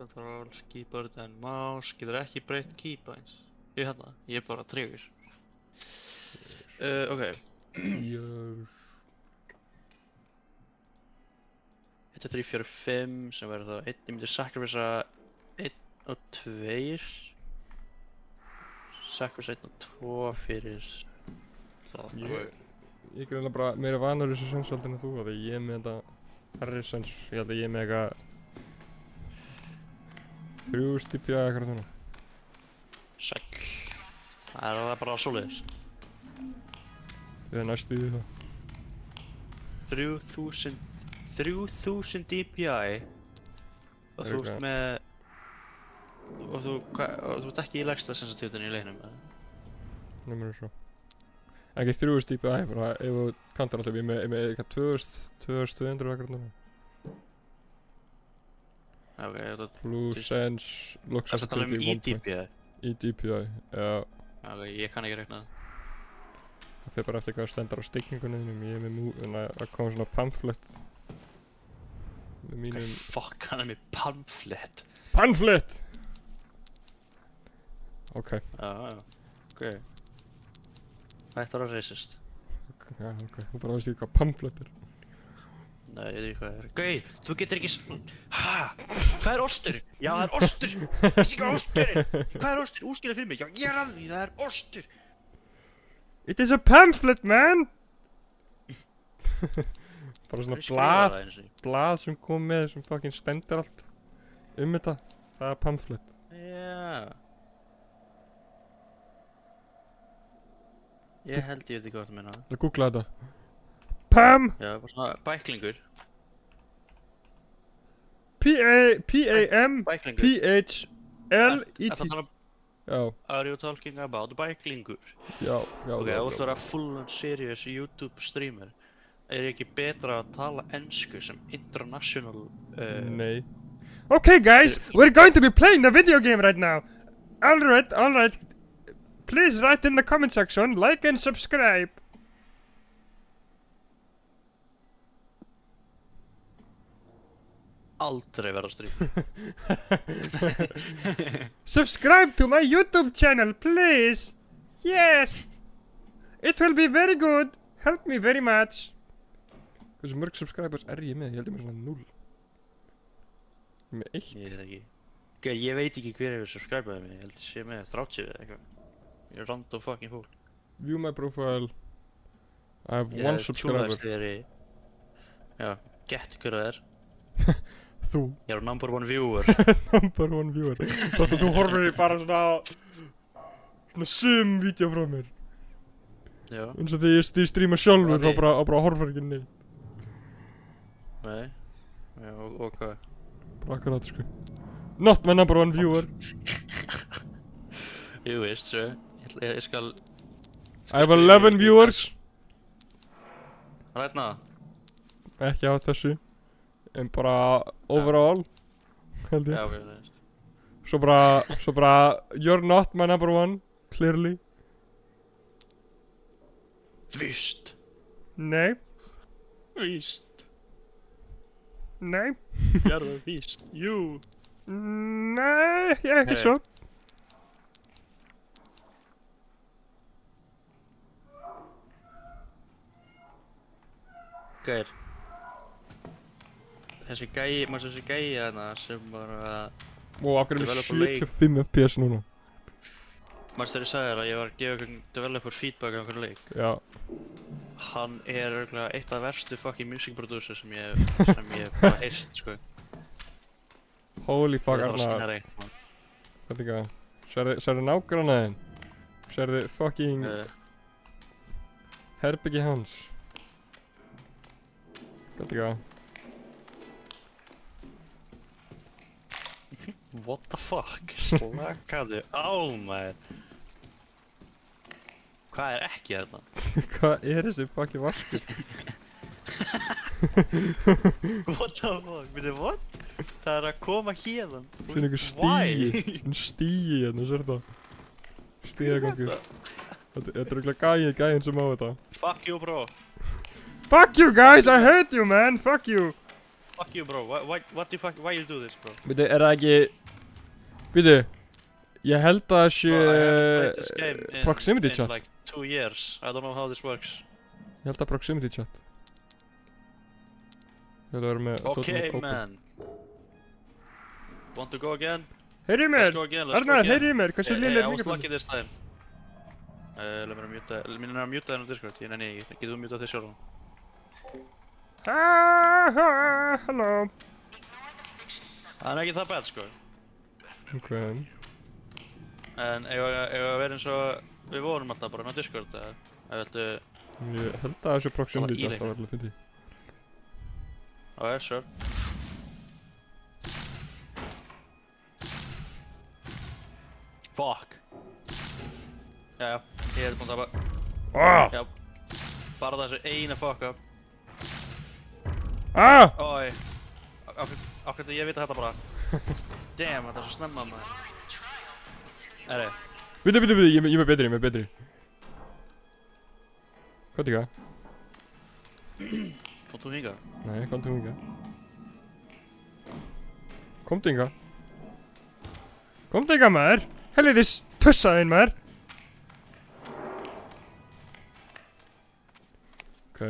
Control, keyboard and mouse, getur ekki breytt keypoints. Ég er bara trigger. Ok. Yes. 1, 2, 3, 4, 5 sem verður þá 1, ég myndi sacrifice 1 og 2. Sacrifice 1 og 2 fyrir það. Ég er greinlega bara meira vanur þessu sensaldin en þú, af því ég er með þetta herri sens. Ég held að ég er með eitthvað 3 stipja eða eitthvað svona. Sæll. Það er bara svoleiðis. Við erum næstu í það. 3000 DPI og þú ert með og þú ert ekki í lægsta sensitivityn í leiknum eða? Nefnir svo. Ekki 3 stipja, bara ef þú kantar alltaf, ég er með eitthvað 2200 eitthvað svona. Ok, þetta Blue Sense, Lux er tala um í DPI? Í DPI, já. Ok, ég kann ekki reikna það. Það fer bara eftir hvað stendur á stikningunni þínum. Ég er með þannig að það kom svona pamphlet með mínum... Fuck, hann er með pamphlet. PAMPHLET! Ok. Já, ok. Þetta var racist. Já, ok. Þú bara veist ekki hvað pamphlet er. Nei, ég veit ekki hvað það er. Gauð, þú getur ekki Ha? Hvað er ostur? Já, það er ostur! Ég sé hvað ostur er! Hvað er ostur? Útskýra fyrir mig. Já, ég er að því, það er ostur! It is a pamphlet, man! Bara svona blað sem kom með sem fucking stendur allt þetta. Það er pamphlet. Já. Ég held ég veit ekki hvað það meina. Ég googla þetta. PAM! Já, bara svona bæklingur. P-A-M P-H-L-E-T. Já. Are you talking about bæklingur? Já. Ok, þú ætti að vera full and serious YouTube streamer. Er ekki betra að tala ensku sem international... Nei. Okay guys, we're going to be playing a video game right now. Alright. Please write in the comment section, like and subscribe. Aldrei vera streamer. Subscribe to my YouTube channel, please. Yes. It will be very good. Help me very much. Hversu mörg subscribers er ég með? Ég held ég með svona 0. Ég er með 1. Ég veit ekki. Ég veit ekki hver hefur subscribeðið mig. Ég held ég sé með 30 eða eitthvað. Ég er random fucking fólk. View my profile. I have 1 subscriber. Já, gett hver það er. Þú. Ég er number 1 viewer. Number 1 viewer. Þótt að þú horfir bara svona vídeo frá mér. Já. Eins og þegar ég stríma sjálfur þá bara horfir ekki neitt. Nei. Já, og hvað? Bara akkurat sko. Not my number 1 viewer. Jú veist svo. Ég skal... I have 11 viewers. Right now? Ekki á þessu. En bara overall. Held ég. Já, ok, það veist. Svo bara you're not my number 1. Clearly. Víst. Nei. Víst. Nei. Gerðu víst. Jú. Nei, ég er ekki svo. Gæir. Þessi gæi þarna sem bara... Og af hverju er 75 FPS núna? Manstu þegar ég sagði þér að ég var að gefa einhvern developer feedback á einhvern leik? Já. Hann er örugglega eitt af verstu fucking music producer sem ég bara heyrst, sko. Holy fuck, Ég þarf að Arnar. sýna þér eitt, man. Hvað er það? Sérðu nágrannaðinn? Sérðu fucking... Herbyggi hans? Hvað er það? What the fuck? Slakaðu á, man. Hvað er ekki þarna? Hvað er þessi fucking vaskur? What the fuck? Veitu, what? Það er að koma hérðan. Finn einhver stígi. Svona stígi hérna, sér það? Stígagangur. Þetta er örugglega gæinn sem á þetta. Fuck you, bro. Fuck you guys, I hate you man, fuck you. Fuck you, bro. Why you do this, bro? Býtu, er það ekki... Býtu. Ég held að það Bro, I haven't played this sé... game Proximity in chat. like 2 years. I don't know how this works. Ég held að proximity chat. Ég held að vera með... Okay, man. Want to go again? Heyri Let's mér! go again, let's go Arnar, again. heyri mér! Hversu Hey, lill I er was lucky mikrofónið? this time. Let me mute þennan Discord, ég nenni ekki. Getur þú mutað þig sjálf? Halló. Það er ekki það bad, sko. Ok. En eigum við að vera eins og við vorum alltaf bara á Discord, eða? Eða viltu... Ég held að þessu proximity Það var chat var alveg fyndið. Ok, sure. Fuck. Jæja, ég er búinn að tapa. Já. Bara þessu eina fuck up. Oi. Af hvernig ég vita þetta bara. Damn, þetta er svo snemma, maður. Herri. Býtu, ég er með betri. Hvað er það? Komdu þú hingað? Nei, komdu hingað. Komdu hingað. Komdu hingað, maður! Helvitis tussaðinn, maður! Ok.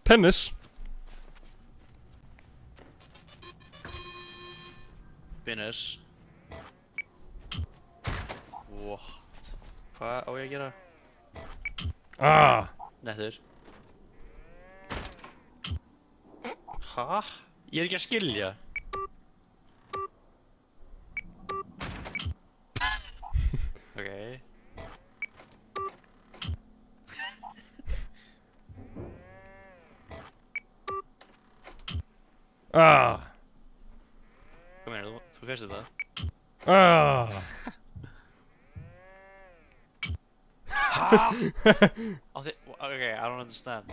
Tennis. Finish. What? Hvað á ég að gera? Nettur. Ha? Ég er ekki að skilja. Ok. Kom hér, þú fyrst þetta. Okay, I don't understand.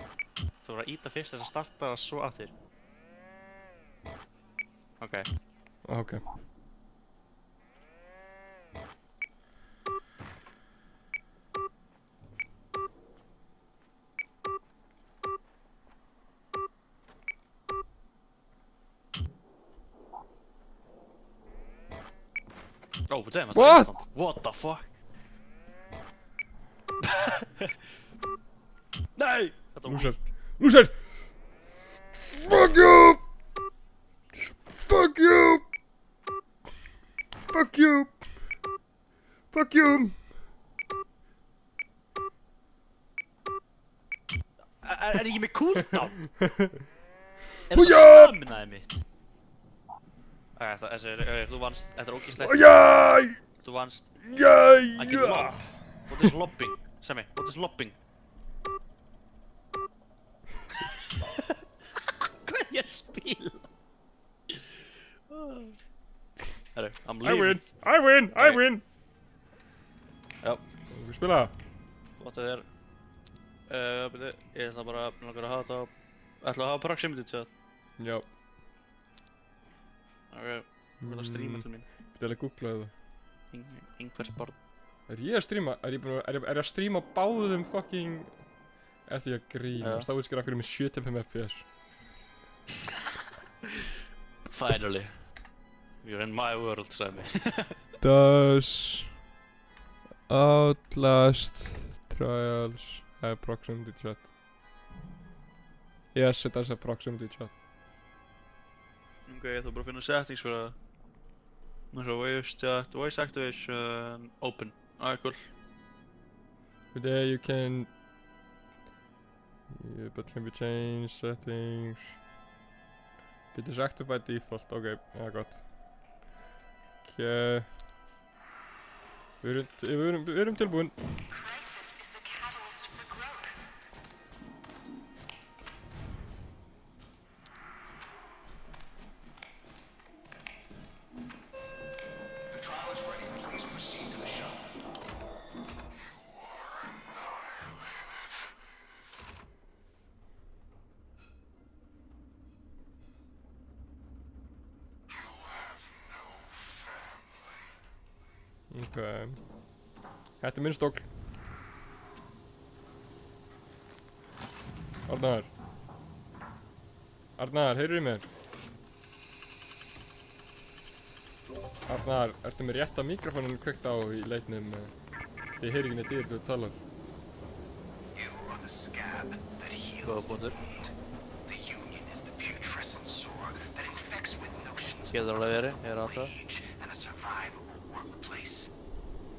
Þú voru að íta fyrst þess að starta og svo aftur. Ok. Ok. Oh, damn, þetta What? er instant. What the fuck? Nei! Þetta var weak. Lúser! Fuck you! Fuck you! Fuck you! Fuck you! Er ég með cooldown? Er Búja! þetta staminaði mitt? Þú vannst, þetta er ógíslegt. Jæj! Þú vannst. Jæj! I get lob. What is lobbing? Semi, what is lobbing? Hvað er ég að spila? Herru, I'm leaving. I win! Já, Við spila það? flott að þér. Byrju, ég ætla bara að langar að hafa þetta á... Ætla að hafa proximity chat. Já. Ok, ég vil að streama til mín. Þetta er alveg googlaði það. Einhvers barn. Er ég að streama? Er ég að streama báðum fucking... Eftir ég að grína. Já. Stáðskir af hverju með 75 FPS. Finally. You're in my world, Semi. Does Outlast Trials have proximity chat? Yes, it does have proximity chat. Ok, ég ætla bara að finna settings fyrir það. Svo voice chat, voice activation, open. Cool. Today you can... Yeah, but can be changed settings. It is active by default. Ok, ja, gott. Ok. Við erum tilbúin. Crisis is the catalyst for growth. The trial is ready. Please proceed to the shuttle. Ok. Þetta er minn stóll. Arnar. Arnar, heyrðu í mér? Arnar, ertu með rétta mikrofóninn kveikt á í leiknum? Þið heyri ekki neitt í þér þú talar. You are the scab that heals Góða the punktur. wound. The union is the putrescent sore that infects with notions Getur of alveg verið, ég er alltaf. rage and a survivable workplace.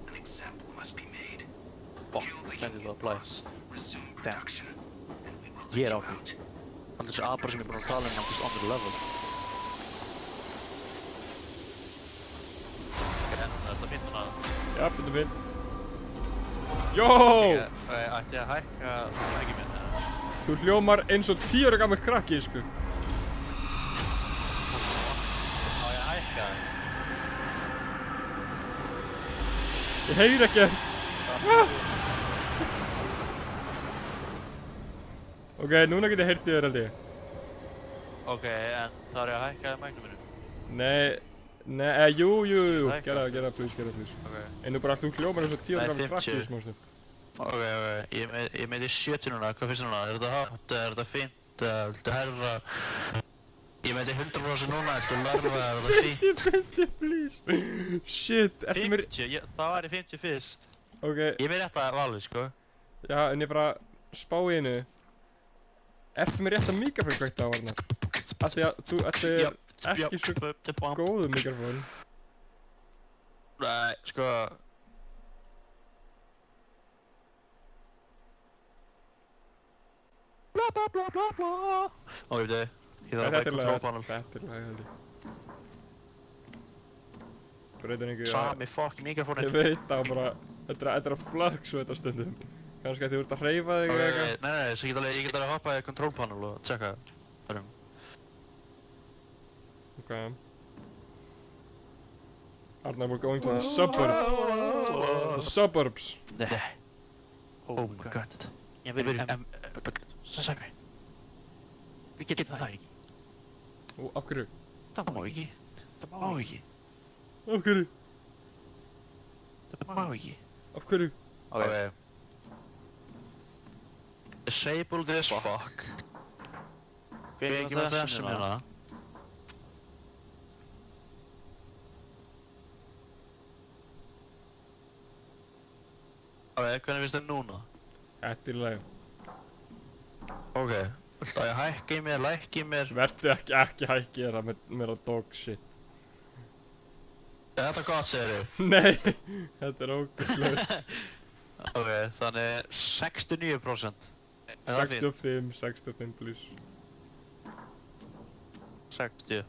An example must be made. Fuck, Kill the sendið union það að play. boss, resume Damn. production, and we will Ég let er you á því. out. Alltaf þessi apar sem ég er búinn að tala um, just on the level. En þetta er fínt núna. Já, þetta er finn. Jó! Ætti ég að hækka ekki minn, eða? Þú hljómar eins og 10 ára gammal krakki, sko. Á ég að hækka það? Ég heyri ekkert. Ok, núna get ég heyrt í þér held ég. Ok, en það er ég að hækka mæknum minu. Nei, jú, Hækka. gera það, please. Ok. En nú bara þú hljómar eins og 10 ára Nei, gammal krakki, 50. smástu. Ok, ég meiti 70 núna, hvað finnst þér núna? Er þetta hátt, er þetta fínt, viltu herra? Ég meiti 100% núna, viltu larfa, er þetta fínt? 50, please. Shit, ertu mér... 50, það væri 50 fyrst. Ok, Ég meiti þetta valið, sko. já, en ég bara spá í einu. Ertu mér rétt að mikrofón kveikt á, Arnar? Af því að þú ert ekki svo góðu mikrofón. Nei, sko. Bla bla bla bla bla. Ó, ég veit ég þarf að Þetta er bæta lag, control panel. þetta er lag, held ég. Breytir einhverju Sami fucking mikrofónin. Ég veit það bara, þetta er að fluctuate á stundum. Kannski að þú ert að hreyfa þig eða eitthvað. Nei, svo ég get alveg hoppað í control panel og tjekka það. Ok. Arnar, we're going to the suburbs. The suburbs. Nei. Oh my god. Ég verður, svo sagði. Við getum það ekki. Og af hverju? Það má ekki. Það má ekki. Af hverju? Það má ekki. Af hverju? Ok. Disable this fuck. Við ekki með þessum hérna. Ok, hvernig finnst þér núna? Þetta er í lagi. Ok. Viltu að ég hækki í mér, lækki í mér? Vertu ekki hækki þér að mér að dog shit. Er þetta gott, segir þið? Nei, þetta er ógeðslega. Ok, þannig 69%. Er það fínt? 65 please. 60.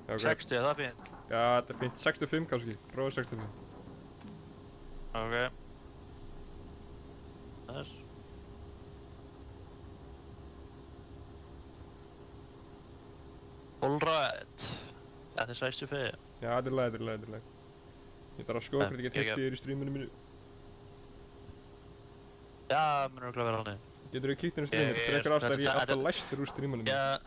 Ok. 60, er það fínt? Já, þetta er fínt. 65 kannski. Prófa 65. Ok. Þess. Alright. Þetta er 65. Já, þetta er í lagi. Ég þarf að skoða hvernig ég get geggjað. heilt í þér í streaminu mínu. Já, mér er okkur að vera hann. Getur þú kíkt inn í Ég streaminu? er- Fyrir einhver ástæð er ég þetta- alltaf læstur úr streaminu mínu. Já.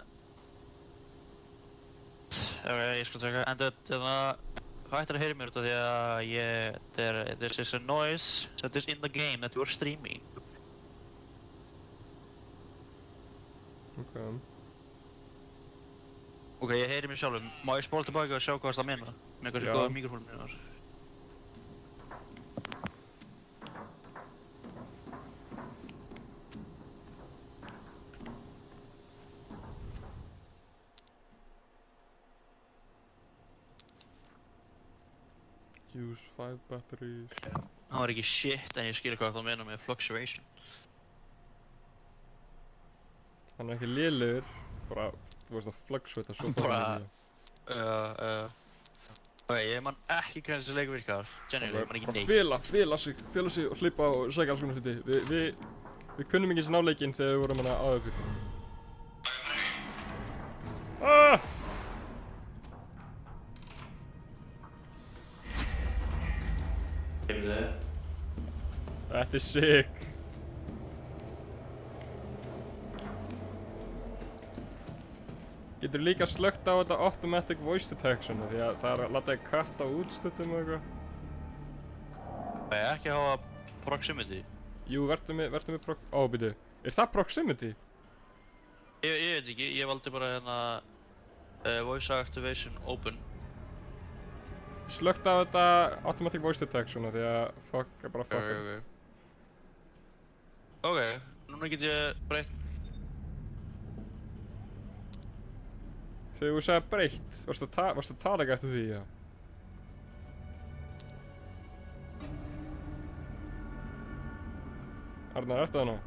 Ok, ég skal tjekka. En þetta, hvað ættir að heyra mér út af því að this is a noise that is in the game that you are streaming. Ok. Ok, ég heyri mér sjálfum. Má ég spóla tilbaka og sjá hvað það meina? Með hversu Já. góða mikrofónum minnar. Use 5 batteries. Það var ekki shit en ég skil hvað það meina með fluctuation. Hann er ekki lélegur, bara, þú veist að fluctuata svo Bara- Ok, ég man ekki hvernig þessi leikur virkar. Genuinely, ég man ekki neitt. Fela sig og hlaupa og segja alls konar hluti. Við kunnum ekki svona á leikinn þegar við vorum hana á ykkur. Ah! Þetta er sick. Getur líka slögt á þetta automatic voice detection því að það er að láta þig katta út stundum og eitthvað. Nei, ekki hafa proximity. Jú, verður með ó, býtu. Er það proximity? Ég veit ekki, ég valdi bara hérna voice activation open. Slögt á þetta automatic voice detection því að fuck er bara fuck. Ok, núna get ég breytt. Þegar þú sagði breytt, varstu að tala ekki eftir því, já? Arnar, ertu þarna?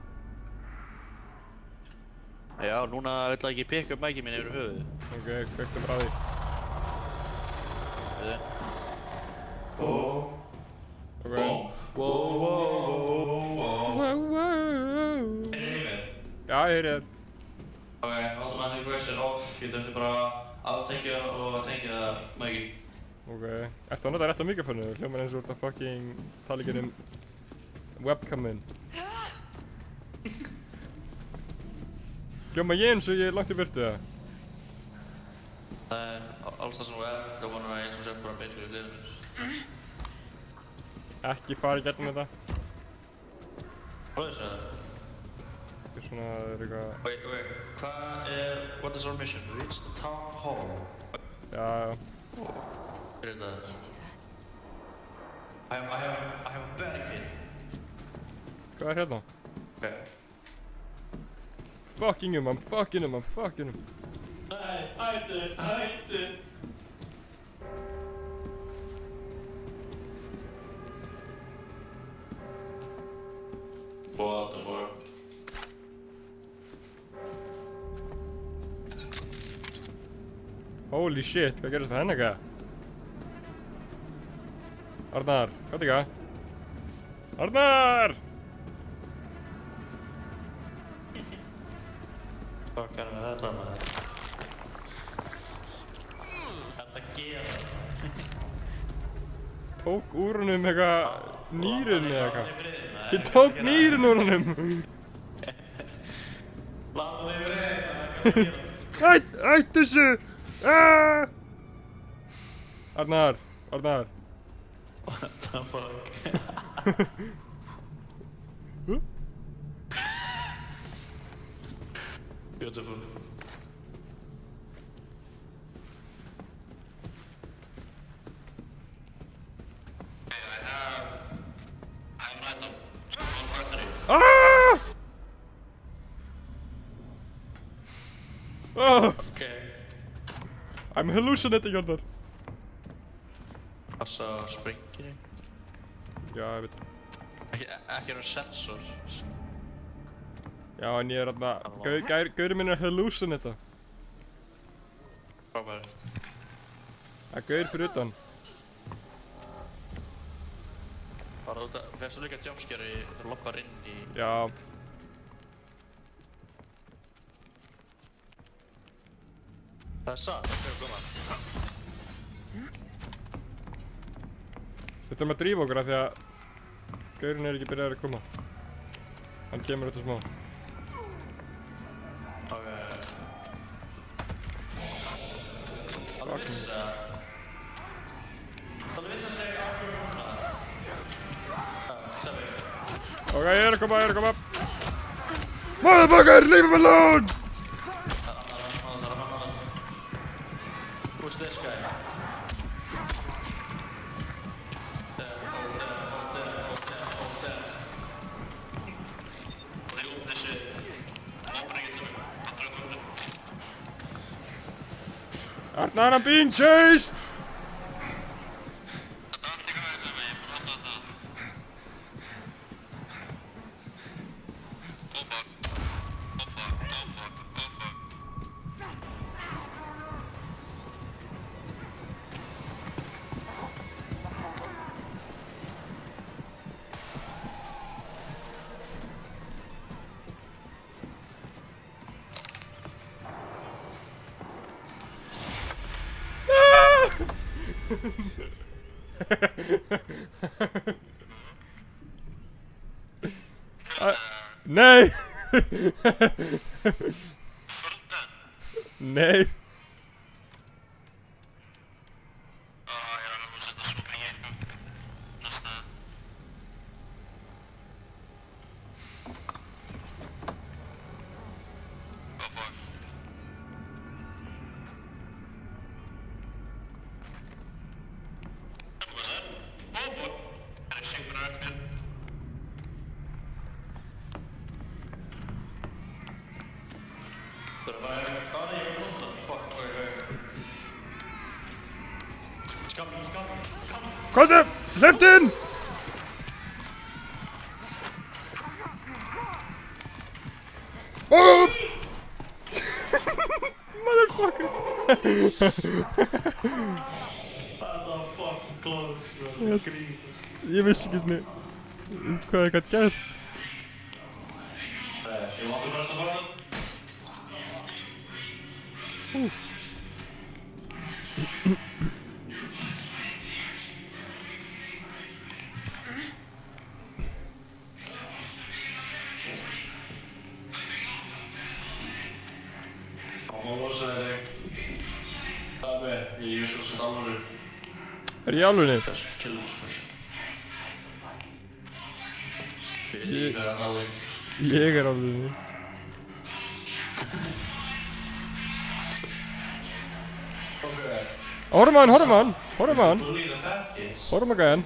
Já, núna vill það ekki pikka upp mækið mín yfir höfuðið. Ok, kveiktum bara á því. Ok. Já, ég heyri þér. Ok, automatic voice er off. Ég þurfti bara að tengja og tengja mækið. Ok. Ertu að nota rétt á mikrofónu? Hljómar eins og þú ert að fucking tala ekki um webcamin. Hljómar ég eins og ég er langt í burtu, eða? Það er alls það sem þú ert, það vonar að eins og sett bara beitur í liðinu. Ekki fara í gegnum þetta. Hvað er það? Þetta er svona, það er eitthvað... Ok, hvað er... What is our mission? Reach the town hall. Já, já. Hvað er þetta? I have a barricade. Hvað er hérna? Ok. Fucking I'm fucking him. Nei, hættu! What the fuck? Holy shit, hvað gerist það henni eitthvað? Arnar, hvað er það? Arnar! Hvað er þetta maður? Þetta gera. Tók úr honum eitthvað nýrun eða eitthvað. Ég tók nýrun úr honum. Láta mig verið. Ætt þessu! Arnar. What the fuck? Beautiful. I'm right up. One battery. Okay. I'm hallucinating, Arnar. Passa á sprenginni. Já, ég veit. Ekki sensor. Já, en ég er þarna... Gaurinn minn er hallucinata. Frábært. Það er gaur fyrir utan. Bara út að... Fyrstu líka jumpscare þegar þú loppar inn í... Já. Það er satt, það er koma. Við þurfum að drífa okkur af því að... Gaurinn er ekki byrjaður að koma. Hann kemur út á smá. Ok. Alveg viss að... Alveg viss að segja okkur núna. Sem við. Ok, ég er að koma. Motherfucker, leave him alone! Who's this guy? Arnar, I'm being chased! Nej! Nej! Komdu! Hleyptu inn! Oh! Motherfucker! Ég vissi ekki svona hvað ég gæti gert. Er ég í alvegni? Ég er alvegni. Horfum á hann, horfum á hann, horfum á hann. Horfum á gæjan.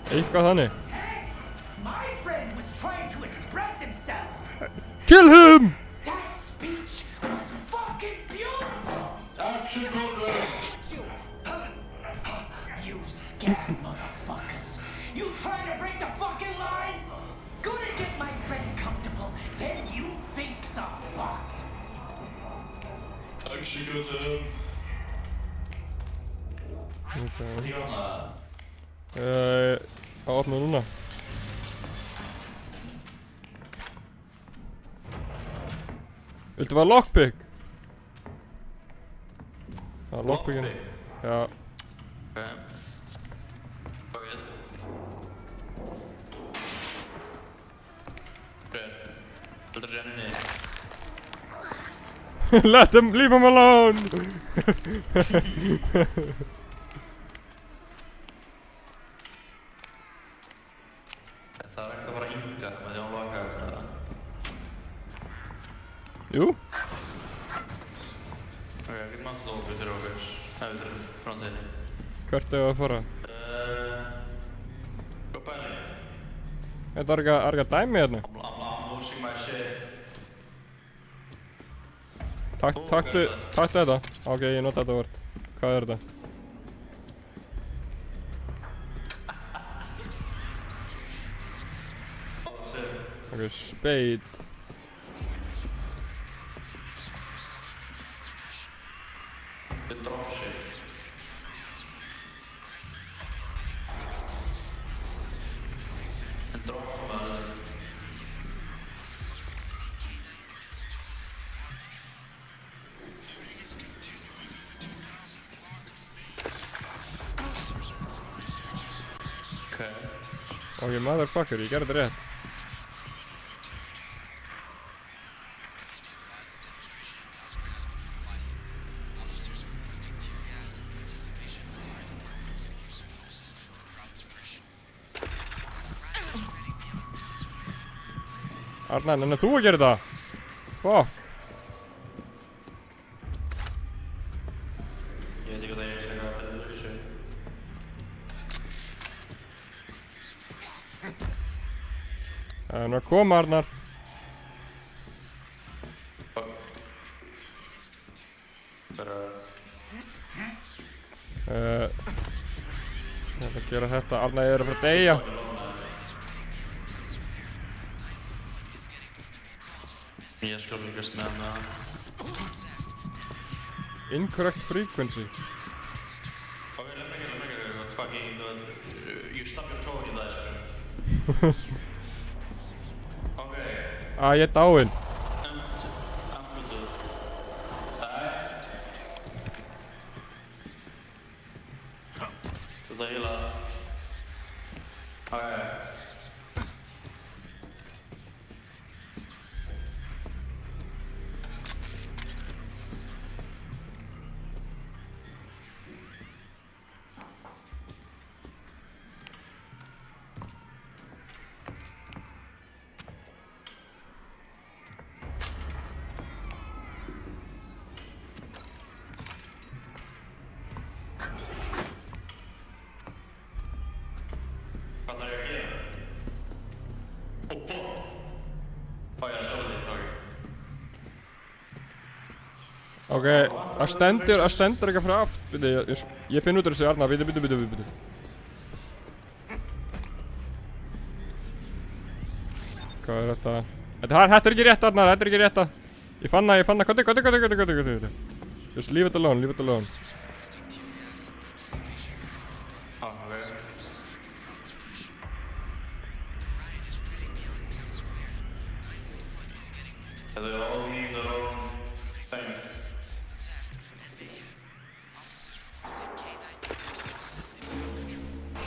Eitthvað þannig. My friend was trying to express himself. Kill him! That speech was fucking beautiful. You scab motherfuckers. You trying to break the fucking line? Gonna get my friend comfortable, then you think I'm fucked. Að opna núna. Viltu bara lockpick? Já, lockpickin. Já. Let him, leave him alone! Það er ekki að fara að ynga með því að hún laka þetta. Jú. Ok, ég get mann stóð fyrir okkur. Ef við þurfum framtíðinni. Hvert er það að fara? Hvað bæði? Þetta er ekki að dæmi hérna. I'm losing my shit. Taktu þetta. Ok, ég nota þetta vort. Hvað er þetta? Ok, spade. Þetta er drop shit. En drop maður. Ok, motherfucker, ég gerði þetta rétt. Arnar, nennar þú að gera þetta? Fuck. Ég veit ekki hvað það er að þetta er þessu. Það er nú að koma, Arnar. Bara... Ég ætla að gera þetta. Arnar, ég er að fara að deyja. Ég skal líkast með hana. Incorrect frequency. Ok, let me get fucking... You stop your toe in that shit. Ok. Ég er dáinn. Þetta er heila. Ok. Hvað þarf ég að gera? Ó, ég er að sjá þig, ok. Ok, það stendur eitthvað frá aft. Ég finn út úr þessu Arnar, bíddu. Hvað er þetta? Þetta er ekki rétt Arnar, þetta er ekki rétt. Ég fann það, hvað? Just leave it alone. They all leave their own thing.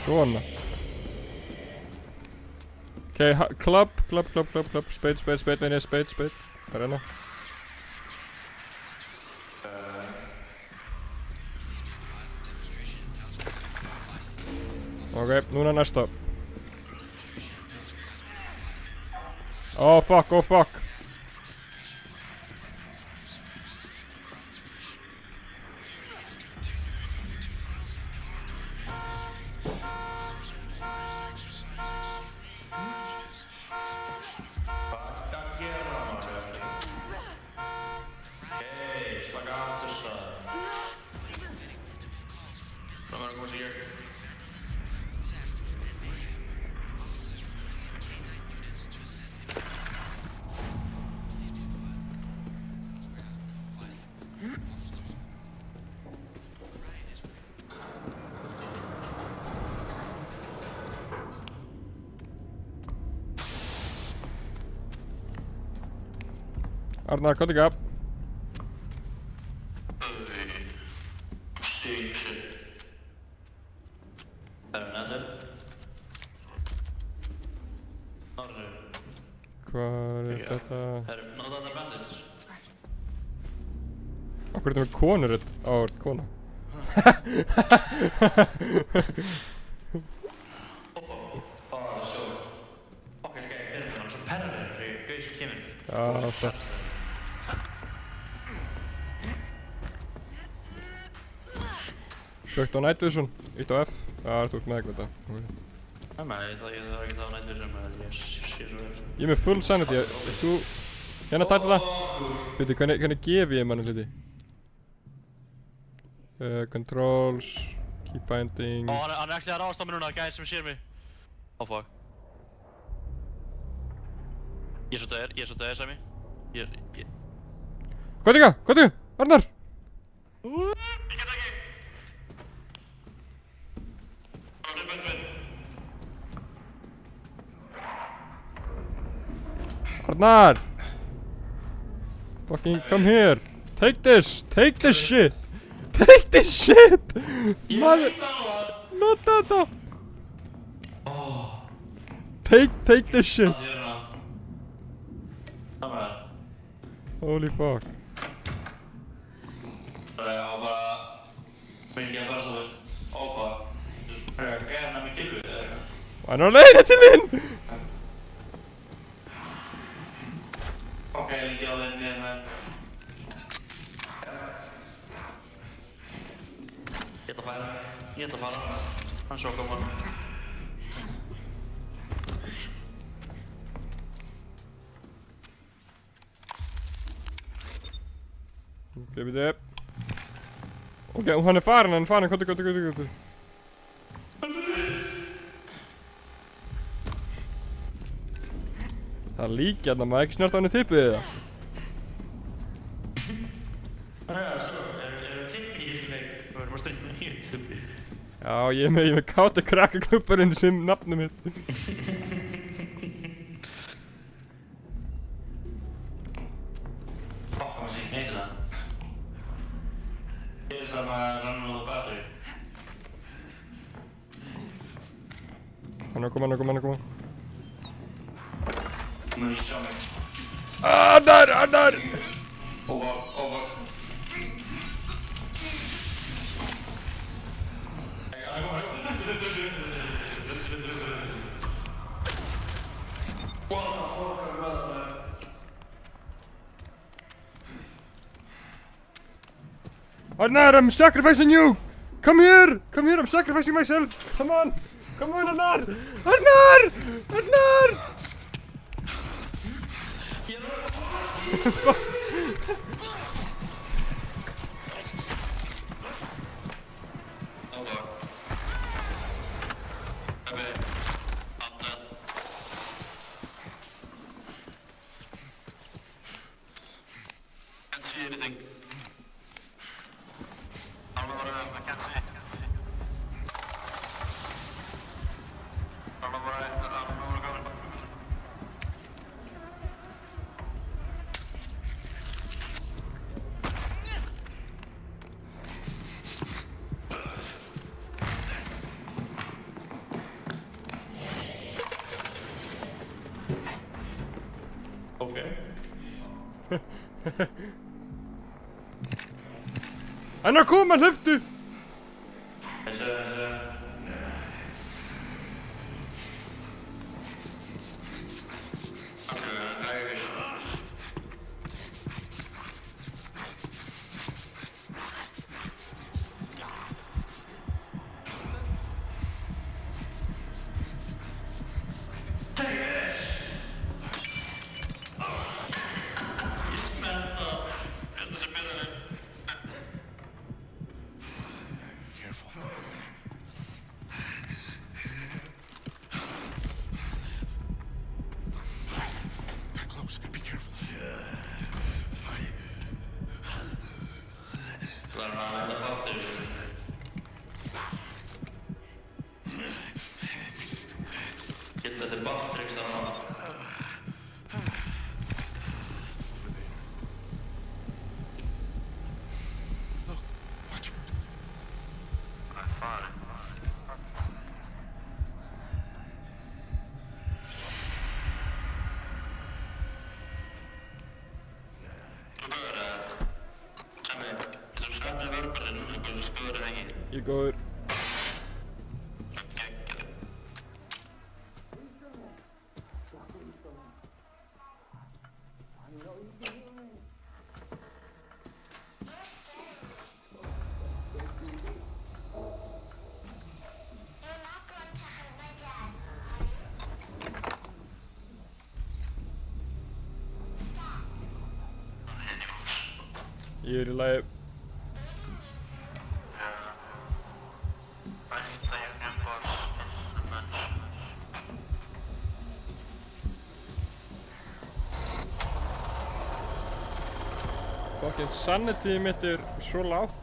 Svona. Okay, club, spade, meina ég, spade. Það er hérna. Ok, núna næsta. Oh fuck. Arnar, hvað er ekki? Shit. Hvað er þetta? Notaðu bandage. Akkur er þetta með konur þetta? Á, þetta er kona. Ok, þetta er svo perrið, þessi gauð sem kemur. Já, það. Kvökt á Night Vision, ítt á F. Já, þú ert með eitthvað þetta. Nei, ég þarf ekki að næta sem ég sé svo vel. Ég er með full sanity, þú... Hérna tættu það. Veitu, hvernig gef ég manni hluti? Controls, keep binding... Hann er ekki að ráðast á mig núna, gæði sem sér mig. Fuck. Ég er svo döður, Sami. Hvað er það? Arnar! Ég get ekki! Arnar! Fucking come here! Take this shit! Maður! Nota þetta! Take this shit! Holy fuck. Það var bara... Mikið að bara svo... Ópa. Gæði hann með kilvið eða eitthvað? Hann er á leiðinni til þín! Ok, lengi á leiðinni með... Ég ætla að fara. Hann svo koma. Ok, býtu. Ok, og hann er farin, komdu. Það er líki hérna, maður ekki snert á henni tippið eða? Erum tippi í þessum leik? Við verðum að stríma í YouTube. Já, ég er með káta krakkaklubbarinn sem nafnum mitt. Fokk, hann sé ekki neitt það. Ég er saman að ranna á battery. Hann er að koma. Nú ég sjá mig. Arnar! Over. Arnar, I'm sacrificing you! Come here, I'm sacrificing myself! Come on, Arnar! anything. I don't know what I can't see. I don't know where we're going. Okay. Hann er að koma, hlöftu! They're close. Be careful. Get þessi Battrix þarna. Look, watch. Fine. Ég er góður. You're not going to hurt my dad. Ég er í lagi. Fucking sanity mitt er svo lágt.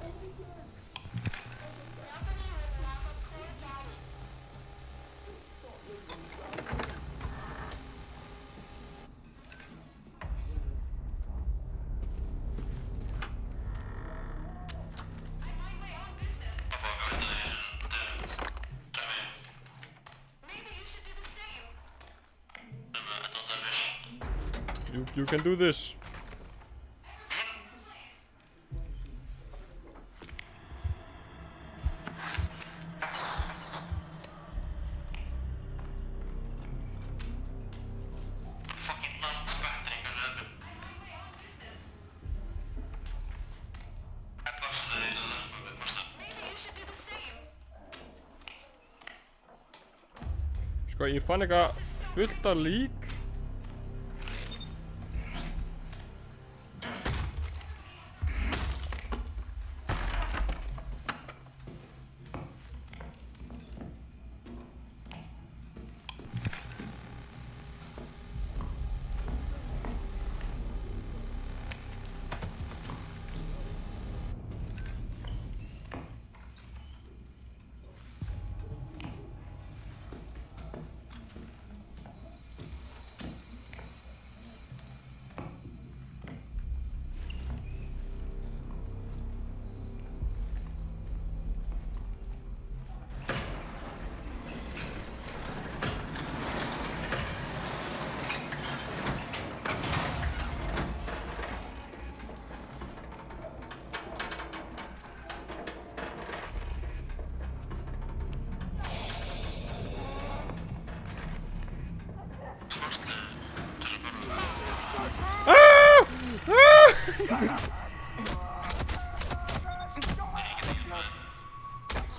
You can do this. Sko, ég fann eitthvað fullt af lík.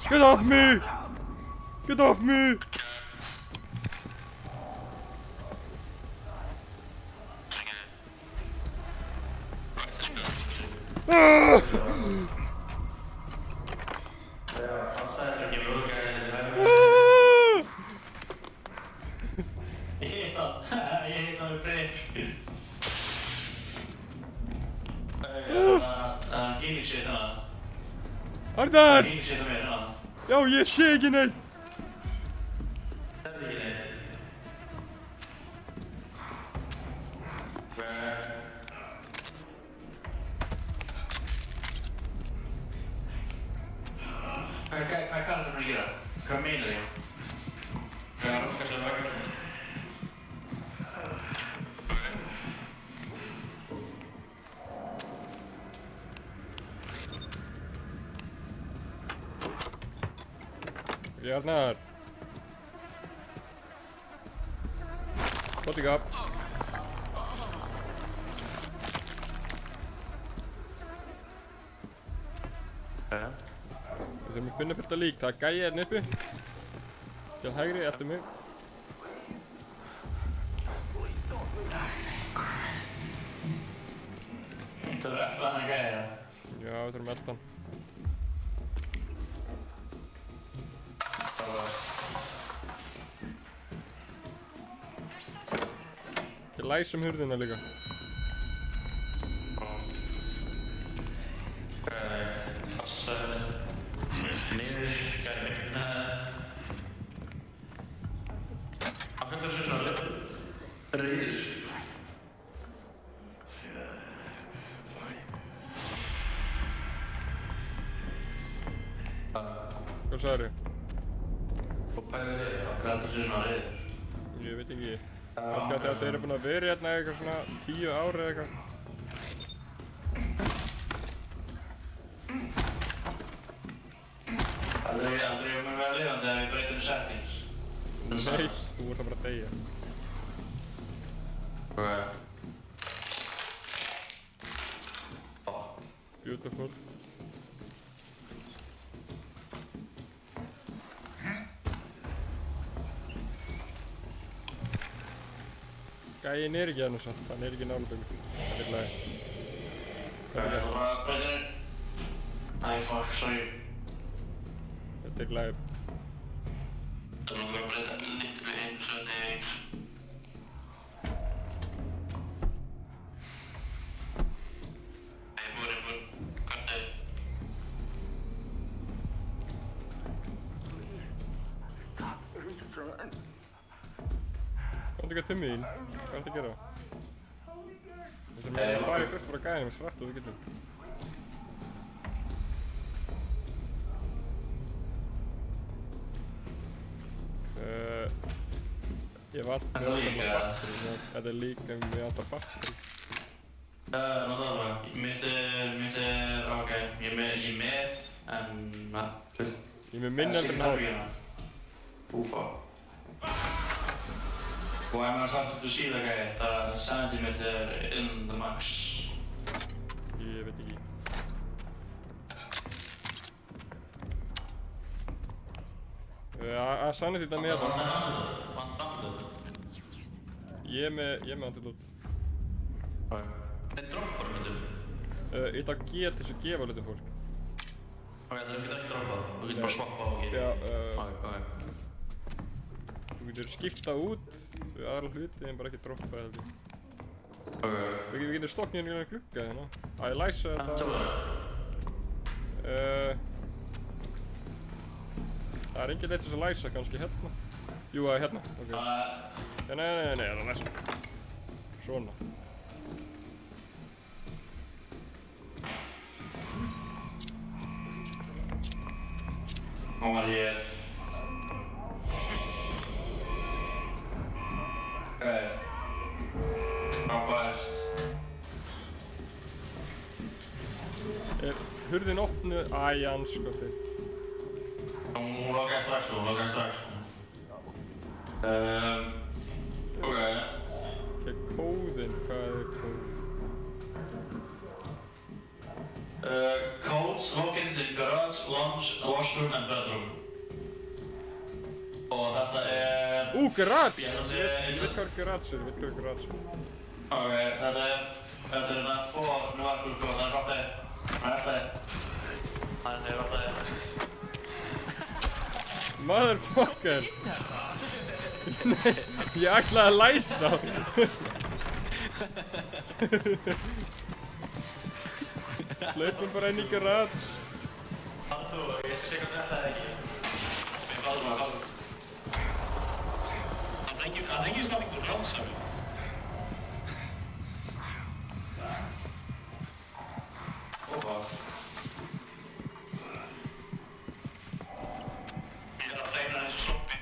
Get off me! Get off me! Ah! Ah! Healing shit hérna. Arnar! Healing shit á mér hérna. Já, ég sé ekki neitt! Það er ekki neitt. Hvað kallar það að gera? Hvað meinar þið? Hvað er það að gera? Ok, Arnar. Spotting up. Við þurfum að finna fullt af lík. Það er gæi hérna uppi. Til hægri, eftir mig. Það er alltaf hann að gæja. Já, við þurfum að elda hann. Ekki læsum hurðina líka. Passa niður, gæði mig. Hvað er það svona reyðir? Hvað sagðirðu? Og pælir þig, hvað er það svona reyðir? Ég veit ekki. Kannski að þegar þeir eru búin að vera hérna eitthvað svona 10 ári eða eitthvað. Aldrei mun vera lifandi ef við breytum settings. Nei, þú ert að bara deyja. Beautiful. Gæinn er ekki hérna samt, hann er ekki nálægt um. Það er lagi. Hvað er það? Breytir? Æ, fuck, sorry. Þetta er lagi. Það er náttúrulega að breyta lítið við einu settings. Komdu ekki að timmi þín. Hvað er þetta að gera? Við þurfum að fara í burt frá gæðinum svart og við getum. Ég vant Er það líka? Þetta er líka við vantar batteri. Náttúrulega, mitt er, ok, ég er með, en, Ég er með minni heldur en hálf. Úfa. Og ef maður satt þetta síðan gæði, það sanity mitt er in the max. Ég veit ekki. Að sanity þetta með það. Ég er með antidote. Þeir droppar hlutum. Ég ætla að G til þess að gefa hlutum fólk. Ok, það er ekki droppar. Þú getur bara swappa á ekki. Já, Ok. þú getur skipta út við aðra hluti en bara ekki droppa held ég. Ok. Við getum stokkið hérna í glugga hérna. Að ég læsa þetta. Það er engin leitt þess að læsa kannski hérna. Jú, hérna, ok. Nei, það er að læsa. Svona. Hún var hér. Ok. Frábært. Er hurðin opnuð? Æ, anskoti. Hún lokaði strax sko, Ok. Ok, kóðinn, hvað er kóð? Codes located in garage, lounge, washroom and bedroom. Og þetta er... Garage! Ég ætla að Ég segja veit hvað er garage er, Ok, þetta er hérna nú var gulgóð, það er gott það. Það er gott það. Motherfucker! Nei, ég ætlaði að læsa. Hlaupum bara inn í garage. Hallo, ég skal segja hvað þetta er ekki. Við fáum að. I think you're starting to drown, sorry. Opa. Ég að treyna þessu soppi.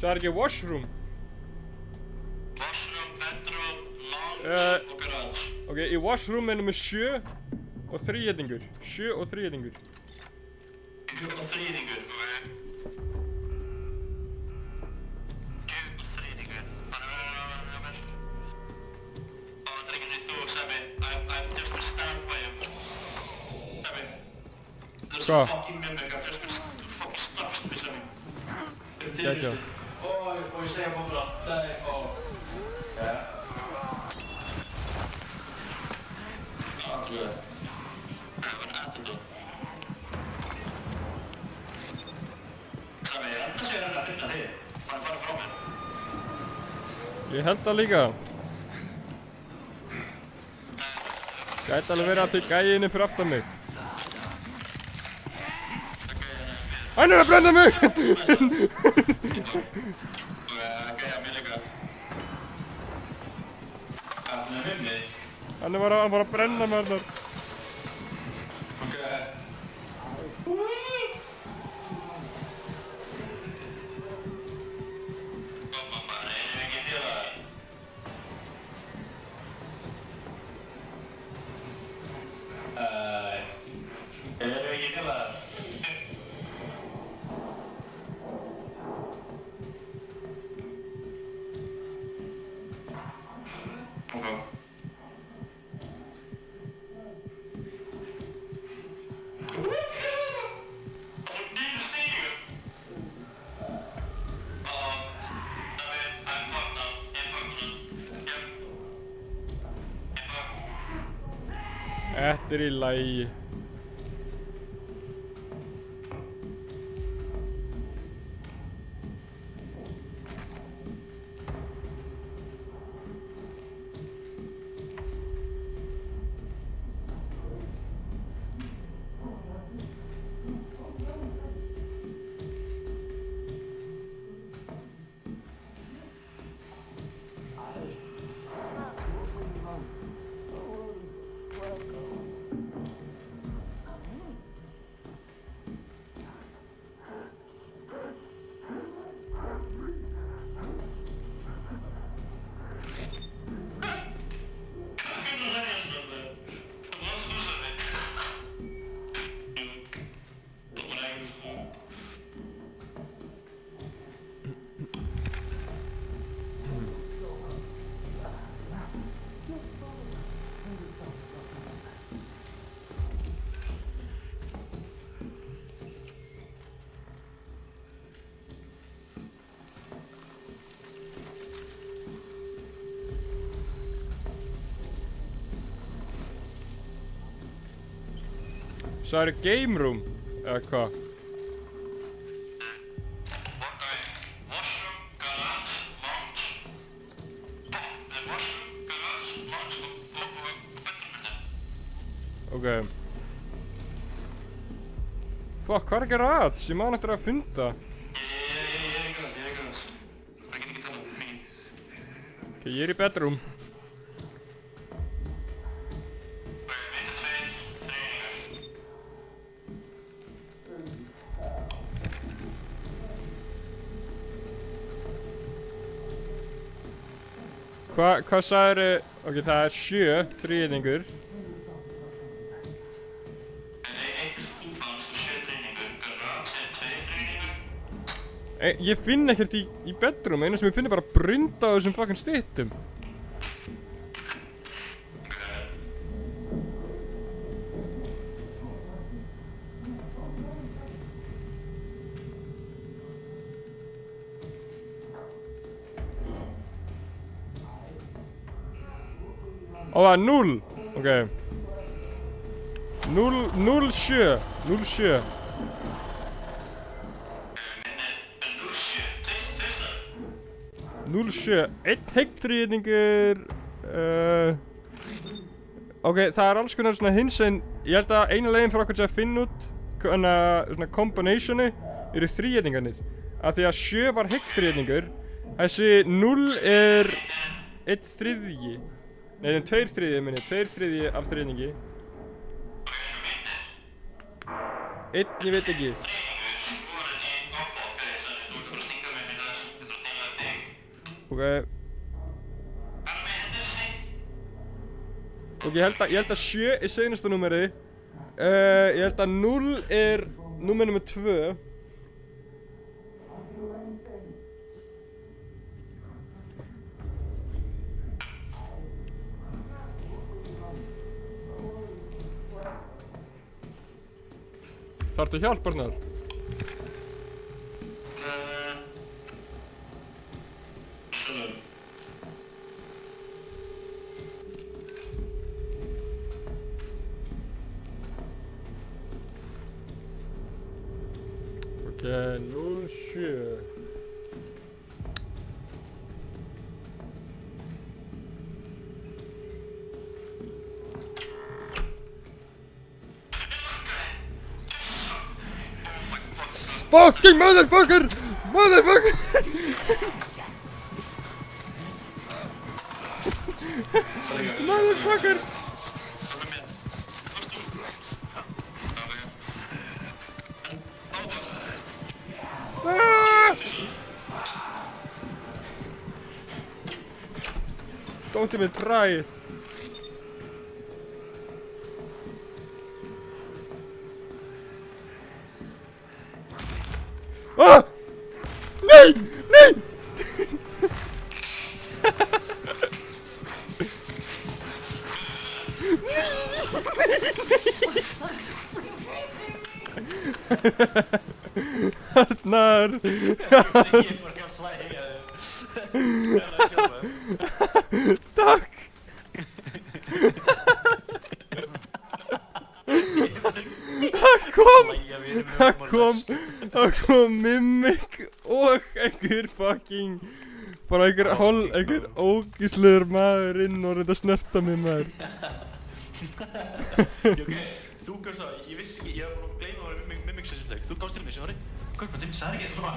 Það ekki washroom. Washroom, bedroom, lounge og garage. Ok, í washroom er nummer 7 og 3-hétingur. 7 og 3-hétingur. Og þrýðingur, ok. 7 og þrýðingur. Þannig verður það mér. Ó, þetta er ekki neitt þú, Semi. I'm just gonna stand by him. Semi. There's Hvað? a fucking mimic. I'm just gonna fucking snarst me, Semi. Gætjá. Og ég segja bara, það er, ja. Alveg. Það var attitude. Sami, ég held að sé að finna þig. Hann fara frá mér. Ég held það líka. Gæti alveg verið að til gæjinni fyrir aftan mig. Hann er að brenda mig! Og gæja mér líka. Hann er við mig. Hann var að brenna mig þarna. Ok. Koma maður, erum við ekki félagar? Erum við ekki félagar? Ok. Þetta er í lagi. Það er game room, eða hvað? Washroom, garage, lounge. Washroom, garage, lounge og bedroom. Ok. Fuck, hvað er garage? Ég man eftir að funda. Ég er í garage. Það get ekki tala um mig. Ok, ég er í bedroom. Hvað sagðirðu? Ok, það er 7 þríðningur. Ég finn ekkert í bedroom, einu sem ég finn er bara brunda á þessum fucking styttum. Og það er 0. Ok. 0-7. 0-7. Einn heikþríðningur. Ok, það er alls konar svona hinsegin. Ég held að eina leiðin fyrir okkur til að finna út svona kombinationi eru þríðningarnir. Af því að 7 var heikþríðningur. Þessi 0 er 1/3. Nei, 2/3 minni. 2/3 af þríðningi. 1, ég veit ekki. Ok. Ok, ég held að 7 er seinasta númerið. Ég held að 0 er númer nummer 2. Þarftu hjálp, Arnar? Ok, 07. Fucking motherfucker! Motherfucker! Motherfucker! Ah! Don't even try it. Ah! Nej! Nej! Arnar! Takk! Það kom Mimic og einhver fucking bara einhver ógíslegur maður inn og reynda að snerta mig maður. Ok, þú gafst það, ég vissi ekki, ég var búin að gleyma að vera Mimic sessionsleik. Þú gafst til mig, sorry. Hvað til mig, sagði ekki svona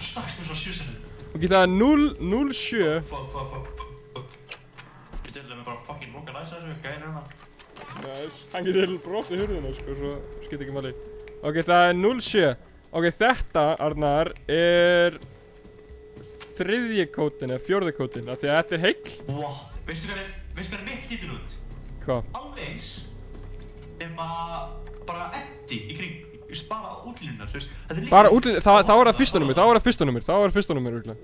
stakst mér svona 7 sinnum. Ok, það er 0-7. Fuck. Ég til mig bara fucking runga næsa þessu, gæðin hérna. Nei, hann getur brotið hurðina sko, svo skipt ekki máli. Ok, það er 0-7. Ok, þetta, Arnar, er 3. kódin eða 4. kódin, af því að þetta er heill. Wow, veistu hvað er mitt lítur út? Hvað? Alveg eins, nema bara etti í kring, bara útlínunar, þú veist. Bara útlínur, þá er það fyrsta númer, þá er það fyrsta númer, örugglega.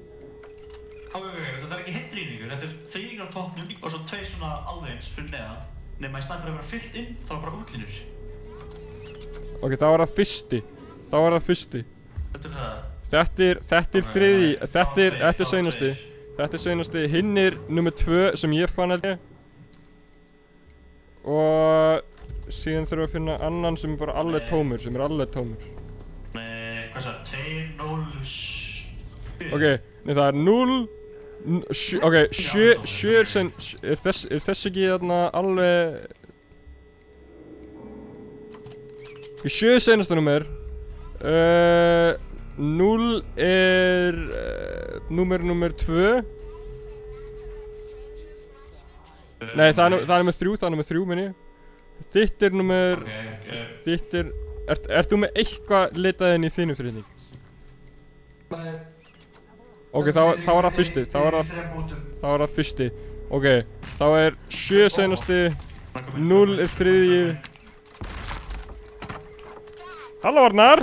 Ok, þetta er ekki heilt þríðningur, þetta er þríðningur á toppnum og svo 2 svona alveg eins fyrir neðan. Nema í staðinn fyrir að vera fyllt inn, þá er bara útlínur. Ok, þá er það fyrsti. Þetta er það. Þetta er þriði, þetta er seinasti. Þetta er seinasti, hinn er nummer 2 sem ég fann held ég. Og síðan þurfum við að finna annan sem er bara alveg tómur, Nei, hvað það? 2, 0, 7. Ok, nei það er 0, ok, 7 er sen, er þess ekki þarna alveg... Ok, 7 er seinasta númer. 0 er númer 2. Nei, það er nummer 3, minni. Þitt er nummer... Þitt er... Ert þú með eitthvað litað inn í þínu þriðning? Nei. Ok, þá er það fyrsti, þá er það fyrsti. Ok, þá er 7 seinasti, 0 er þriðji. Halló Arnar!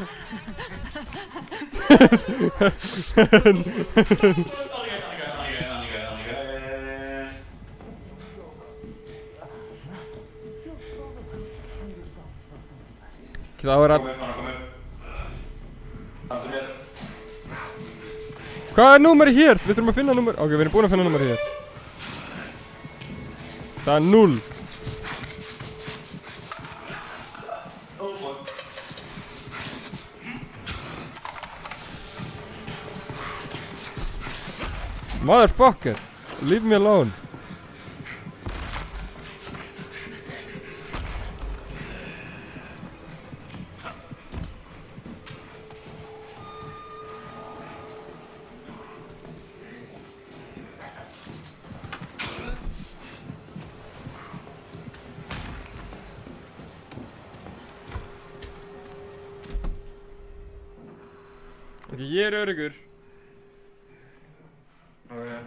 Það er að... Hvað er númerið hér? Við þurfum að finna númer... Ok, við erum búin að finna númerið hér. Það er 0. Oh fuck. Motherfucker, leave me alone. Ég er öruggur. Okay.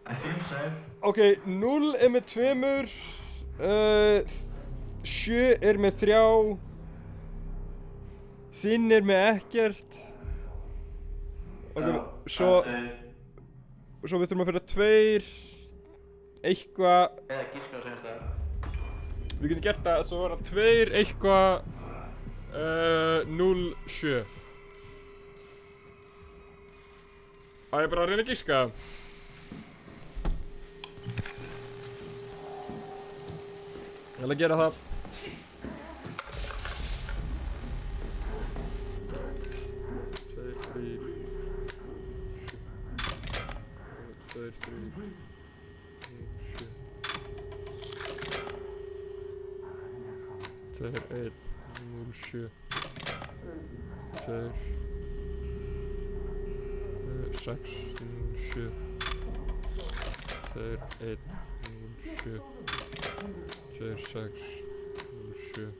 I feel safe. Ok, 0 er með 2, 7 er með 3, þinn er með ekkert. Ok, svo við þurfum að fyrir 2, eitthvað, Eða gíska á senast það. við getum gert það, svo var það 2, eitthvað, 0, 7. Á ég bara að reyna að gíska? Ég ætla að gera það. Tveir, þrír, 2, 3, 7. 2, 1, 0, 7. 2, 6, 0, 7. 2, 1, 0, 7. 2, 6, 0, 7.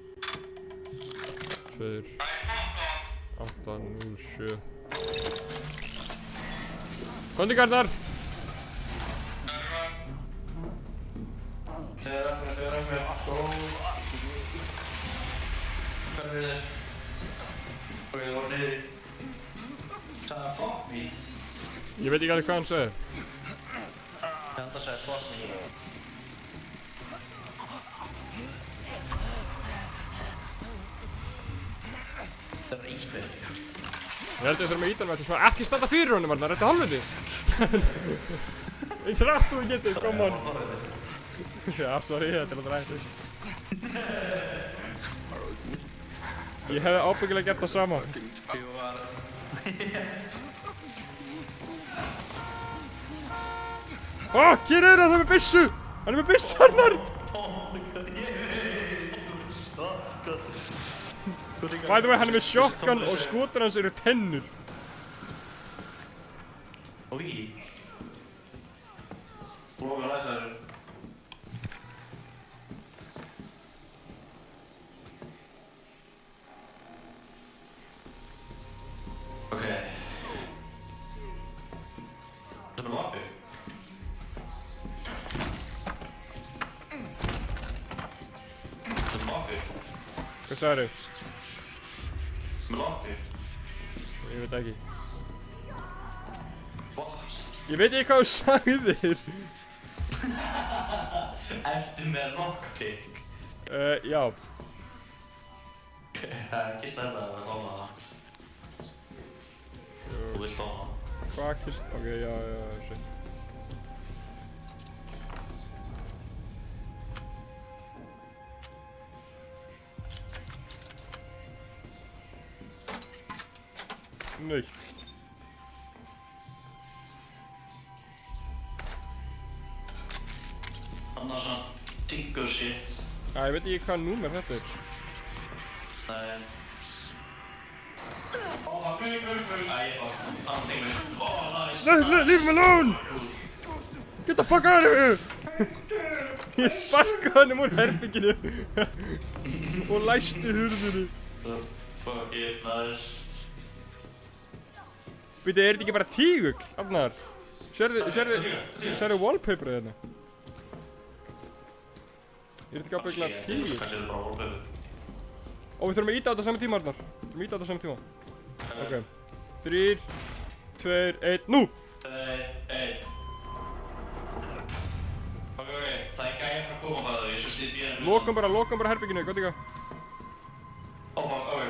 2, 8, 0, 7. Komdu Garðar! Þegar mér. Hvernig er þið? Ok, það var niður. Sagði fuck me. Ég veit ekki alveg hvað hann segir. Þetta sagði fuck me. Það er ísbyrg. Ég held að við þurfum að íta hann svona ekki standa fyrir honum Arnar, þetta er halvviti. Eins rætt þú getur, come on. Já, sorry, þetta er alltaf rætt. Ég hefði ábyggilega gert það sama. Ég var... Fuck, hér er hann með byssu! Hann er með byssu, Arnar! By the way, hann er með shotgun og skotur hans eru tennur. Oi. Prófa að læsa þessu. Ok. Það er loppi. Það er loppi. Hvað sagðir þau? Með loppi. Ég veit ekki. What? Ég veit ekki hvað þú sagðir. Ertu með lockpick? Já. Það er ekki stærlega að koma það. Þú vilt koma. Hvað kist? Ok, já, shit. Nei. Annars hann diggur shit. Æ, ég veit ekki hvað númer þetta er. Nei. Ó, hann fyrir. Æ, ég var. Hann diggur. Ó, nice. Leave me alone! Get the fuck out of here! Ég sparkaði hann úr herbygginu og læsti hurðinu. Fuck it, nice. Býtu, er þetta ekki bara tígull, Arnar? Sérðu wallpaperið hérna? Er þetta ekki ábyggilega tígull? Kannski er þetta bara wallpaper. Og við þurfum að íta á þetta saman tíma, Arnar. Við þurfum að íta á þetta saman tíma. Ok. 3, 2, 1, nú! 1. Ok, það er gæði að koma það því, svo stýr bíðan. Lokum bara herbygginu, gott ekki? Ó, fuck, ok.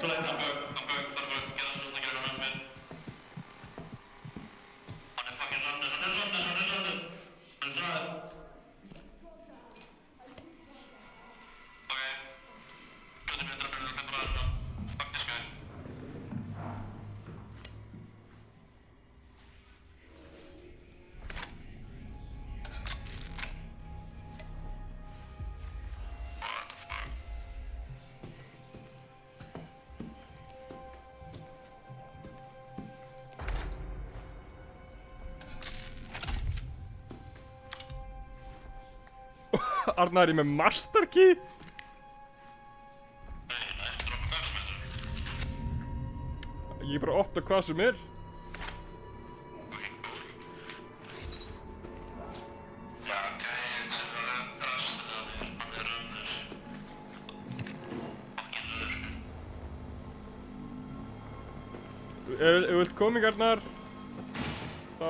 Þú leitt hann bögg, gera svona, gera hann með. Hann er fucking rann. Arnar er með master key. Ég er bara að opna hvað sem er. Já, gæinn sem var rastur að þér, hann er rönnur. Fokkin rör. Ef þú vilt koma, Arnar, þá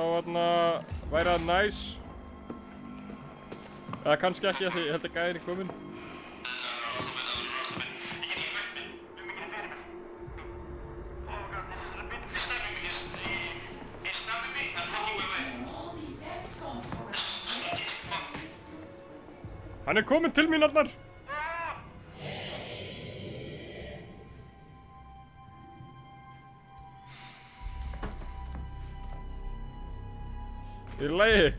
væri það næs. Eða kannski ekki, af því ég held að gæinn er kominn. Hann er kominn til mín, Arnar! Í lagi.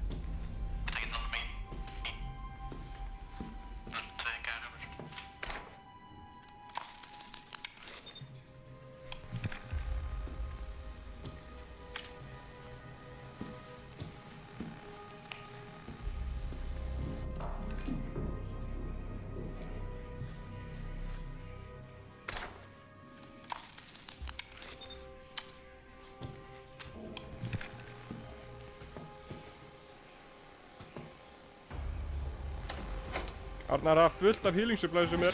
Arnar hafa fullt af healing supply sem er.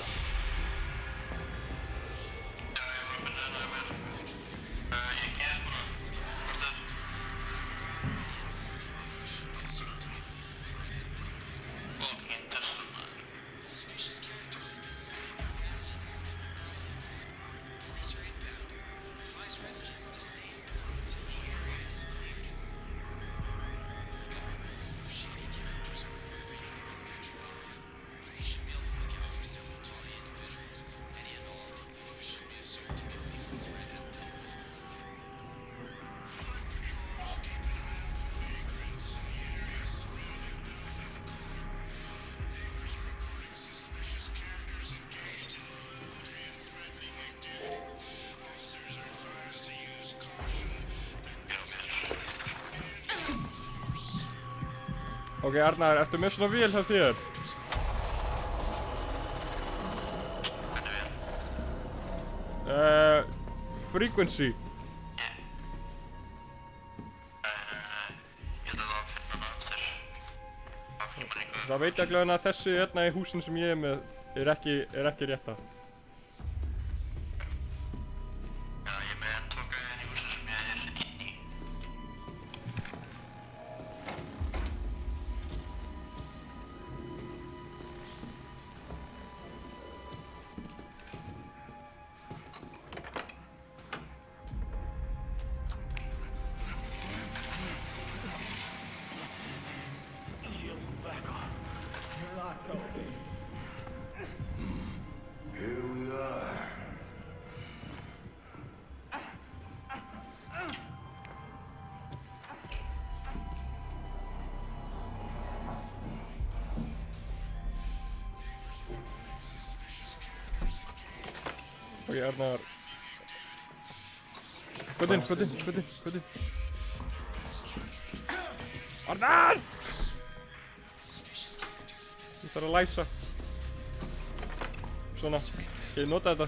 Ok, Arnar, ertu með svona vél hjá þér? Frequency. Ég held að það finna hana aftur. Það finnur maður einhver. Það veit ég allavega að þessi hérna í húsin sem ég er með er ekki rétta. Já, ég er með tóka í húsi sem ég er inn í. Ok, Arnar. Hvað inn. Arnar! Ég þarf að læsa. Svona. Skal ég nota þetta?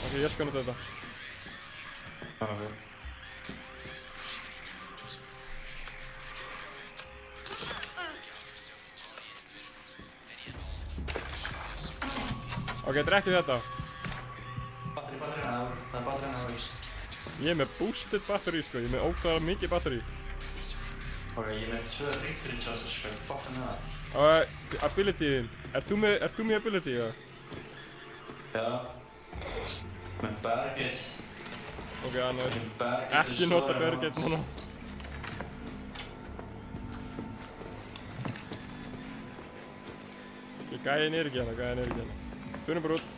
Ok, ég skal nota þetta. Ok, drekki þetta. Það er batterina á ís. Ég er með boosted batteri, sko. Ég er með ókvæða mikið batteri. Ok, ég er með 2 ringsprintsar, sko. Fuck með það. Ability-in. Ert þú með ability, eða? Já. Með berget. Ok, Arnar. Berget Ekki nota berget núna. Ok, gæinn er ekki hérna. Förum bara út.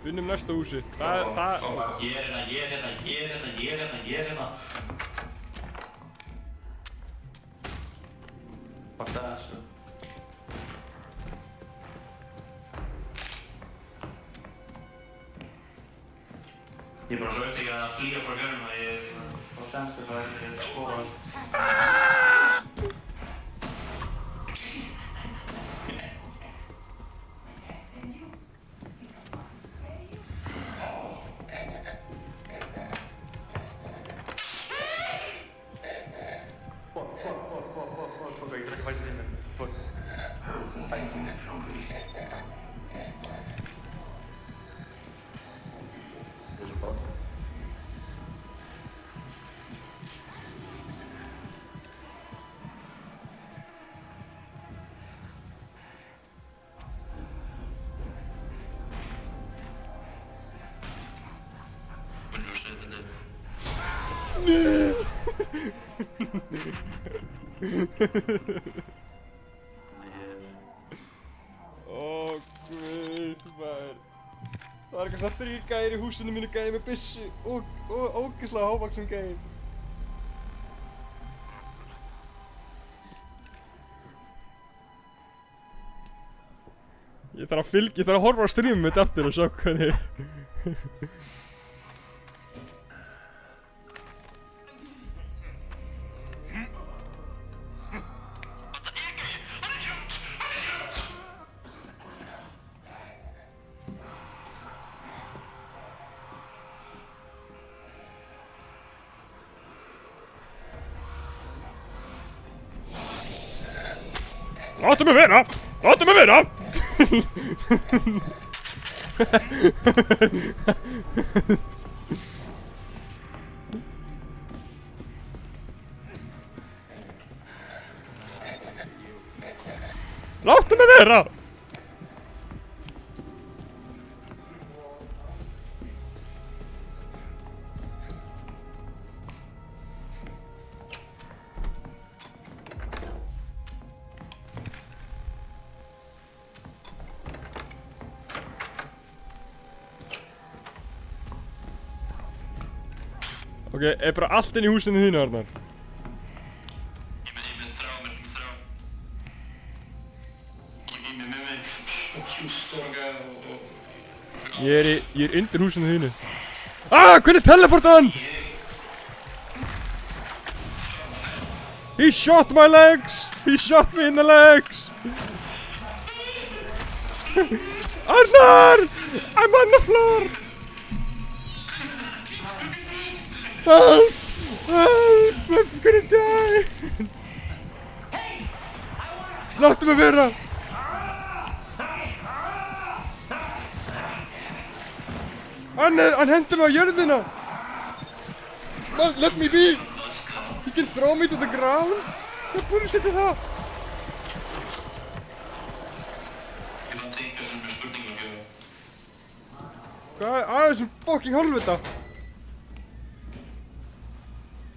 Finnum næsta húsi. Það... Ég er hérna. Fuck það, sko. Ég er bara svo upptekið að flýja frá görnum að ég á senstu svo að ég skoða. Ég drekka fætið þín. Ó, guð, maður. Það var eitthvað svona 3 gæir í húsinu mínu, gæir með byssu og ógeðslega hávaxinn gæir. Ég þarf að horfa á strímum mitt aftur og sjá hvernig. Láttu mig vera! Láttu mig vera! Láttu mig vera! Ok, er bara allt inn í húsinu þínu, Arnar? Ég með þrá. Ég með mig hjústorga og... Ég er undir húsinu þínu. Hvernig teleporta hann? He shot my legs! He shot me in the legs! Arnar! I'm on the floor! Help! Help! I'm gonna die! Láttu mig vera! Hann hendi mig á jörðina! Let me be! You can throw me to the ground! Hvað bullshit er það? Ég fann teipa sem er spurningum. Hvað er að þessum fucking hálfvita?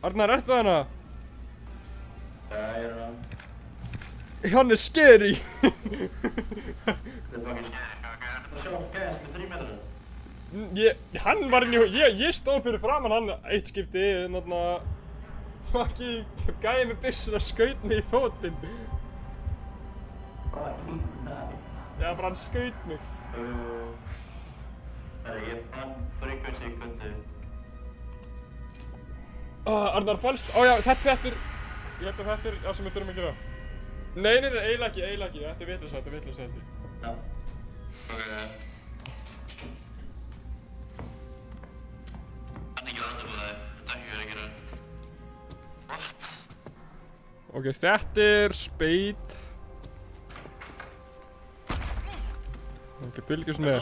Arnar, ertu hana? Já, ég er hann. Hann er scary! Þetta er fucking skæri. Það sjá gæðast með 3 metrar. Hann var inn í ég stóð fyrir framan hann eitt skipti en þarna fucking gæði með byssuna skaut mig í fótinn. Já, bara hann skaut mig. Ég fann frekvensi í kvöldu. Arnar fannst, já, þetta er, ég held að þetta er það sem við þurfum að gera. Nei, eiginlega ekki, þetta er vitlaust held ég. Já. Ok. Hann er ekki landur på það, þetta er ekki verið að gera. What? Ok, þetta er speit. Ok, fylgjast með.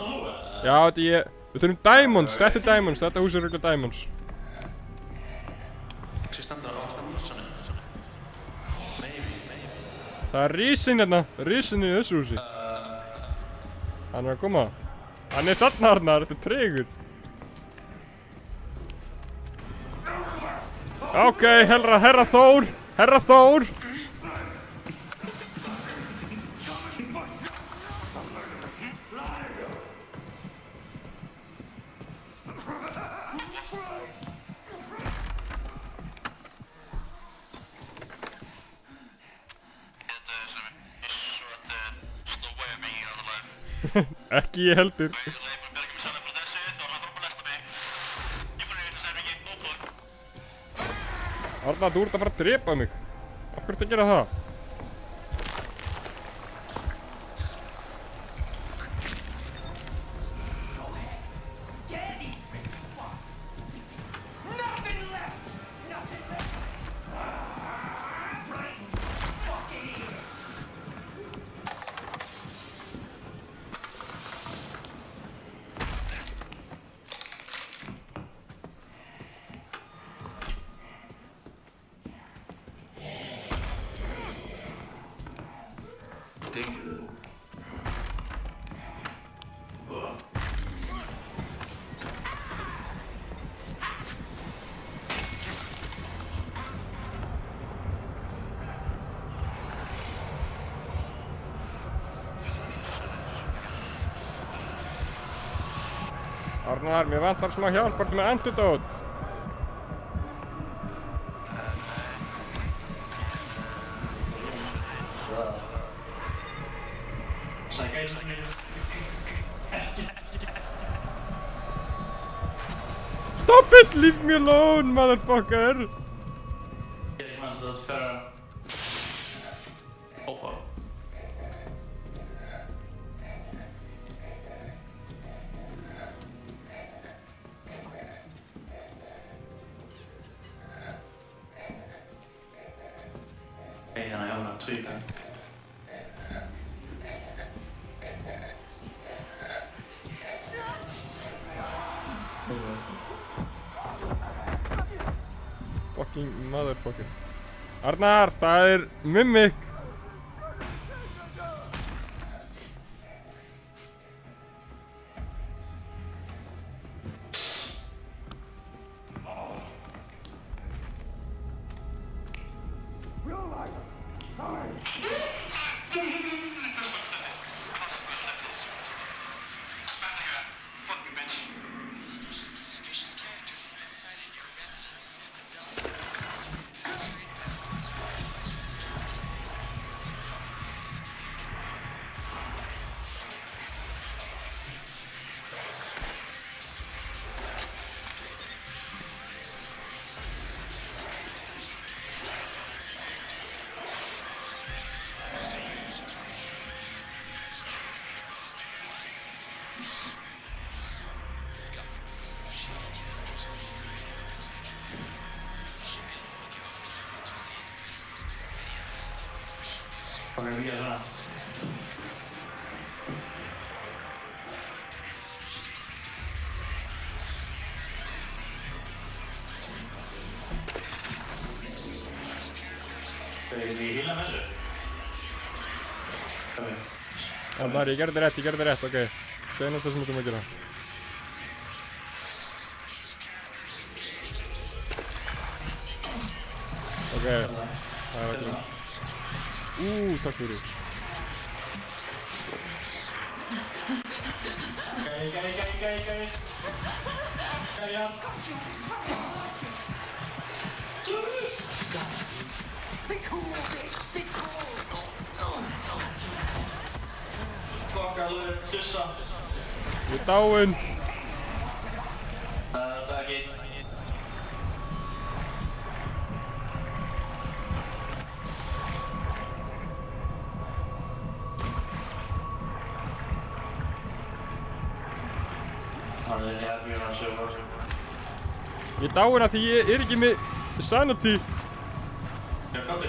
Já, við þurfum diamonds, þetta er diamonds, þetta hús er örugglega diamonds. Skal standa svona. Maybe. Það er risinn hérna, risinn í þessu húsi. Hann er að koma. Hann er þarna, Arnar, þetta er tregur. Ok, herra Þór. Ekki ég heldur. Ég leiði bara að berga mig saman frá þessu, þá er það fram að lesta mig. Arnar, þú ert að fara að drepa mig. Af hverju ertu að gera það? Scare these big fucks. Nothing left. Nothing left. Right fucking here. Arnar, mér vantar smá hjálp, ertu með antidote? Stop it! Leave me alone, motherfucker! Ég maður þetta fyrir Hoppa. Þannig að ég var að tvíka. Fucking motherfucker. Arnar, það er Mimik! Hvað er við að svona? Þegar ég hýla með þessu? Hvað er? Arnar, ég gerði rétt, ok. Segðu næst það sem þú ætlum að gera. Ok, það er allir. Takk fyrir. Gæi. Be cool, bitch. Be cool. Fuck alveg, tussa. Ég er dáinn. Það er ekki. Það er ekki að sjá. Ég er dáinn af því ég er ekki með sanity. Já, komdu.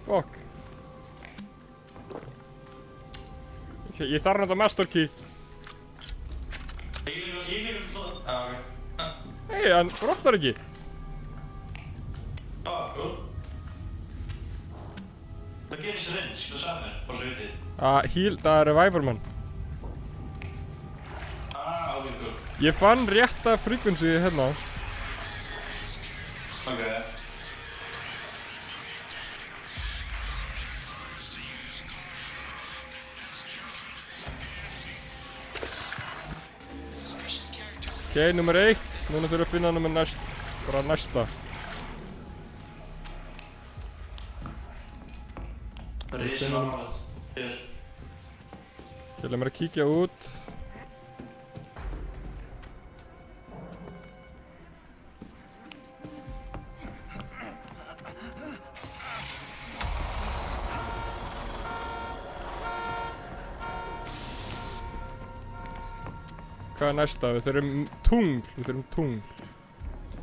Fuck. Ég þarf náttúrulega master key. Ég líka svona. Ok. Hei, hann brotnar ekki. Cool. Það gerist rins, það samir, bara svo vitið. Það er Reviver Man. Ok, cool. Ég fann rétta frequency hérna. Ok. Ok, nummer 1. Núna þurfum við að finna nummer bara næsta. Það er í sem ámæð. Hér. Ég lef mér að kíkja út. Hvað er næsta? Við þurfum tungl.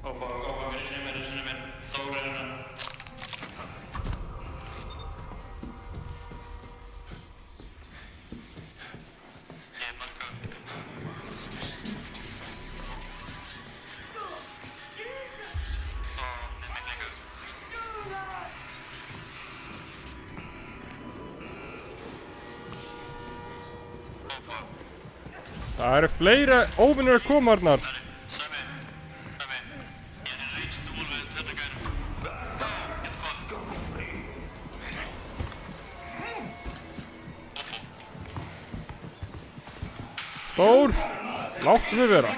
Oppa, vinnu minn. Þór er hérna. Ég marka. Mér líka. Oppa. Það eru fleira óvinnir að koma þarna. Sami. Ég er reist úr við þetta gærum. Get gott. Þór, láttu mig vera.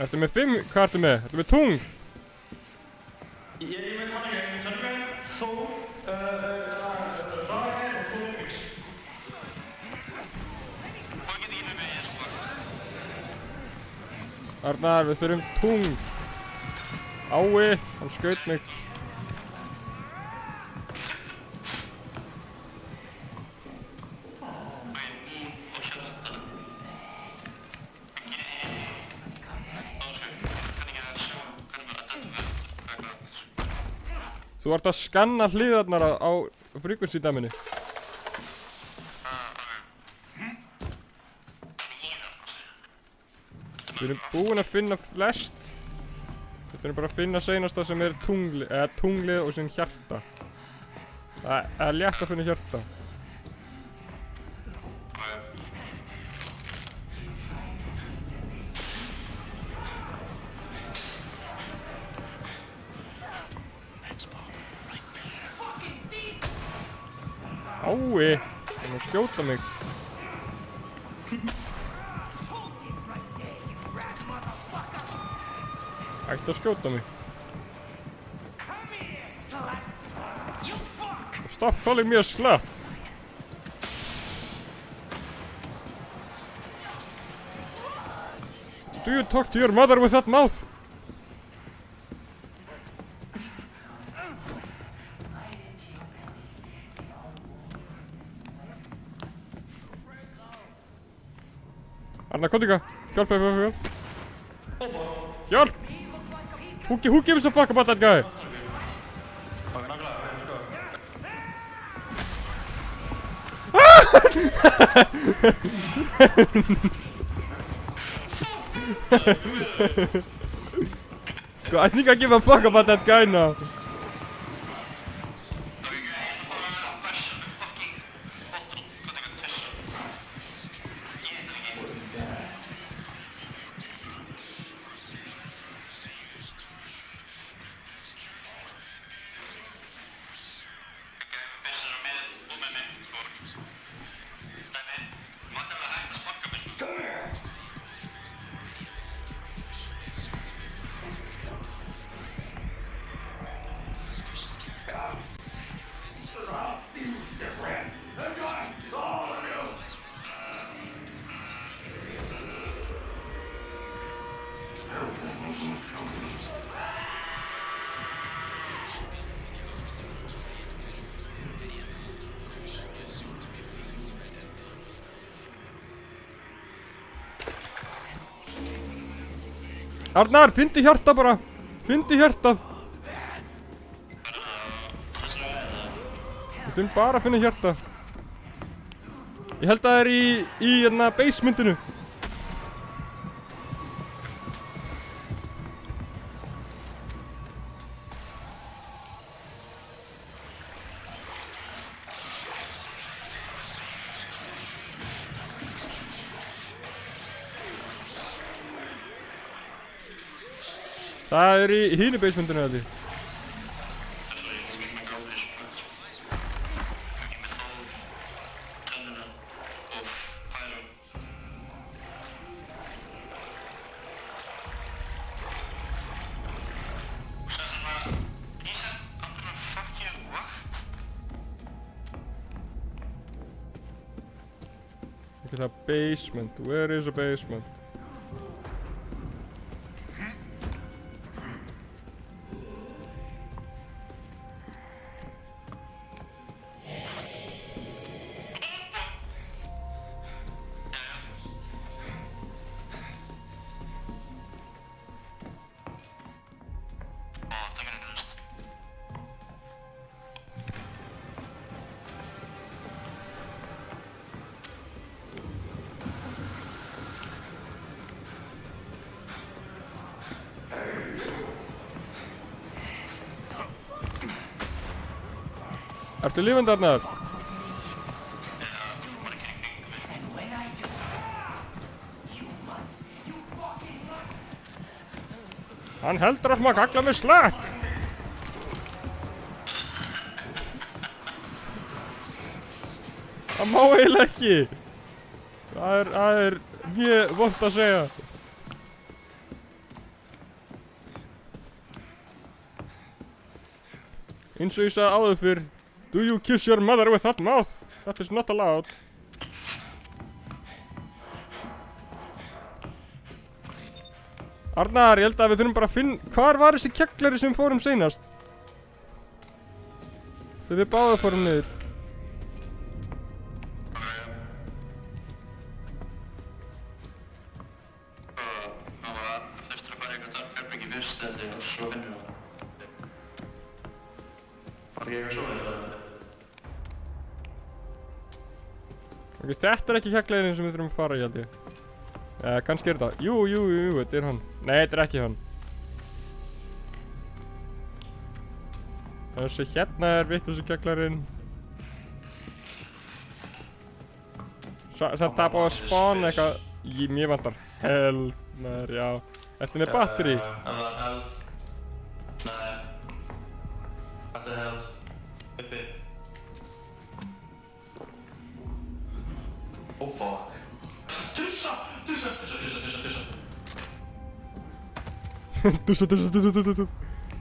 Ertu með 5? Hvað ertu með? Ertu með tungl? Ég er með Tannigæn, Þór, Ragnar og Þór. Hvað get ég með ég sko? Arnar, við þurfum tungl. Ái, hann skaut mig. Þú ert að skanna hliðarnar á frequency dæminu. Við erum búin að finna flest. Við erum bara að finna seinasta sem er tunglið og sín hjarta. Það er létt að finna hjarta. Ái, hann er að skjóta mig. Ætti að skjóta mig. Stop calling me a slut. Do you talk to your mother with that mouth? Arna, kom líka. Hjálp. Hjálp! Who gives a fuck about that guy? I think I give a fuck about that guy now. Arnar, fyndi hjarta bara. Fyndi hjartað. Við þurfum bara að finna hjarta. Ég held að það er í hérna basementinu. Það er í hínu basementinu þetta. Ekki það basement. Where is the basement? Ertu lifandi Arnar? And when I do, you run. You fucking run. Hann heldur að maður kagla með slætt. Það má eiginlega ekki. Það er mjög vont að segja. Eins og ég sagði áður fyrr, do you kiss your mother with that mouth? That is not allowed. Arnar, ég held að við þurfum bara að finna... Hvar var þessi kegglari sem við fórum seinast? Þegar við báðum fórum niður. Það var þurftur að fara eitthvað að herbyggi fyrst og svo finnur það. Var ekki eitthvað svoleiðis eða? Ok, þetta er ekki kegglarinn sem við þurfum að fara í, held ég. Kannski er þetta. Jú, þetta er hann. Nei, þetta er ekki hann. Þessi hérna er vitlausi kegglarinn. Samt það búið að spawna eitthvað. Mér vantar health, maður, já. Þetta er með batteri. Það var health. Nei. Þetta er health. Uppi. Oh fuck. Tussa! Tussa!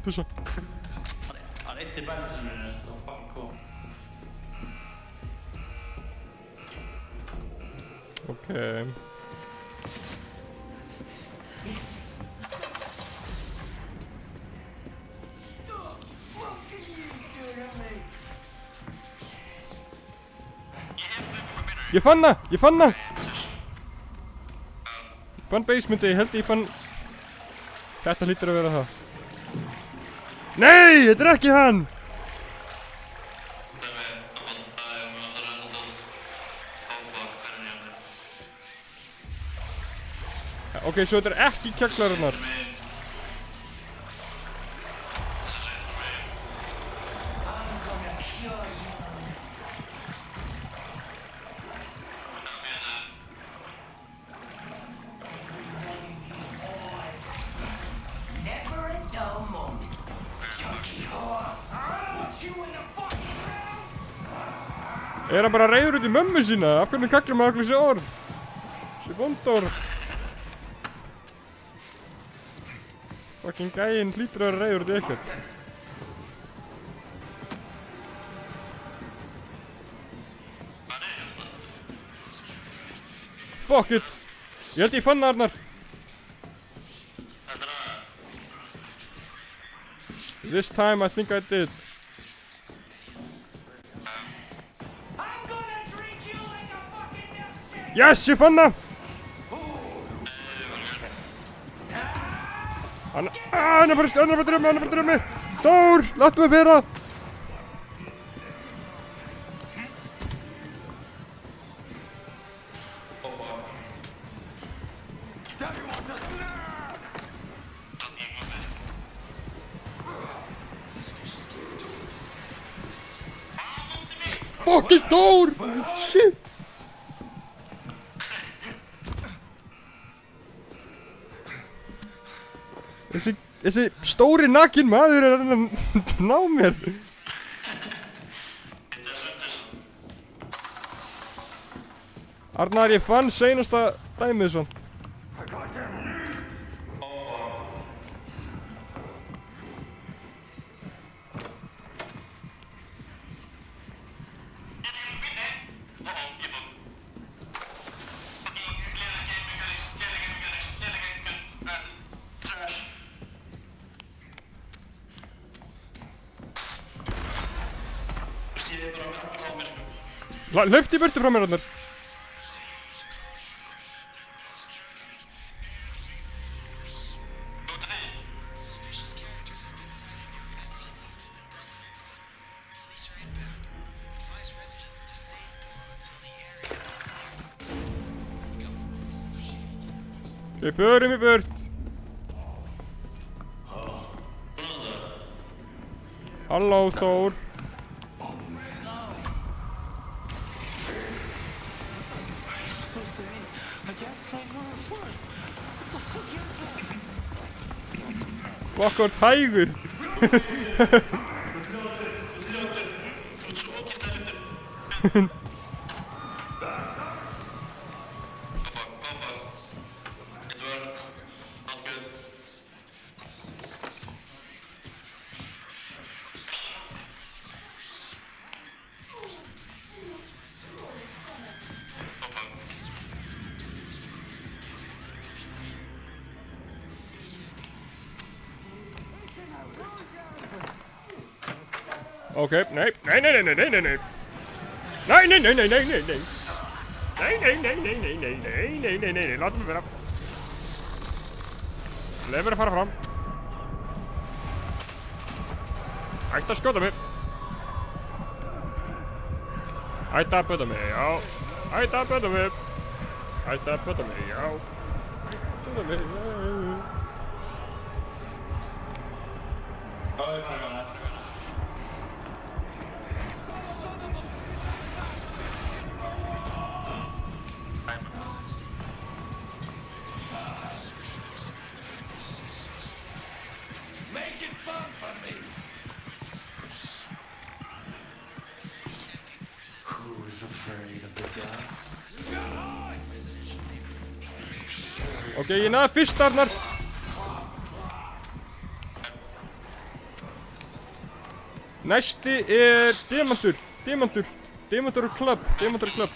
Tussa. Hann eyddi bensininu, það var fucking cool. Okay. Ég fann það! Ég fann basementið, ég held ég fann... Þetta hlýtur að vera það. Nei, þetta er ekki hann! Ok, svo þetta er ekki kegglarinnar. Never a dull moment. Junkie whore. I'll put you in the fucking ground. Er hann bara reiður út í mömmu sína? Af hvernig kaglar maður allir þessi orð? Þessi vondorð. Fucking gæinn hlýtur að vera reiður út í eitthvað. Fuck it! Ég held ég fann það, Arnar. This time I think I did. I'm gonna treat you like a fucking milkshake. Yes, ég fann það! Hann er bara drömmi! Þór, láttu mig vera! Fucking Þór! Shit! Þessi stóri nakinn maður er að ná mér. Arnar, ég fann seinasta dæmið svona. Hlaupt í burtu frá mér, Arnar. Ok, förum í burt. Halló, Þór. Fokk hvort hægur. Edward, not good. Okej, nej. Nej, nej, nej, nej, nej, nej, nej. Nej, nej, nej, nej, nej, nej, nej. Nej, nej, nej, nej, nej, nej, nej, nej, nej, nej, nej, låt mig vera. Lev mig fara fram. Hætt að skjóta mig. Hætt að pöta mig, já. Hætt að pöta mig. Hætt að pöta mig, já. Pöta mig, já. Make it fun for me. Who's afraid of the dark? Okej, ég náði fyrst Arnar. Næsti er Demantur. Demantur. Demantur Club. Demantur Club.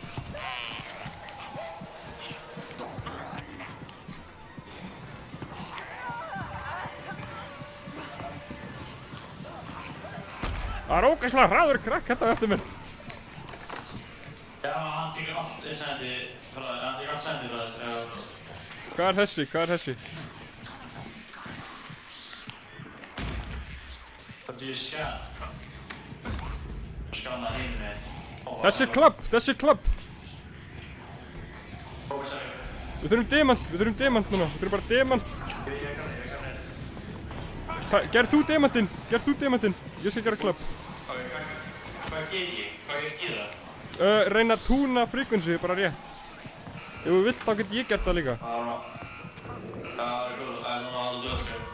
Það er ógeðslega hraður krakk þetta eftir mér. Já, hann tekur allt sendi frá þér, hann tekur allt sendi frá þér. Hvað er þessi? Hvað er þessi? Það er skjæð. Skanna hinn. Þessi Club. Þessi Club. Við þurfum demant. Við þurfum demant núna. Við þurfum bara demant. Gerð þú demantinn. Gerð þú demantinn. Ég skal gera Club. Hvað ger ég? Hvað ger ég það? Reyna að túna frequency bara rétt. Ef þú vilt þá get ég gert það líka. Það er góð, það er núna alveg döðskjöld.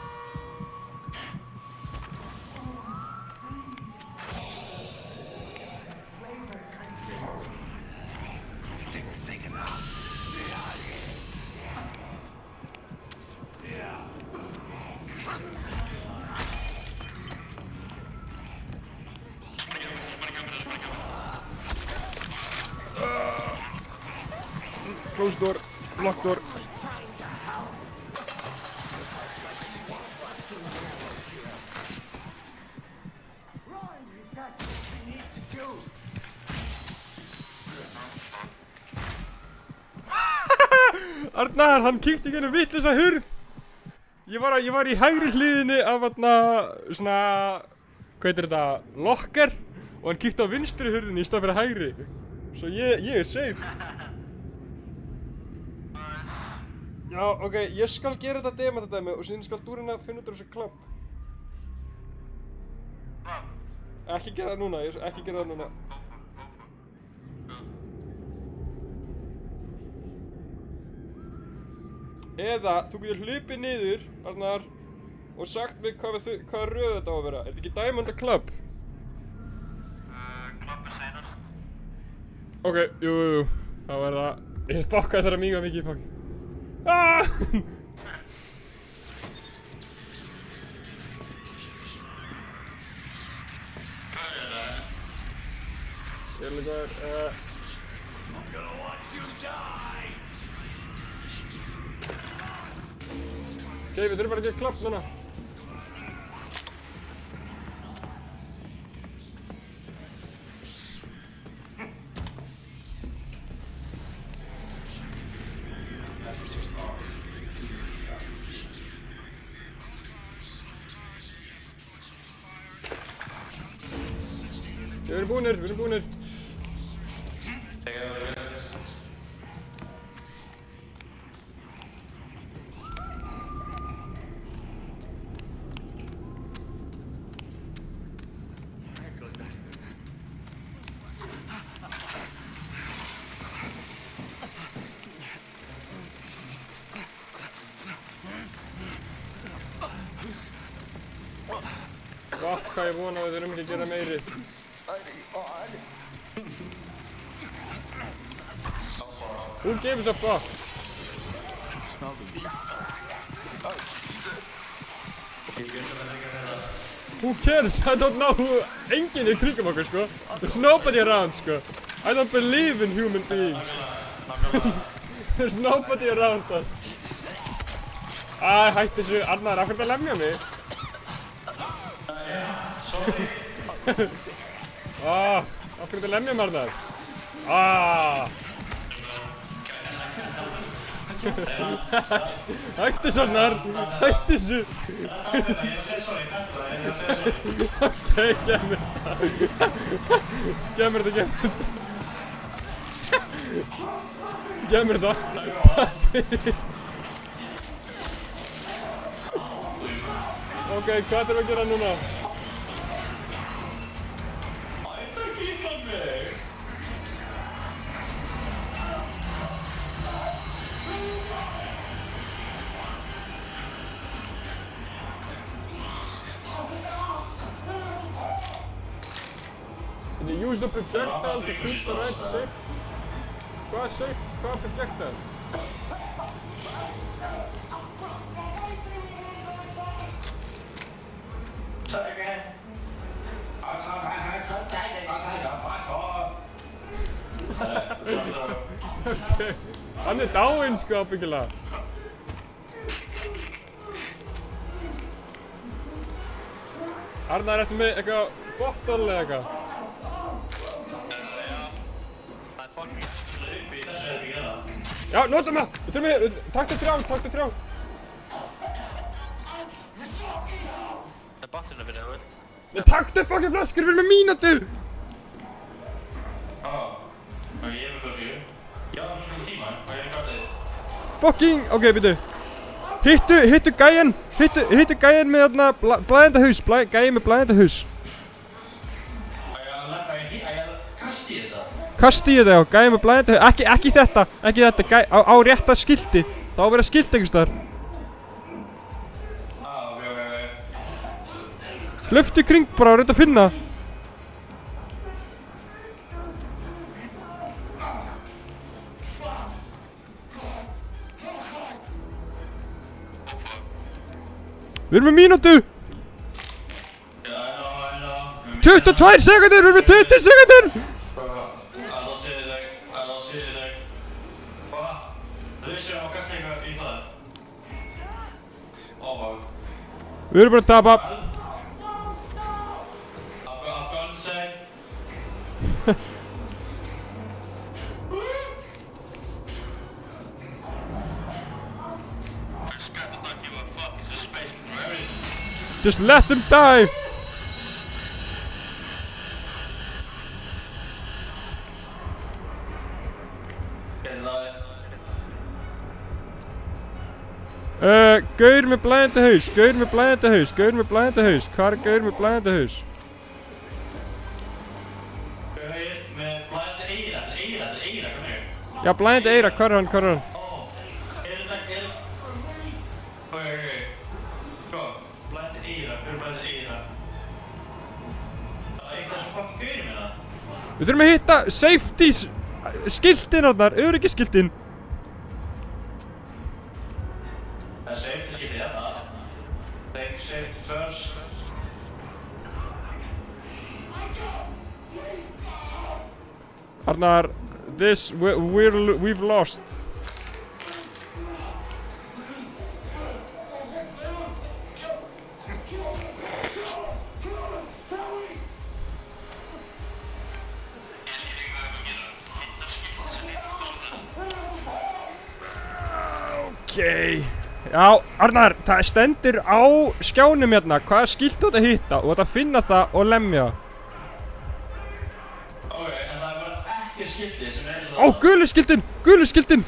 Close door. Lock door. Arnar, hann kíkti í gennum vitlausa hurð. Ég var í hægri hliðinni af svona, hvað heitir þetta, locker, og hann kíkti á vinstri hurðinni í stað fyrir hægri. Svo ég er safe. Já, ok, ég skal gera þetta demantadæmi og síðan skal þú reyna að finna út úr þessu Club. Ekki gera það núna, ekki gera það núna. Eða, þú getur hlupið niður, Arnar, og sagt mig hvað röð þetta á að vera. Er þetta ekki Diamond Club? Club er seinast. Ok, jú, þá er það. Ég fokkaði þar að míga mikið í fokk. Ah! Hvað er það? Ég er líka, Ok, við þurfum bara að gera Club núna. Við erum búnir, við erum búnir. Fuck, hvað ég vona að við þurfum ekki að gera meiri. Who gives a fuck? Who cares? I don't know who... Enginn í kringum okkur, sko. There's nobody around, sko. I don't believe in human beings. There's nobody around us. Hætti þessu. Arnar, af hvernig að lemja mig? Af hvernig að lemja mig, Arnar? Hætti þessu, Arnar. Hætti þessu. Ok, gef mér það. Gef mér það. Gef mér það. Ok, hvað þurfum við að gera núna? Use the projectile to shoot the right shape. Hvað shape? Hvað projectile? Okay. Hann dáinn, sko, ábyggilega. Arnar, ertu með eitthvað bottle eða eitthvað? Já, notum það! Við þurfum við... Taktu þrjá! Það er batterinn að vinna, veist? Nei, taktu fucking flaskur, við erum með mínútu! Ok, ég er með flasku. Já, það er svona tíma, og ég er gatið. Fucking... Ok, byrju. Hittu gæjan með þarna blæðenda haus. Gæjan með blæðenda haus. Kasti ég þetta? Kasti ég það, já. Gæjan með blæðenda haus. Ekki þetta. Ekki þetta. Á rétta skilti. Það á að vera skilt einhvers staðar. Ok. Hlöftu kring bara og reynda að finna. Við erum með mínútu! 22 sekundur! Við erum með 20 sekundur! I don't see anything. Hvað? Það vissi að kasta eitthvað í það. Við erum bara að tapa. I've gone insane. Just let them die! Gaur með blæðandi haus, gaur með blæðandi haus, gaur með blæðandi haus. Hvað er gaur með blæðandi haus? Gaur með blæðandi eyra, kom hér. Já, blæðandi eyra, hvað er hann, hvað er hann? Sko, blæðandi eyra, hver er blæðandi eyra? Það er eitthvað sem fucking gaurinn minna. Við þurfum að hitta safety skiltin þarna, öryggisskiltin. Það er safety skiltið hérna. Take safety first. Arnar, we've lost. Okay. Já, Arnar, það stendur á skjánum hérna hvaða skilt þú ert að hitta og þú ert að finna það og lemja. Ok, en það er bara ekki skiltið sem er eins og Ó, gulu skiltin! Gulu skiltin!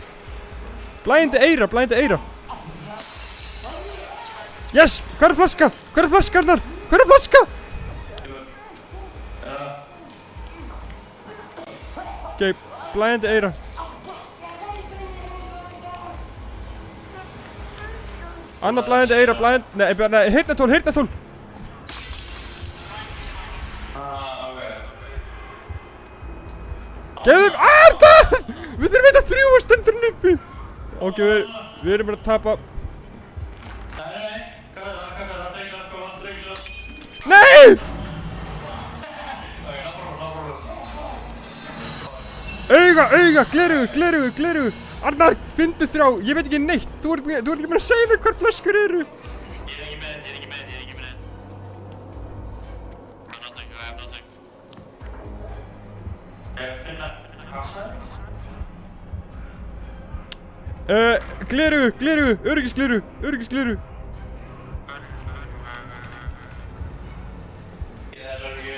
Blæðandi eyra, blæðandi eyra. Yes! Hvað er flaska? Hvað er flaska, Arnar? Hvað er flaska? Ok, blæðandi eyra. Annað blæðandi eyra, nei, heyrnartól, heyrnartól! Gefðum, alltaf! Við þurfum eitthvað að þrjúa stendurinn uppi. Ok, við erum bara að tapa. Nei, hvað er það, drengsa, koma, drengsa. Nei! Auga, glerugu. Arnar, fyndu þrjá, ég veit ekki neitt. Þú ert ekki bara að segja mér hvar flöskur eru. Ég er ekki með. Nothing. Finna kassa? Glerugu, öryggisgleru. Ég er þess öryggi.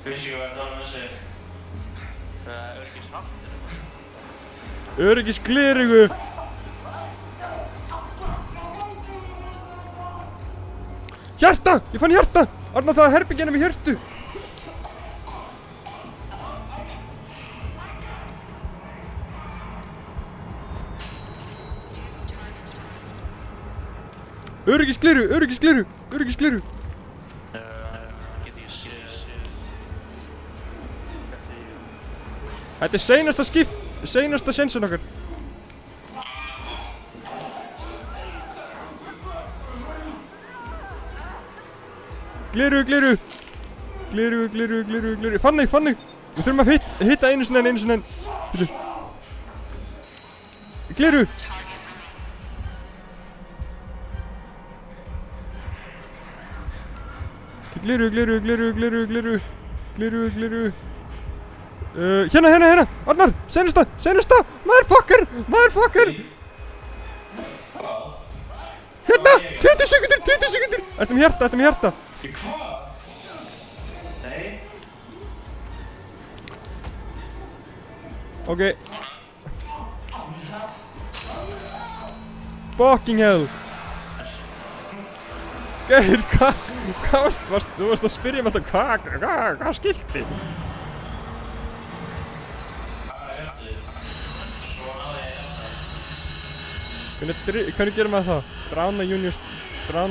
Vissi ekki hvað það var að segja. Öryggisglerugu. Hjarta! Ég fann hjarta! Arnar, það er herbyggina með hjörtu. Öryggisgleru. Þetta er seinasta sensun okkar. Gleru. Fann þig. Við þurfum að hitta einu sinni enn. Gleru. Gleru. Hérna. Arnar, seinasta. Motherfucker. Hérna, 20 sekundur. Ertu með hjarta? Hvað? Nei. Ok. Fucking hell. Geir, hvað þú varst að spyrja mig alltaf hvað skilti? Hvernig gerum maður það? Brána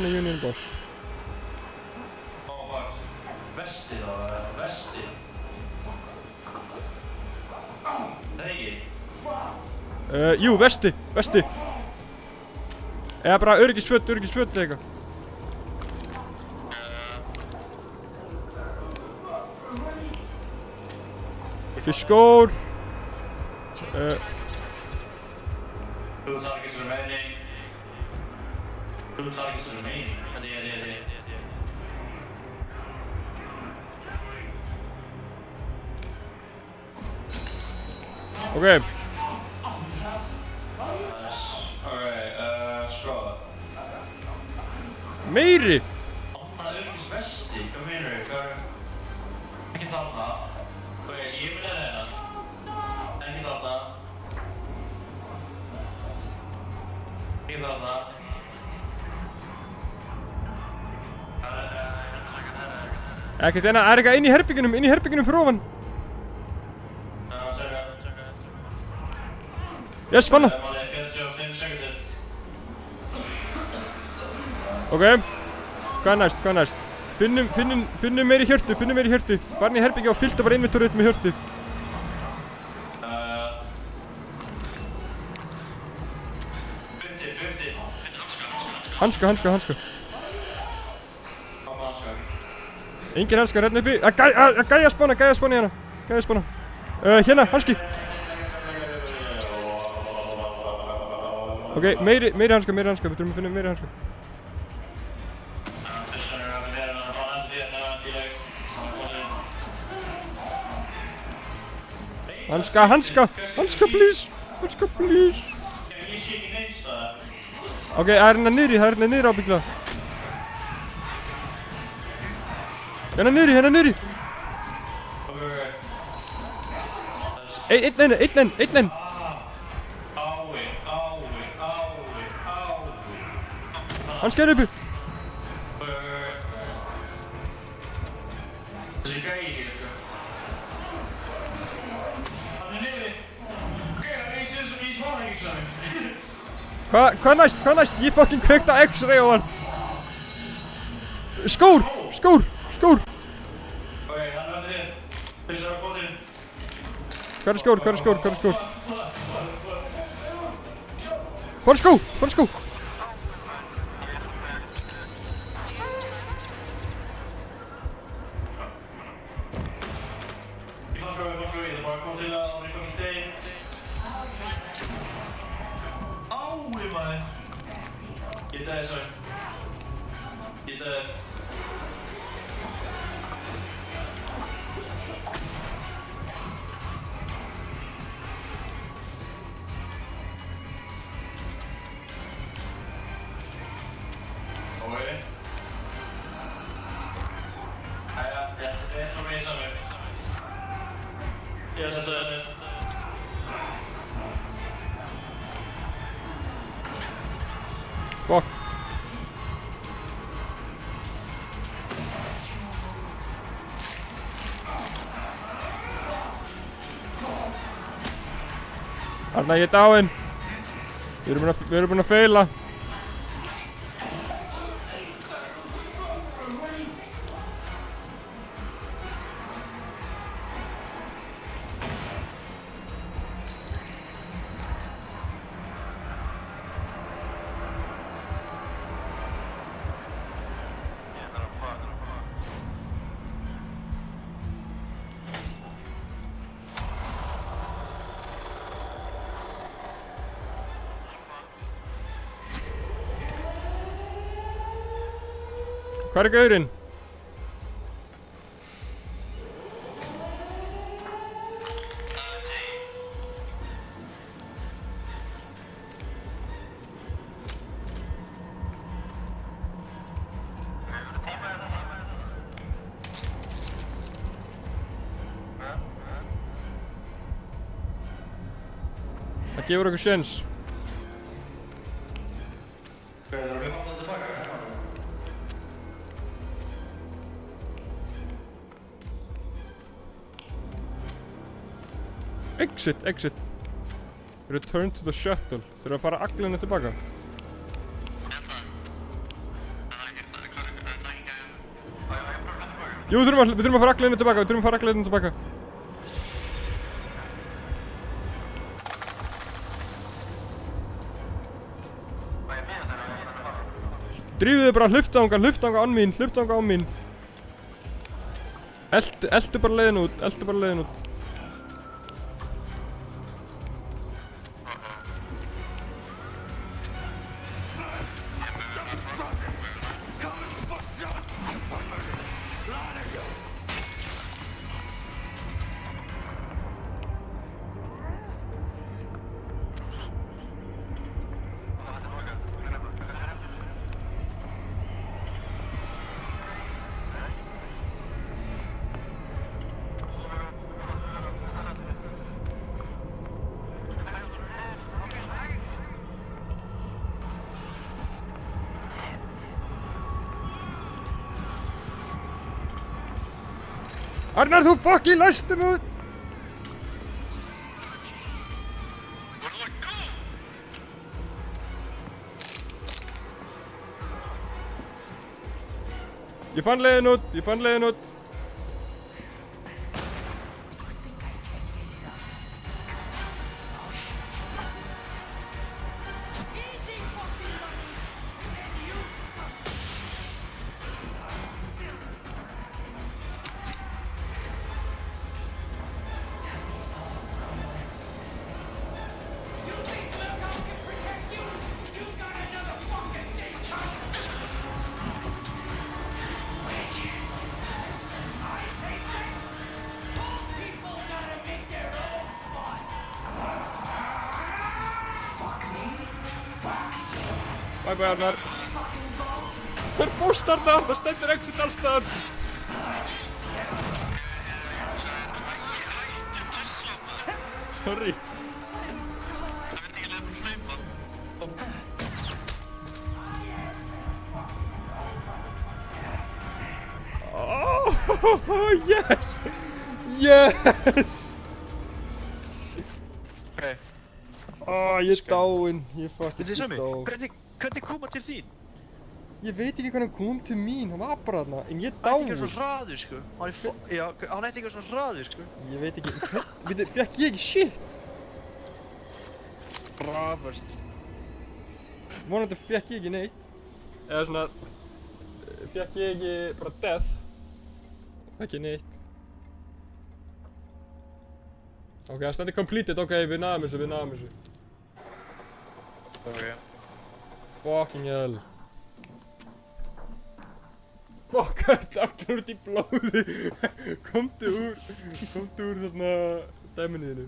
Union Boss. Vesti. Nei. Jú, vesti. Eða bara öryggisföt eða eitthvað. Ok, skór. Who targets remaining? Det Ok. Skráða. Meiri! Annað öryggisvesti, hvað meinarðu? Ekki þarna. Ok, ég vil eða hérna. Ekki þarna. Ekki þarna. Ekkert enna, er eitthvað inn í herbygginum fyrir ofan. Yes, fann það. Ok, hvað er næst? Finnum meiri hjörtu. Farin í herbyggja og fyllta bara inventorið með hjörtu. Hanska. Engin hanskar hérna uppi. Gæja spána hérna. Hérna, hanski. Ok, meiri hanska, við þurfum að finna meiri hanska. Hanska, please. Ok, það er hérna niðri ábyggla. Hérna niðri. Einn enn. Hanska er uppi. Þessi gæi hér, sko. Hann er niðri. Ok, það er sem í smáhægingsanum. Hvað næst? Ég fucking kveikta X-ray á hann. Skór. Fyrst að koma inn. Hvað er skór? Hvað er skór? Hvað er skór? Hvað er skó? Hvað er skó? Ég fann skói, það bara kom til að hann er fucking dead. Ái maður. Ég dæði svo. Ég dæði. Okej. Jæja, ég er svo reysa mig. Ég setja þetta. Fuck. Arna, ég er dáinn. Við erum búin að feila. Hvað er gaurinn? Það gefur okkur sjens. Hvað er það að koma tilbaka? Exit, exit. Return to the shuttle. Þurfum að fara aglinu tilbaka. Jú, við þurfum að fara aglinu tilbaka. Við þurfum að fara aglinu tilbaka. Drífðu þið bara hluftanga án mín. Eltu bara leiðin út, Arnar, þú fucking læstum út! Ég fann leiðin út. Bye bye Arnar. Það er búst Arnar, það stendur exit allstaðar. Sorry. Oh, yes! Yes! Ok. Ég er dáinn, ég fucking Þetta er Sami, dáinn. hvernig koma til þín? Ég veit ekki hvernig hann kom til mín, hann var bara þarna, en ég Hann ætti ekki að vera dáið. svona hraður, sko. Hann ætti ekki að vera svona hraður, sko. Ég veit ekki, veitu, fekk ég ekki shit? Robert. Vonandi fekk ég ekki neitt. Eða svona, fekk ég ekki bara death. Ekki neitt. Ok, það stendur completed, ok, við náðum þessu. Ok. Fucking hell. Fuck, þetta allir út í blóði. Komdu úr þarna dæminu þínu.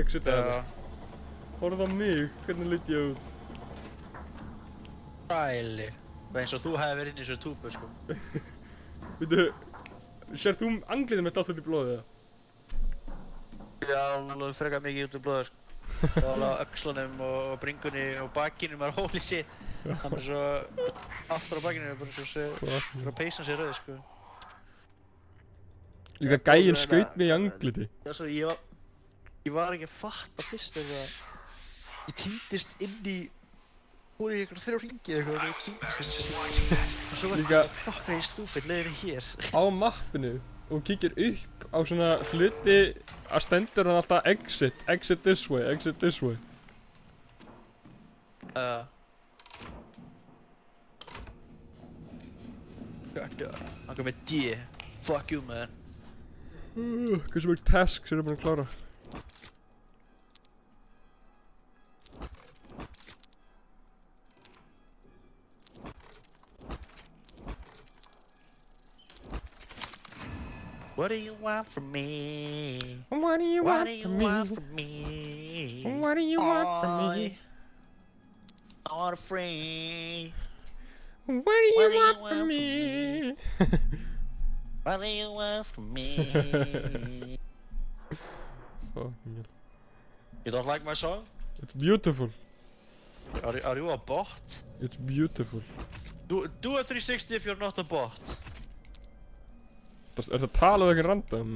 Exit eða. Horfðu á mig, hvernig lít ég út? Ræli. Það er eins og þú hefði verið inn í þessu túbu, sko. Veitu, sér þú angliðið mitt allt út í blóðið eða? Já, alveg frekar mikið út í blóðu, sko. Og alveg á öxlunum og bringunni og bakinu, maður holy shit. Það er svo aftur á bakinu, bara svo peysan sér rauð, sko. Líka gæinn skaut mig í angliti. Já, svo ég var ekki að fatta fyrst eitthvað. Ég týndist inn í, fór í eitthvað 3 hringi eða eitthvað og týndist inn. Og svo var Líka- þetta fucking stupid leiðin hér. Á mappinu og kíkir upp á svona hluti að stendur hann alltaf exit this way. Hann kom með D. Fuck you, man. Hversu mörg tasks eru búin að klára? What do you want from me? What do you What want do you from want me? from me? What do you want from me? I want a free. What do you What do you want want from from me? What do you want from me? Fucking hell. You don't like my song? It's beautiful. Are you a bot? It's beautiful. Do a 360 if you're not a bot. Er það talað eitthvað random?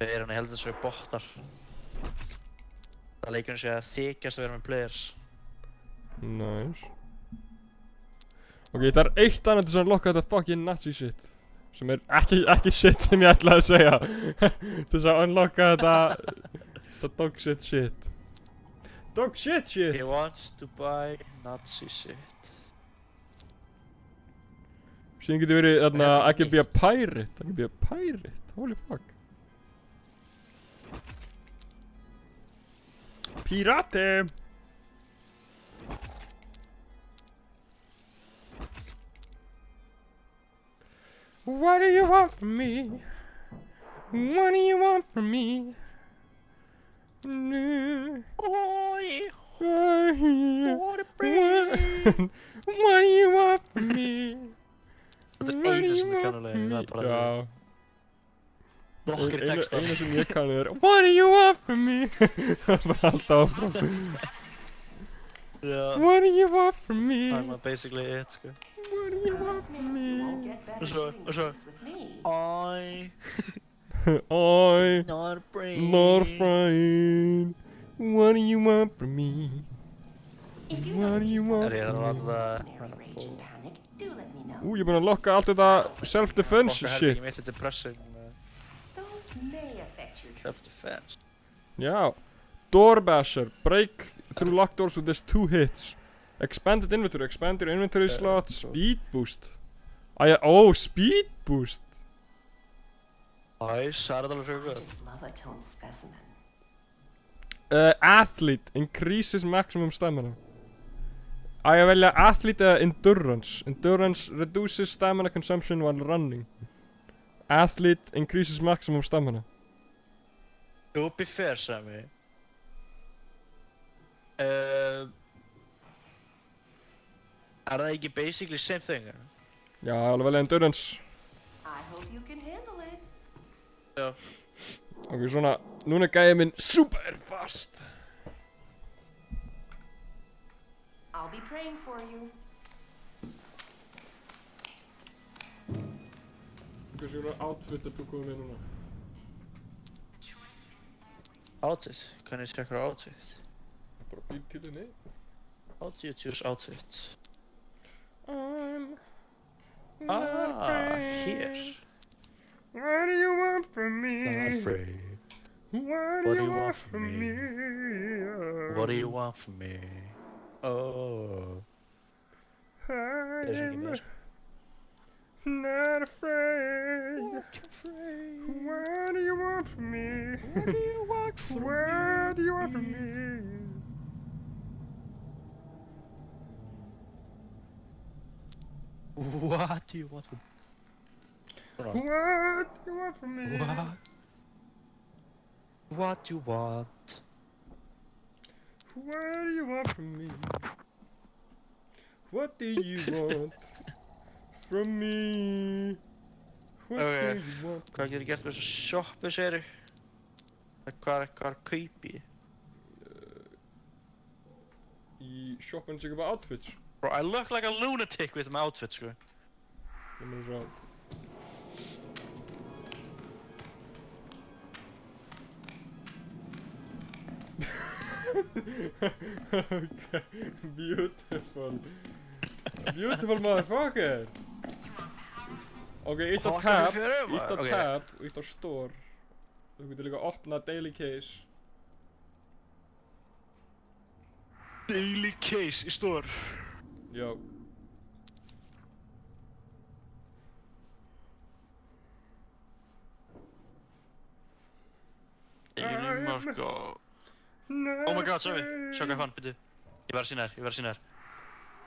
Ég held að þessu bottar. Það leikur eins og að þykjast að vera með players. Nice. Ok, það er eitt annað til að unlocka þetta fucking Nazi shit. Sem er ekki shit sem ég ætlaði að segja. Til að unlocka þetta dog shit. Dog shit! He wants to buy Nazi shit. Síðan getur verið þarna, I can be a pirate. Holy fuck. Pirate! What do you want from me? What do you want from me? Oi! What What a brain! do you want from me? Þetta What er do einu you sem ég want kann að from leiða, me? það er bara Já. nokkri textar. Einu sem ég kann er What do you want from me? Það er bara alltaf áfram. Já, What do you want from me? það er basically it, sko. What do you want from me? Og svo, Oi, Oi, not a brain. Lord Brian. What do you want from me? What do you want Er ég from þarf me? alltaf Ú, ég er búinn að lokka allt þetta self-defense Okkar shit. herbygging mitt er depressing. Self-defense. Já. Doorbasher. Break through locked doors with this 2 hits. Expanded inventory. Expand your inventory slot. Speed boost. Speed boost. Nice, það er alveg svo góð. Athlete. Increases maximum stamina. Á ég að velja athlete eða endurance. Endurance reduces stamina consumption while running. Athlete increases maximum stamina. To be fair, Sammy. Er það ekki basically same thing? Já, alveg velja endurance. Já. Ok, svona, núna er gæði minn super fast. I'll be praying for you. Hversu svona outfit er þú komið með núna? Outfit? Hvernig sér hvað outfit? Bara bíltílinni. How do you choose outfit? I'm Ah, here. What do you want from me? Not afraid. What do you want from me? What do you want from me? Oh. I'm not afraid. What do you want from me? What do you want from What do you want from me? What do you want from me? What do you want from me? What? What you want? What do you want from me? What do you want from me? What Okay. do you want? Hvað getur gert með þessu shoppu, segirðu? Hvað er kaupi? Í shoppinu sem kaupa outfits. Bro, I look like a lunatic with my outfit, sko. Það er svo... Okay, beautiful. Beautiful motherfucker. Ok, ítt á tab, ítt á tab, og ítt á store. Þú getur líka að opna daily case. Daily case í stór. Já. Daily Marco. Oh my god, sorry. Sjá hvað ég fann, byrju. Ég verð að sína þér.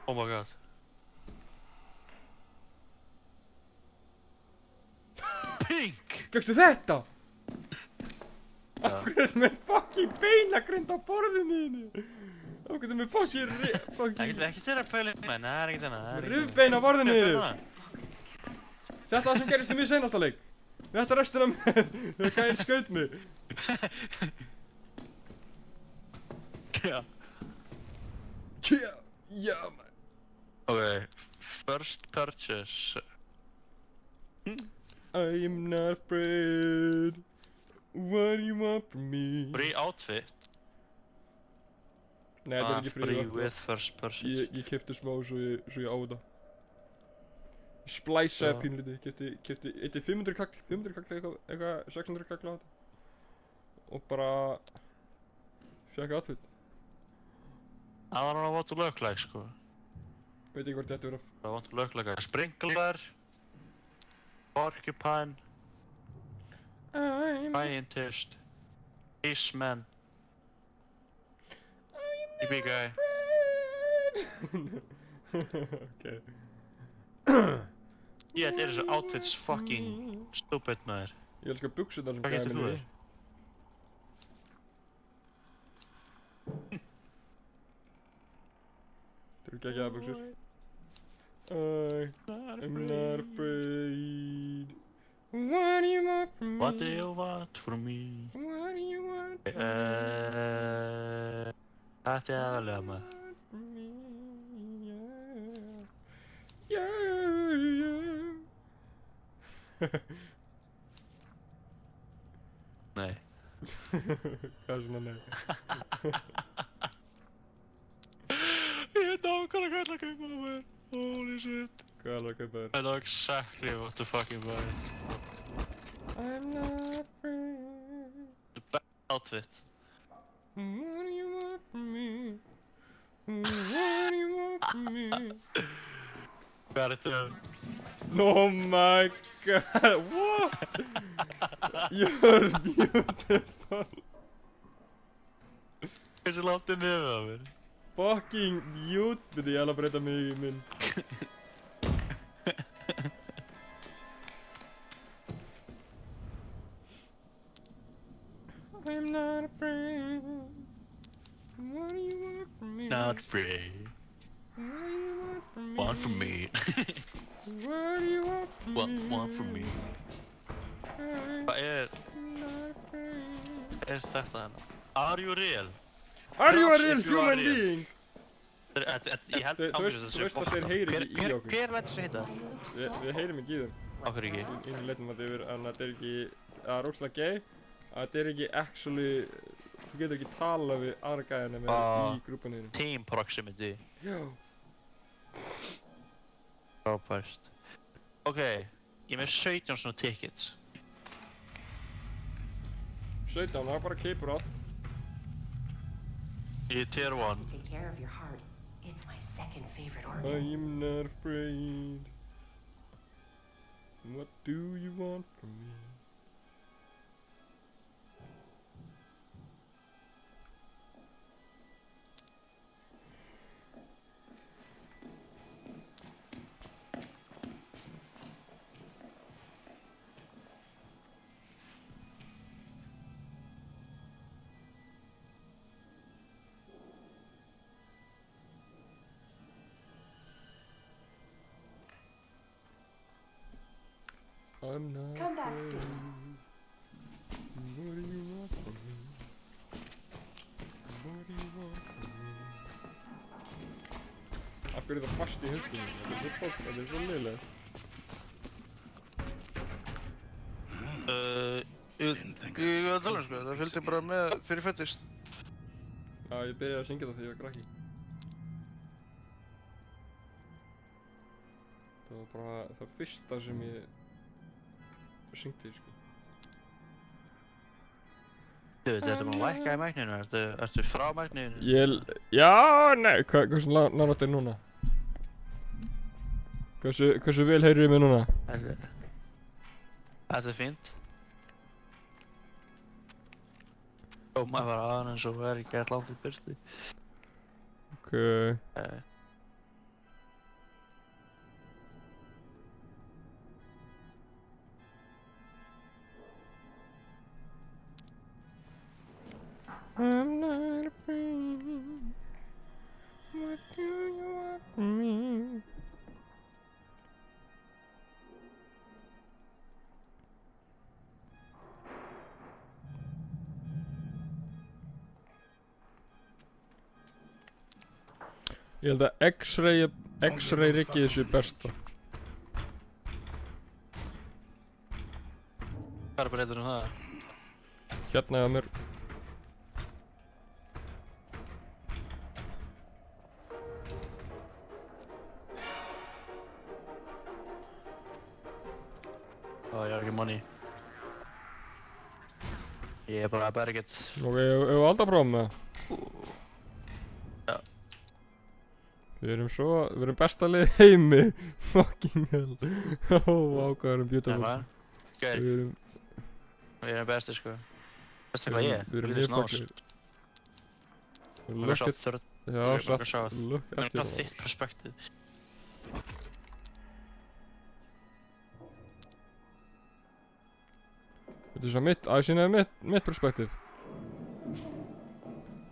Oh my god. Pink! Gjökstu þetta? Akkur er með fucking beinagrind á borðinu þínu? Akkur er með fucking Ekki þeirra pælinn, menn, það er ekki þennan. rifbein á borðinu þínu? Þetta er það sem gerist í seinasta leik. Þetta er restina með þegar gæinn skaut mig. Já. Já, man. Ok, first purchase. I am not afraid. What do you want from me? Free outfit. Nei, þetta er ekki Free free with first purchase. Ég keypti smá svo ég á það. Ég splæsaði pínlítið, keypti 500 kall eitthvað 600 kall á þetta. Og bara fekk outfit. I don't know what to look like, sko. Veit ekki hvort þetta verið I want to look like a sprinkler. Porcupine. Scientist. Spaceman. TP guy. Okay. Yeah, it is outfits fucking stupid, maður. Ég elskar buxurnar sem Hvað getur þú þér? Þetta eru geggjaðar buxur. I'm not afraid. What do you want from me? What do you want from me? What do you want Þetta er aðalega, maður. from me? Yeah. Nei. Hvað er svona nei? Ég veit nákvæmlega hvað ég ætla að kaupa, maður. Holy shit. Hvað er að kaupa þér? I know exactly what to fucking buy. I'm not afraid. The best outfit. What do you want from me? What do you want from me? Hvað er þetta? Oh my god, what? You're beautiful. Hversu langt er nefið á mér? Fucking beautiful. Ég ætla að breyta mig í minn. I'm not afraid. What do you want from me? Not free. What do you want from me? Want from me. What do you want from me? Want from me. Hvað er Not afraid. þetta hérna? Are you real? Are you a Tell us real if you are human real. being? Ég held Þú veist að þeir heyri ekki í okkur. Hver lætur sig hitta? Við heyrim ekki í þeim. Okkur ekki. Inn leitum að þetta er ekki, það er ógslag gay, að þetta er ekki actually Þú getur ekki talað við aðra gæðina með í grúpunni þínu. Team proximity. Já. Frábært. Ok, ég er með 17 svona tickets. 17, það er bara keipur allt. Í tier 1. Take care of your heart. It's my second favorite organ. I'm not afraid. What do you want from me? I'm not Come back afraid. soon. What do you want from me? What do you want from me? Af hverju er það fast í haustunum? Þetta er svo leiðilegt. Ég var að tala sko, það fylgdi bara með fyrir fættist. Já, ég byrjaði að syngja það þegar ég var krakki. Það var bara það fyrsta sem ég syngdi, sko. Þetta er búin að lækka í mækninu, ertu frá mækninu? Já, nei, hversu nálægt er núna? Hversu vel heyrðu ég mig núna? Þetta er fínt. Maður var aðeins og er ekki alltaf langt í byrstu. Ok. I'm not afraid. What do you want from me? Ég held að X-ray riggið sé besta. Hvað er breytur það? Hérna hjá mér. Ég har ekki money. Ég er bara að berget. Ok, ég hef aldrei prófað með það. Já. Við erum besta lið heimi. Fucking hell. Ó, hvað erum beautiful. Gauð, við erum besti sko. Veistu hvað ég er? Við erum mjög fucking. Look at third. Já, satt. Look at Look at þitt perspektíf. Þetta er svo mitt perspektíf.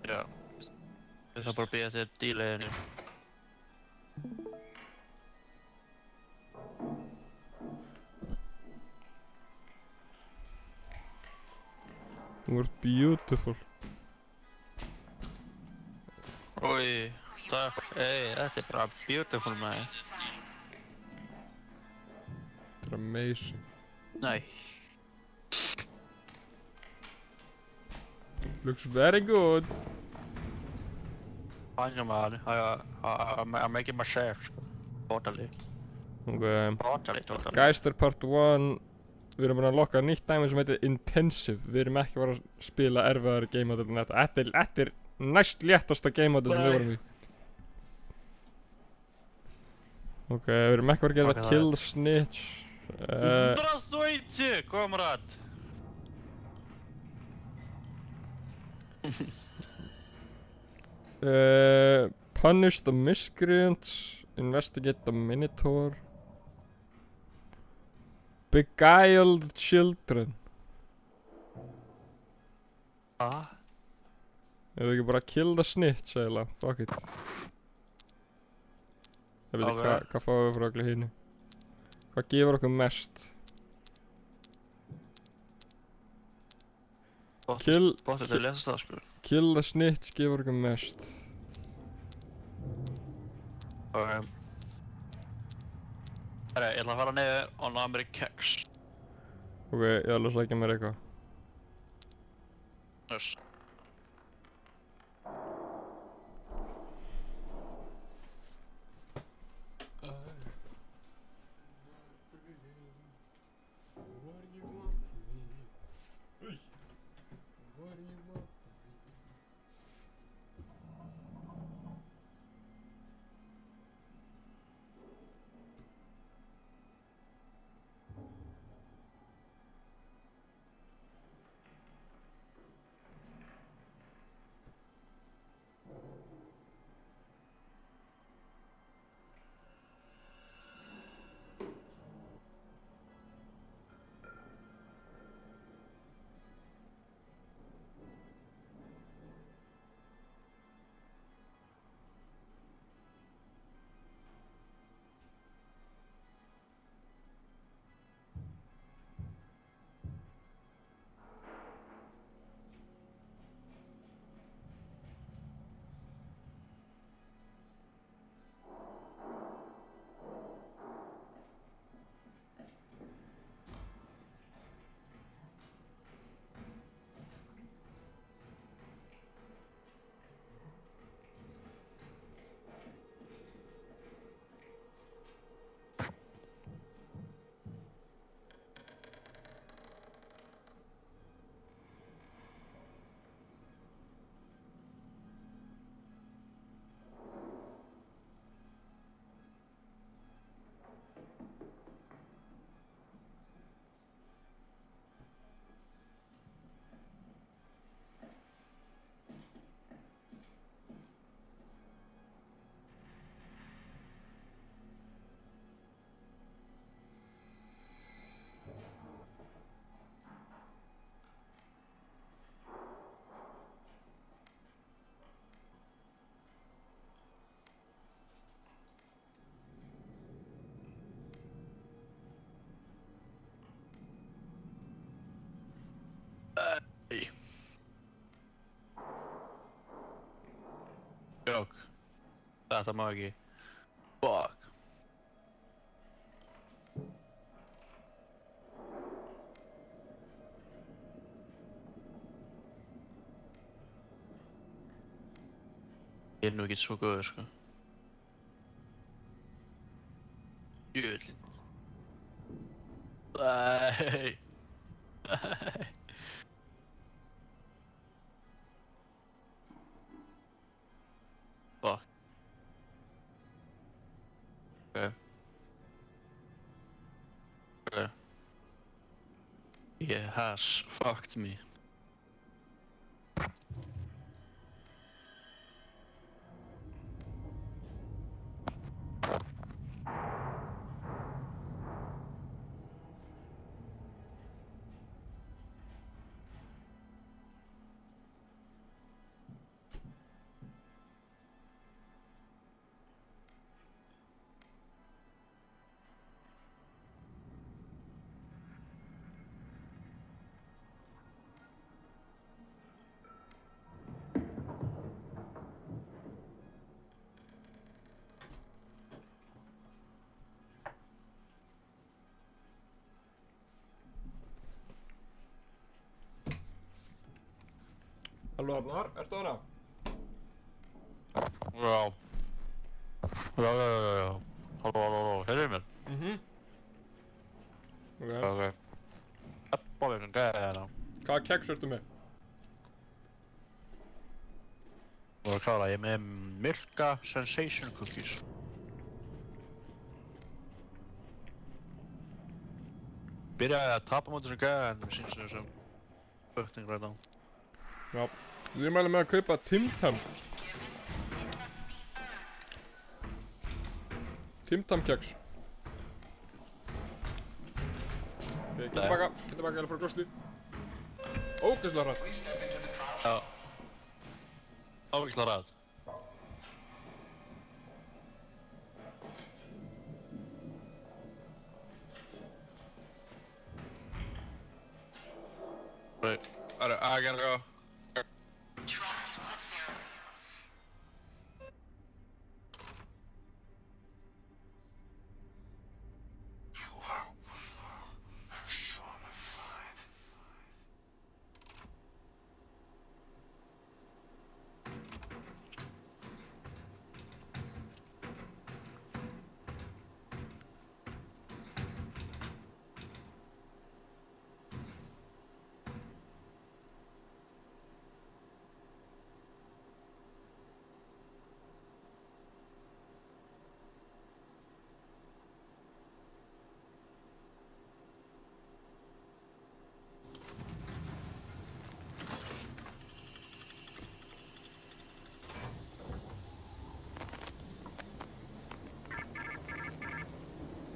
Já. Við þarf bara að býja til díleiðinu. Þú ert beautiful. Oj, takk. Þetta er bara beautiful maður. Þetta er amazing. Nei. Looks very good. Fine man, I'm making myself sko. Totally. Ok. Totally. Geister part 1. Við erum búin að lokka nýtt dæmi sem heitir Intensive. Við erum ekki að spila erfiðari game mode en þetta. Þetta er næst léttasta game mode sem við vorum í. Ok, við erum ekki að gera það Kill Snitch. Здравствуйте, комрад! Punish the Miscreants. Investigate the Minotaur. Beguiled Children. Ef við ekki bara Kill the Snitch eiginlega, fuck it. Ég veit ekki hvað fáum við frá allir hínu. Hvað gefur okkur mest? Bóttið til að lesa það sko. Kill the Snitch gefur okkur mest. Ok. Herra, ég ætla að fara niður og ná mér í kex. Ok, ég ætla að sækja mér eitthvað. Nöss. Jók. Þetta má ekki. Fuck. Ég er nú ekki svo góður, sko. Jöðlin. Nei. Nei. Fuck. Okay. Okay. He has fucked me. Halló Arnar, ertu hana? Já. Já. Halló, heyrðu mér? Ok. Ok. Bollen, hvað er það? Hvaða keks ertu með? Þú var klára, ég er með Milka Sensation Cookies. Byrjaði að tapa móti þessum gæða en mér syns þessum bökting right now. Já. Ég mæli með að kaupa Tim Tam. Tim Tam keks. Ok, get tilbaka, ég er að fara að glosli. Ógeðslega hratt. Já. Ógeðslega hratt. Right. I gotta go. Trust the theory. You are personified.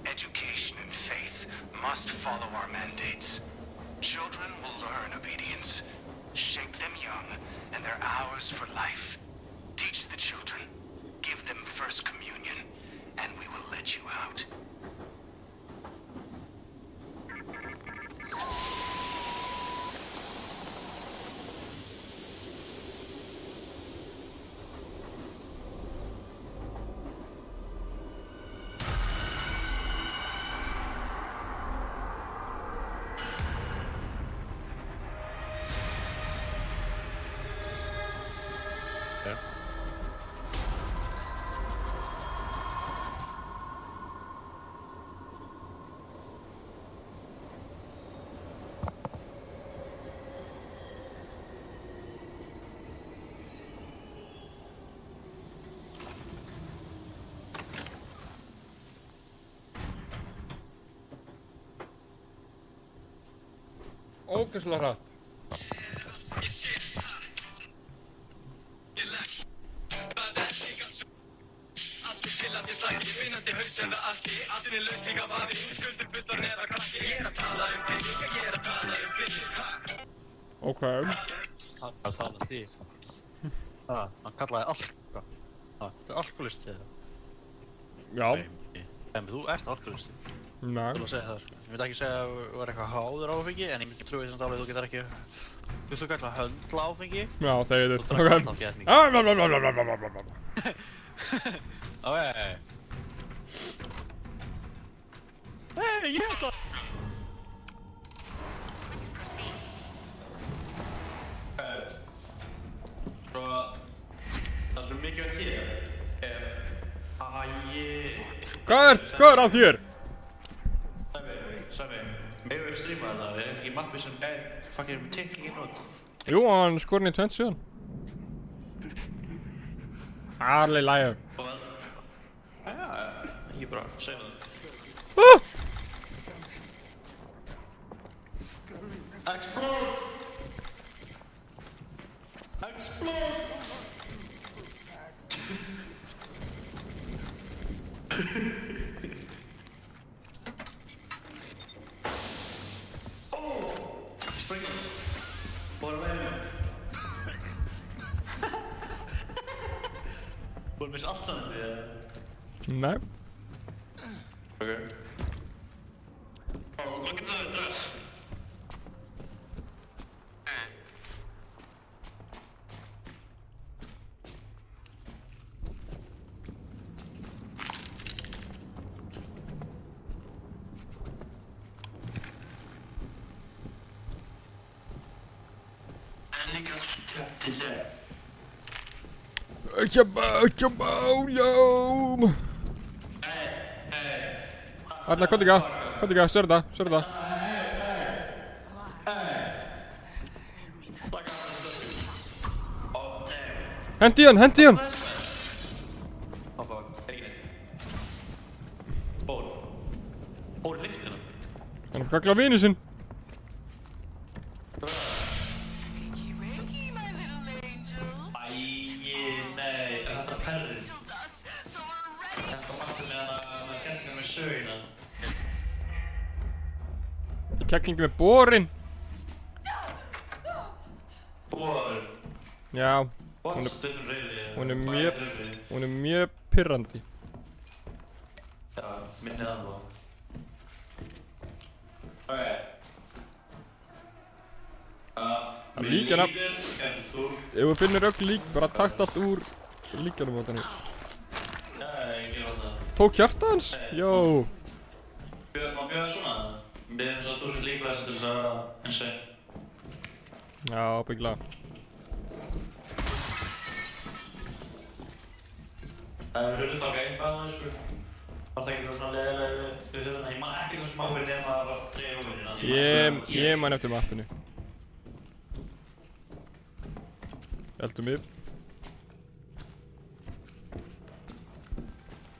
Education and faith must follow our mandates. Children will learn obedience. Shape them young, and they're ours for life. Teach the children. Give them first communion, and we will let you out. Okay. Ógeðslega hratt. Ok. Hann var að tala því. Hann kallaði alka. Þetta er alkoholisti eða? Já. En þú ert alkoholisti. Nei. Þú vil að segja það, sko. Ég myndi ekki segja að þú er eitthvað háður áfengi, en ég myndi trúi þessum alveg þú getur ekki... Þú veist þú ekki alltaf höndla áfengi? Já, þegar Þú þið. drakk alltaf geðningi. Hey! Hey, yes! Please proceed. Bra. Alltså mycket tid. Hvað er að þér? Sæmi. Ég vil streama þetta. Ég ekki mappi sem fucking teknikinn út. Jú, hann skorin í 20 síðan. Alveg lægja. Og hvað? Já, ekki bra. Segðu það. Explode! Explode! Spring! Bara með mig. Búin að missa allt saman því að... Nei. Ok. Hvað getur það dress? En líka til þér. Jóm. Alla, hvað ekki? Sérðu það? Hendi hann! Hoppa, ekki neitt. Ból lyftina. Hann er kakla vini sinn. Reiki, my little angels. Æi, nei, þetta er perrið. Told us, so we're ready. Þetta mætti með hana keppningar með sögina. Kekklingi með borin. Bóður. Já, What's the really? hún er Hvað mjög, really? hún er mjög pirrandi. Já, minni það nú. Ok. líkjana. Mér líður eftir Ef þú finnir öll lík, bara takt allt úr líkjanum á þannig. Já, ég gera það. Tók hjarta hans? Jó. Má bjóða svona? Mér eins og þú sér líklegast til þess að vera insane. Já, byggla. Það er rullu þá eitthvað aðeins, sko. Var það ekki svona leiðilega við þjóðuna? Ég man ekki hvað sem ábyrði nema að það var 3 óvinnina. Ég man eftir mappinu. Eldum upp.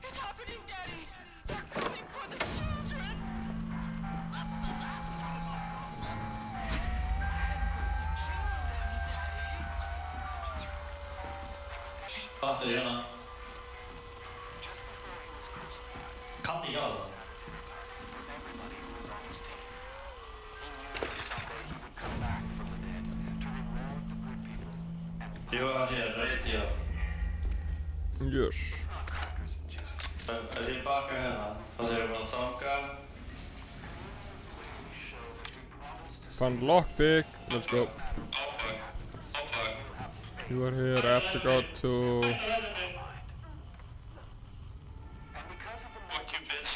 It's happening, Daddy. They're coming for the children. That's the last Fattu því hérna. Kanni ég á það? Ég var hér, reyndi ég. Yes. Ef ég baka hérna, þá þurfum við að þanga. Fann lockpick. Let's go. Áfag. You are here. I have to go to... Fuck you, bitch.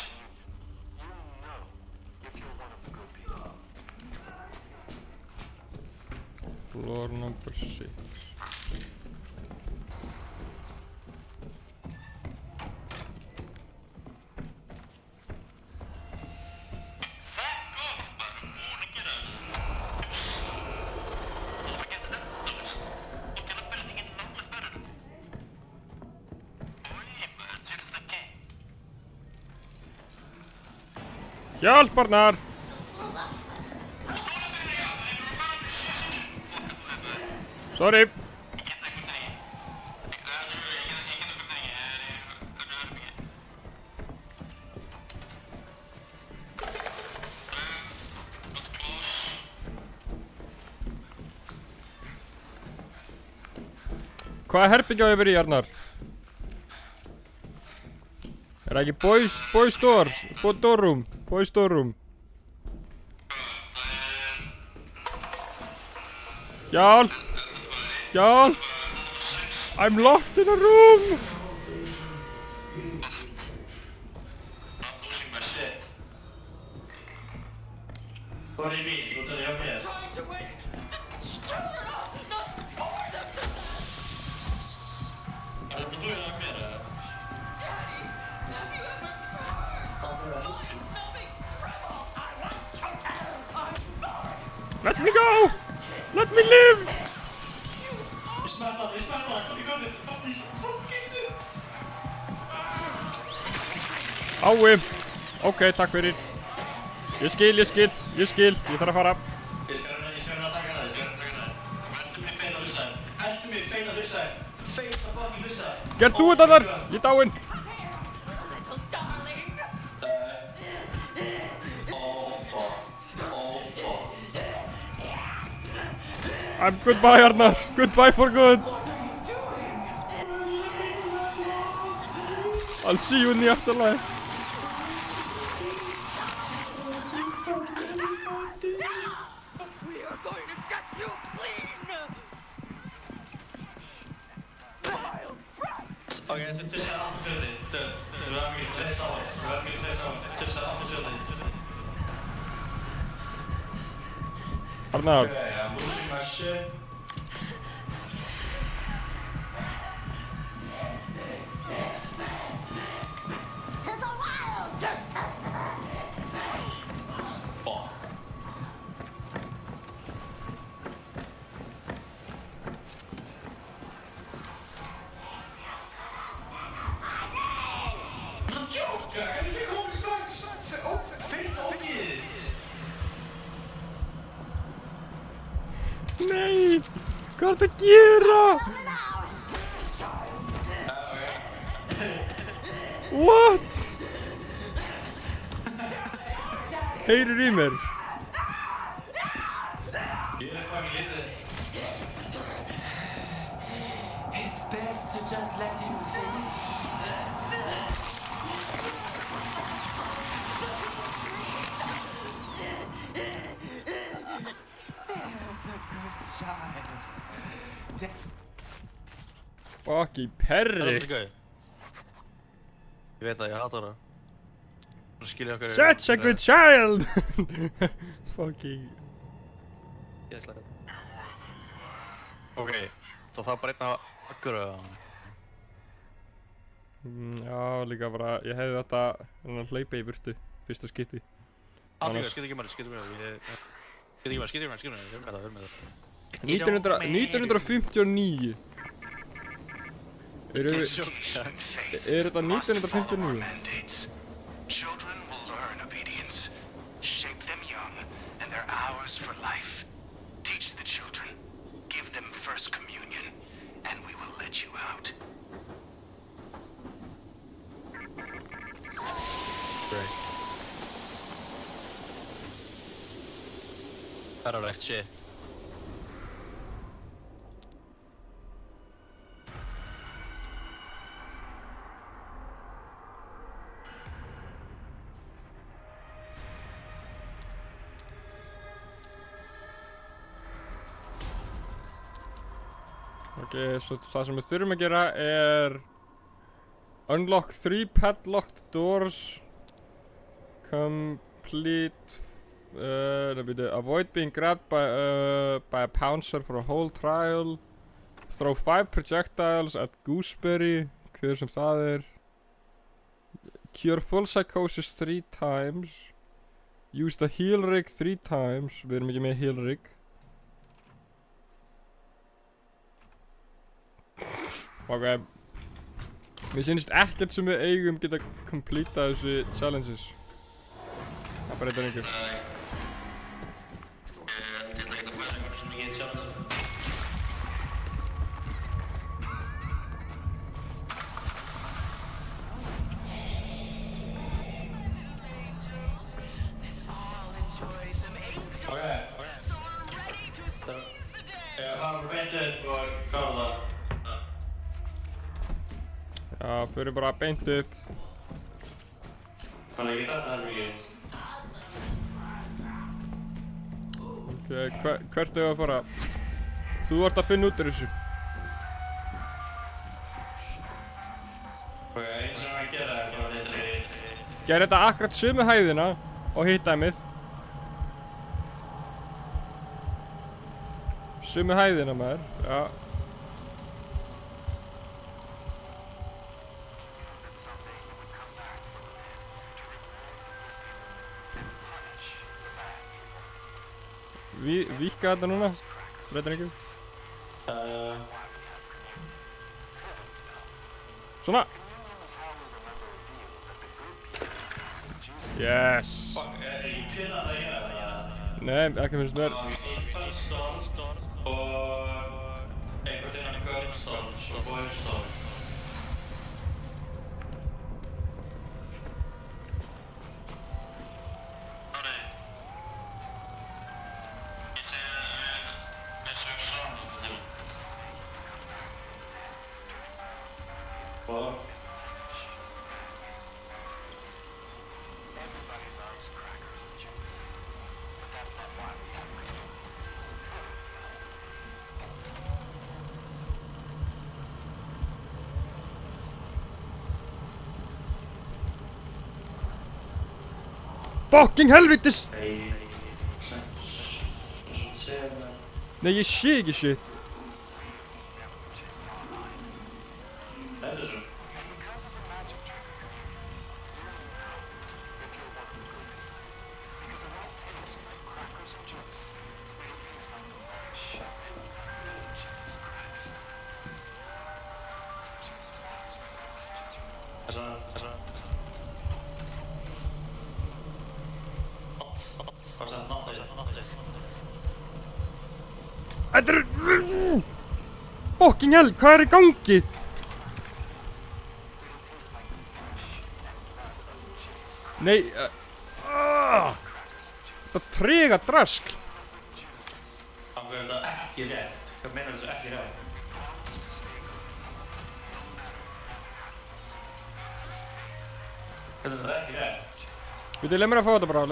Floor number 6. Hjálparnar! Sorry. Hvaða herbyggja á yfir í, Arnar? Er það ekki boys door? Boys door room. Hjálp! I'm locked in a room! No! Let me live! Ég smerta hann, kom í göndið, fucking Ái! Ok, takk fyrir. Ég skil, ég þarf að fara. Ég skal reyna að taka það. Hættu mig feina hlustaði. Hættu mig feina hlustaði. Feina fucking hlustaði. Gerð þú þetta þar? Ég er dáinn. Little darling. I'm goodbye, Arnar. Goodbye for good. I'll see you in the afterlife. We are going to get you clean. Ok, þessi tussar aftur fjörði. Þú verður mikið tveir sáir. Tussar aftur fjörði. Arnar. Okay, I'm losing my shit. To the wild, Fuck. It's a joke, Jack. You think all this fake ojið. Nei! Hvað er það að gera? What? Heyrir í mér? Ég fucking lítið. It's best to just let him finish. There's a good child. Fucking Það er perri. alltaf gauð. Ég veit að ég hata hana. Hún skilja okkur... Such a good child! Fucking... Geðslega. Ok, þá þarf bara einn að akkur eða... Já, líka bara, ég hefði þetta hlaupa í burtu, fyrsta skipti. Allir, skiptir ekki maður, skiptir maður. Skiptir ekki maður, við erum með það. 1959. Er Education and faith þetta must follow 1959? our mandates. Children will learn obedience. Shape them young, and they're ours for life. Teach the children. Give them first communion, and we will let you out. Great. Ferralegt shit. Ok, svo það sem við þurfum að gera er unlock 3 padlocked doors, complete, avoid being grabbed by a pouncer for a whole trial, throw 5 projectiles at Gooseberry, hver sem það er, cure full psychosis 3 times, use the heal rig 3 times, við erum ekki með heal rig. Ok, mér finnst ekkert sem við eigum geta completa þessi challenges. Það breytir einhver. Ég ætla ekki að færa einhvern sem ég get challenge. Ég hafa beintið og klára það. Já, fyrir bara beint upp. Kann ég geta það mikið? Ok, hvert er að fara? Þú ert að finna út úr þessu. Ok, eins og að gera það var þetta við. Gerð þetta akkurat sömu hæðina og hitt dæmið. Sömu hæðina maður, já. víkka þetta núna. Breytir einhver. Svona. Yes. Fuck, ég pyrra það ég það. Nei, ekki finnst mér. Einn Storm og einhvern innan Girlstorms og Boystorm. Fucking helvitis! Nei, Nei, ég sé ekki shit. þetta er svo. Þetta er... Fucking hell, hvað er í gangi? Nei, það trega drask. Af hverju er þetta ekki rétt? Hvað meinar þessu ekki rétt? Hvernig er þetta ekki rétt? Veitu, leið mér að fá þetta bara,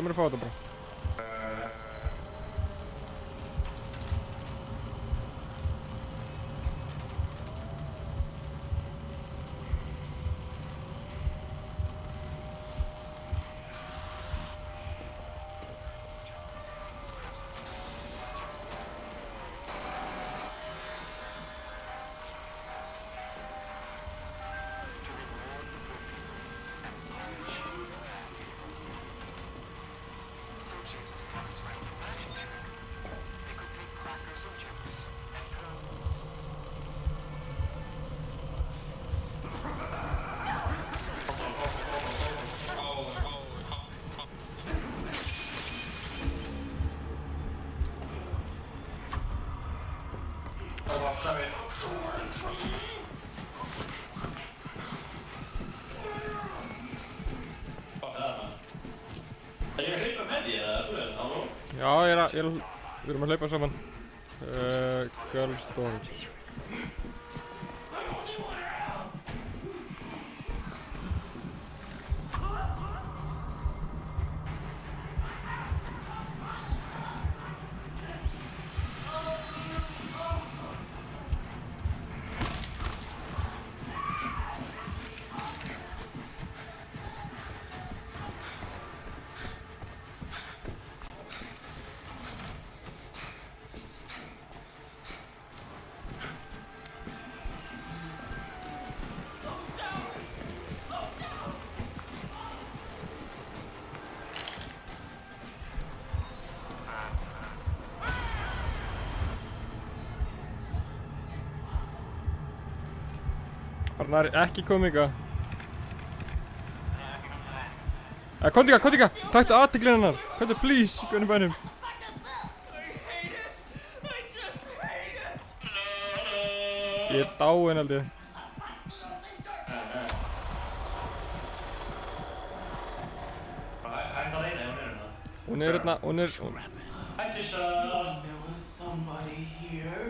Já, við erum að hlaupa saman. Girlstorms. Arnar, ekki komika. Kontika, taktu aðteglinn hennar. Kontu, please, guðnum bænum. Ég er dáinn held ég. Hún er hérna, hún er... There was somebody here.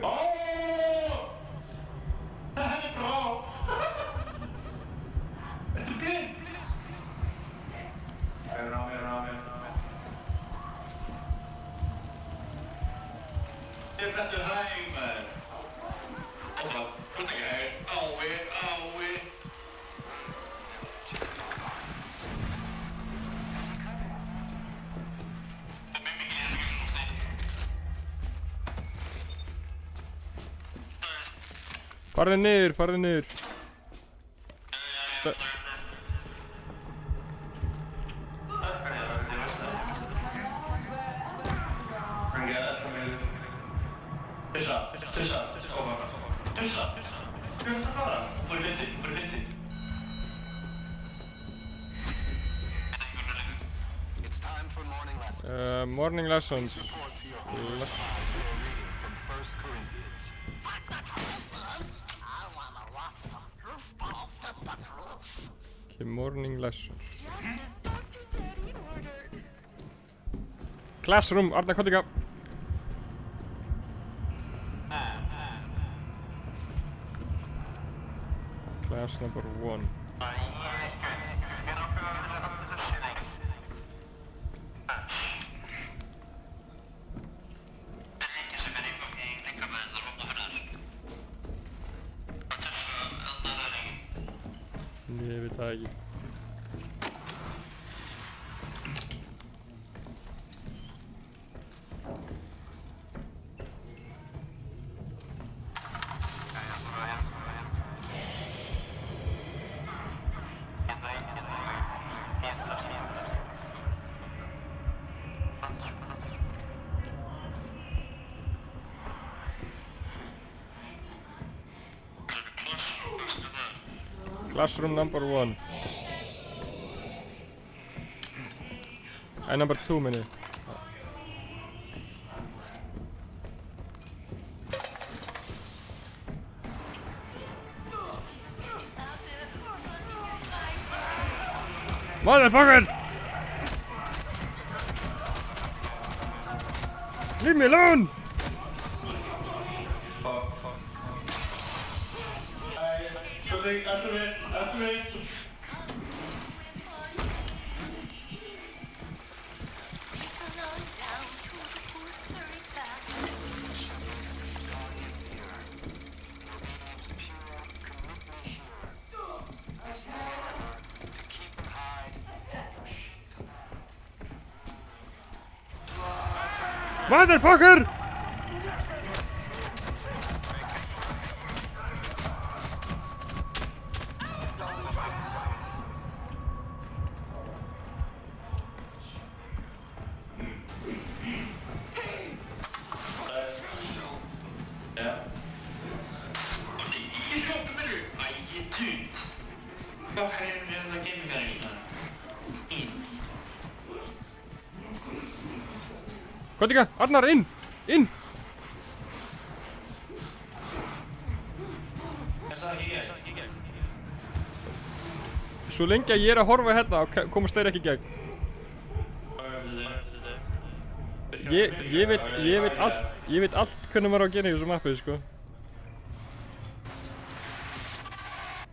Það er brá! Ertu blind? Mér á mér. Ég blettu hæg, maður. Hvað ekki hæg? Ái. Farðu niður. Tussa, koma. Tussa. Hvað er það að fara? Bara byrti. It's time for morning lessons. Morning lessons. Report to your homeroom class for a reading from 1 Corinthians. I wanna watch some goofballs hit the grease. Okay, morning lessons. Just as Dr. Daddy ordered. Classroom, Arna, komdu hingað. Class number 1. Ég veit það ekki. Classroom number 1. Number 2 minni. Motherfucker! Leave me alone! After me. Alone down to the gooseberry patch. Obedience pure, commit me here. Stand ever to keep and hide. Motherfucker! Komdu hingað, Arnar, inn! Inn! Svo lengi að ég er að horfa hérna og komast þeir ekki í gegn. Ég veit allt hvernig maður á að gera í þessu mappi, sko.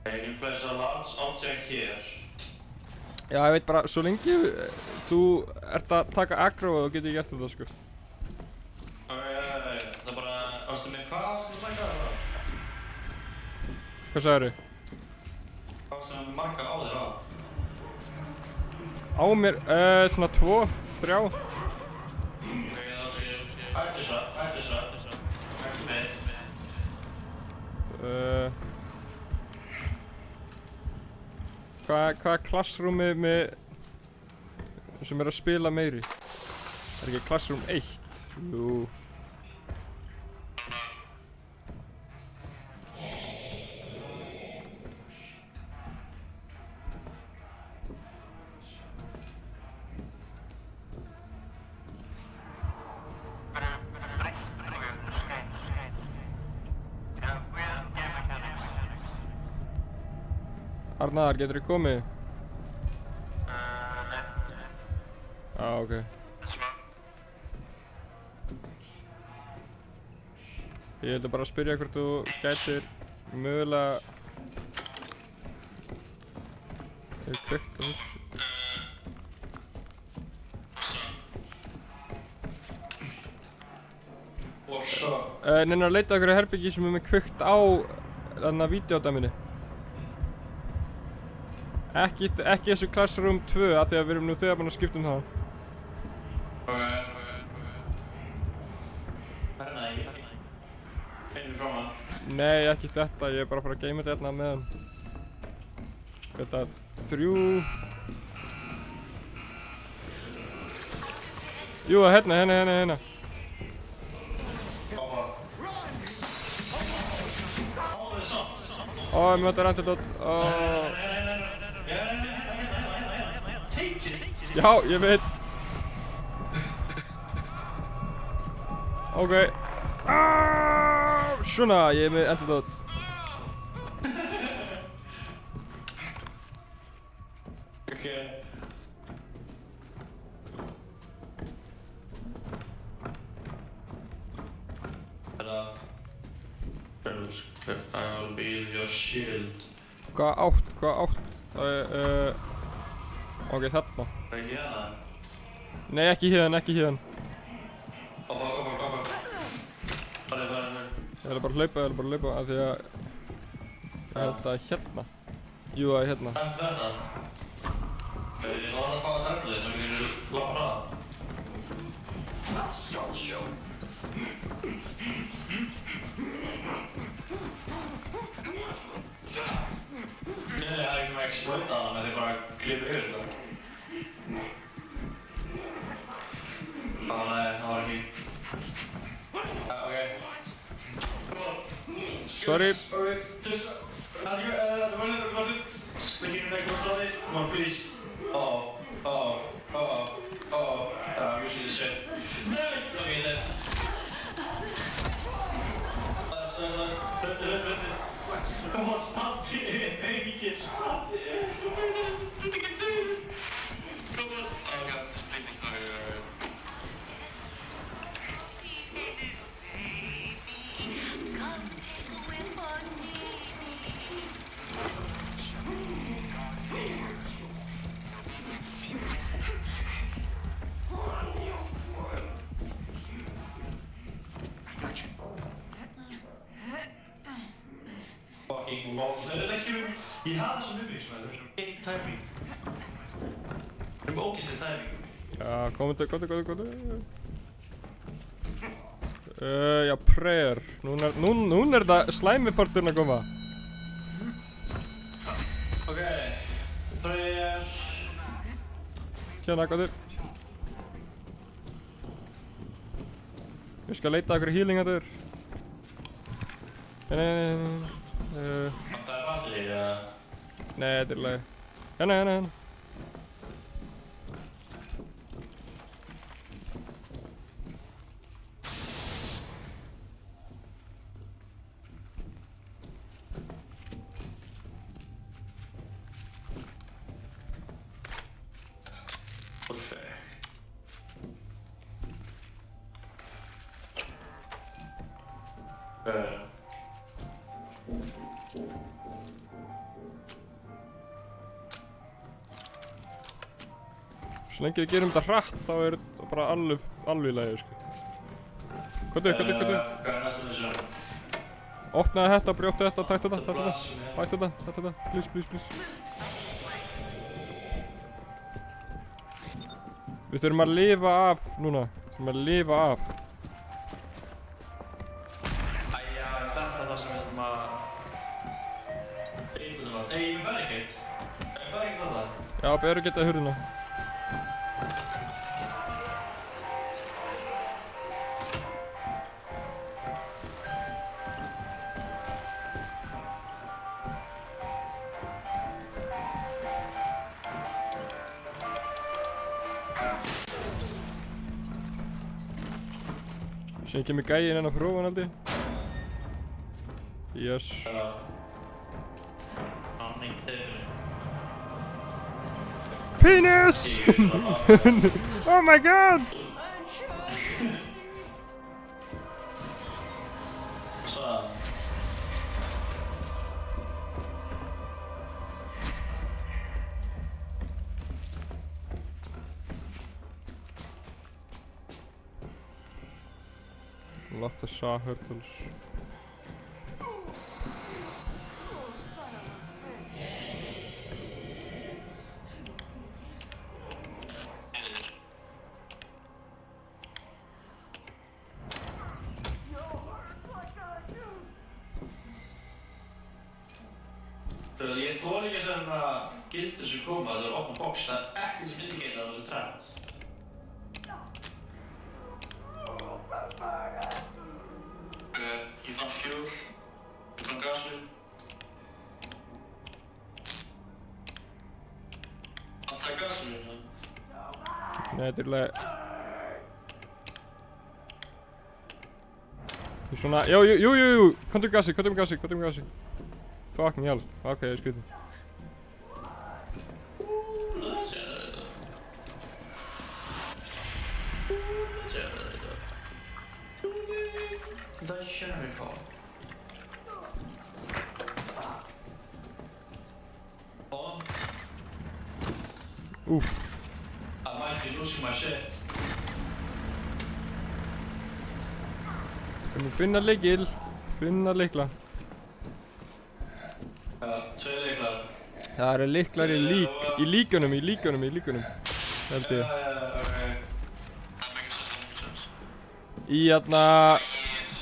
You place a large object here. Já, ég veit bara, svo lengi þú ert að taka aggro og getur ég gert þetta, sko. Það er bara, ástu mig, hvað ástu mig marga á það? Hvað sagðirðu? Hvað ástu mig marga á þér á? Á mér, svona 2, 3. Hættu svo. Hættu með. Hvað er classroomið með sem er að spila meiri? Er ekki classroom 1? Jú. Arnar, getur þið komið? Ok. Ég held að bara spyrja hvort þú gætir mögulega kveikt á þessu. Neina að leita okkur að herbyggi sem er með kveikt á þarna vídeódæminu. Ekki þessu Classroom 2 af því að við erum nú þegar búin að skipta um það. Hérna ekki. Finnum frá hann. Nei, ekki þetta, ég er bara að fara að geyma þetta hérna með hann. Þetta 3. Jú, hérna. Ó, mér vantar antidote. Ó. Já, ég veit. Ok. Svona, ég er með antidote. Okay. I'll be your shield. Hvað átt? Ok, þarna. Ekki hérna? Nei, ekki hérna. Oppa. Farið. Ég ætla bara að hlaupa af því að ég held að hérna. Jú, það er hérna. Þetta? Ég náðu að fá að teflið sem við getum lappa hraða. I'll show you. Nei, það er ekki sem að exploita hana með því bara að klippa yfir þetta. Það var ekki. Okay. Sorry. Okay, just... the beginning of the control. Come on, please. Uh-oh. I'm using this shit. No, don't get that. Come on, stop it. Baby, kid, stop it. Come on. Oh, God. Fucking balls. Ég hafa þessum umvíksmenn, það er svona einn timing. Það er ógeðsleg timing. Já, komdu. Já, prayer. Núna er þetta slæmiparturinn að koma. Ok, prayer. Hérna, komdu. Ég skal leita okkur healing að þér. Nei. Það er allir, eða? Nei, þetta er lagi. Hérna. Perfekt. Svo lengi við gerum þetta hratt, þá er þetta bara alveg í lagi, sko. Komdu. Hvað er næsta þessu? Opnaði þetta, brjóttu þetta, tættu þetta. Please. Við þurfum að lifa af núna. Æja, þetta er það sem við þurfum að... Nei, ég verð ekkert. Þetta? Já, beður getað hurðina. Sen kemur gæinn hennar frá hann haldi. Yes. Penis! Oh my god! Lock the saw hurdles. Ég þori ekki sem að gildi sem koma, það er opna box, það er ekki sem indikeita á þessu trend. Ég fann fuel, ég fann gaslu. gasinu hérna? Nei, þetta er alveg... Þú svona... Jú, komdu með gasi. Fuck me hell. Ok, ég skriði. Det känner vi på. Ja. I might be losing my shit. Við finna lykil. Finna lykla. Ja, 2 lyklar. Það eru lyklar í líkunum. Held ég. Okay. Í þarna...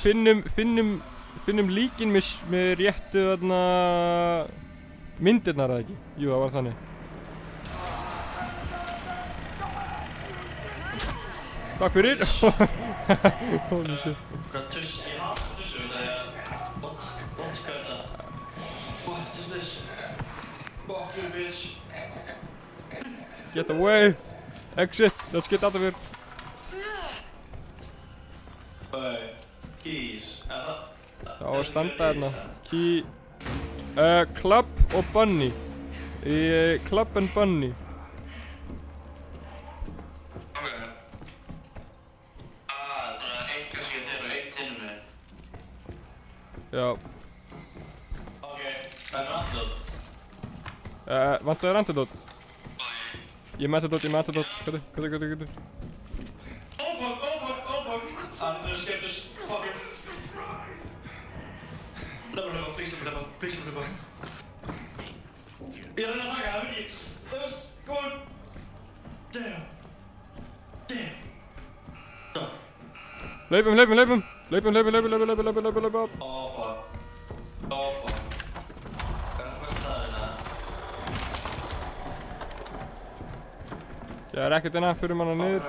Finnum líkin með réttu þarna... myndirnar eða ekki? Jú, það var þannig. Takk fyrir! Holy shit. Hvað tuss? Ég hata tussu, það er... What is þetta? What is this? Fuck you, bitch. Get away! Exit! Let's get out of here! Hey, keys. Það á að standa hérna. Key... Club og Bunny. Club and Bunny. Ok. Það er eitt kannski þér og eitt hinum með. Já. Ok, það er antidote. Vantaður antidote? Ég með antidote. Hvað? Oh fuck. Anders, skeptis. Fucking. Please hlaupa. Ég reyna að taka, það er ekki. Góð. Damn. Hlaupum! Oh fuck. Hvað er staðina? Það er ekkert enna fyrir manna niður.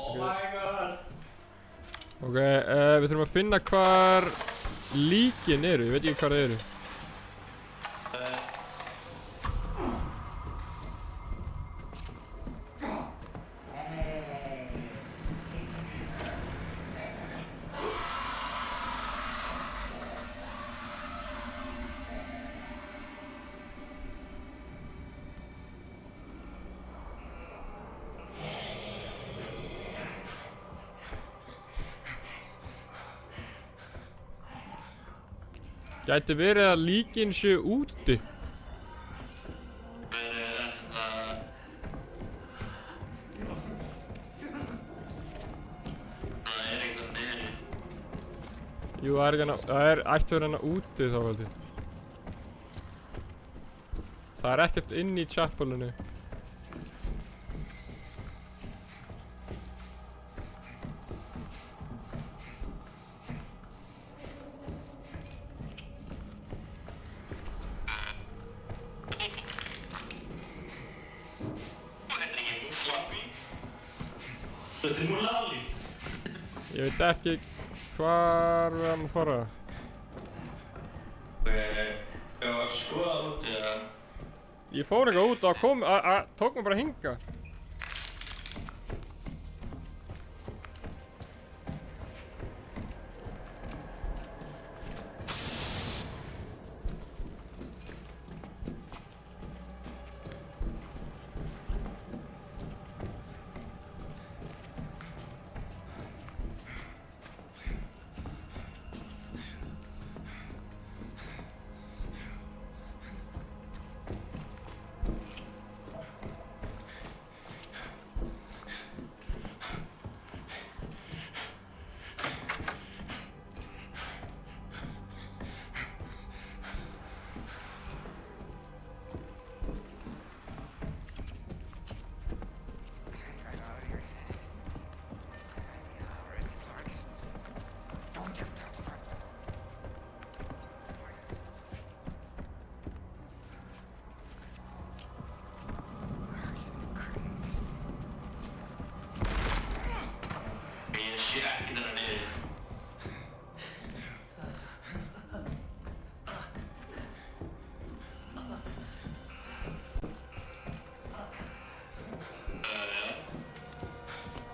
Oh my god. Ok, við þurfum að finna hvar líkin eru, ég veit ekki hvar það eru. Gæti verið að líkin séu úti. Jú, það er ætti að vera hérna úti þá held ég. Það er ekkert inn í chapelinu. Þetta er Mulali. Ég veit ekki hvar við erum að fara. Ég var að skoða úti það. Ég fór eitthvað út og tók mig bara hinga.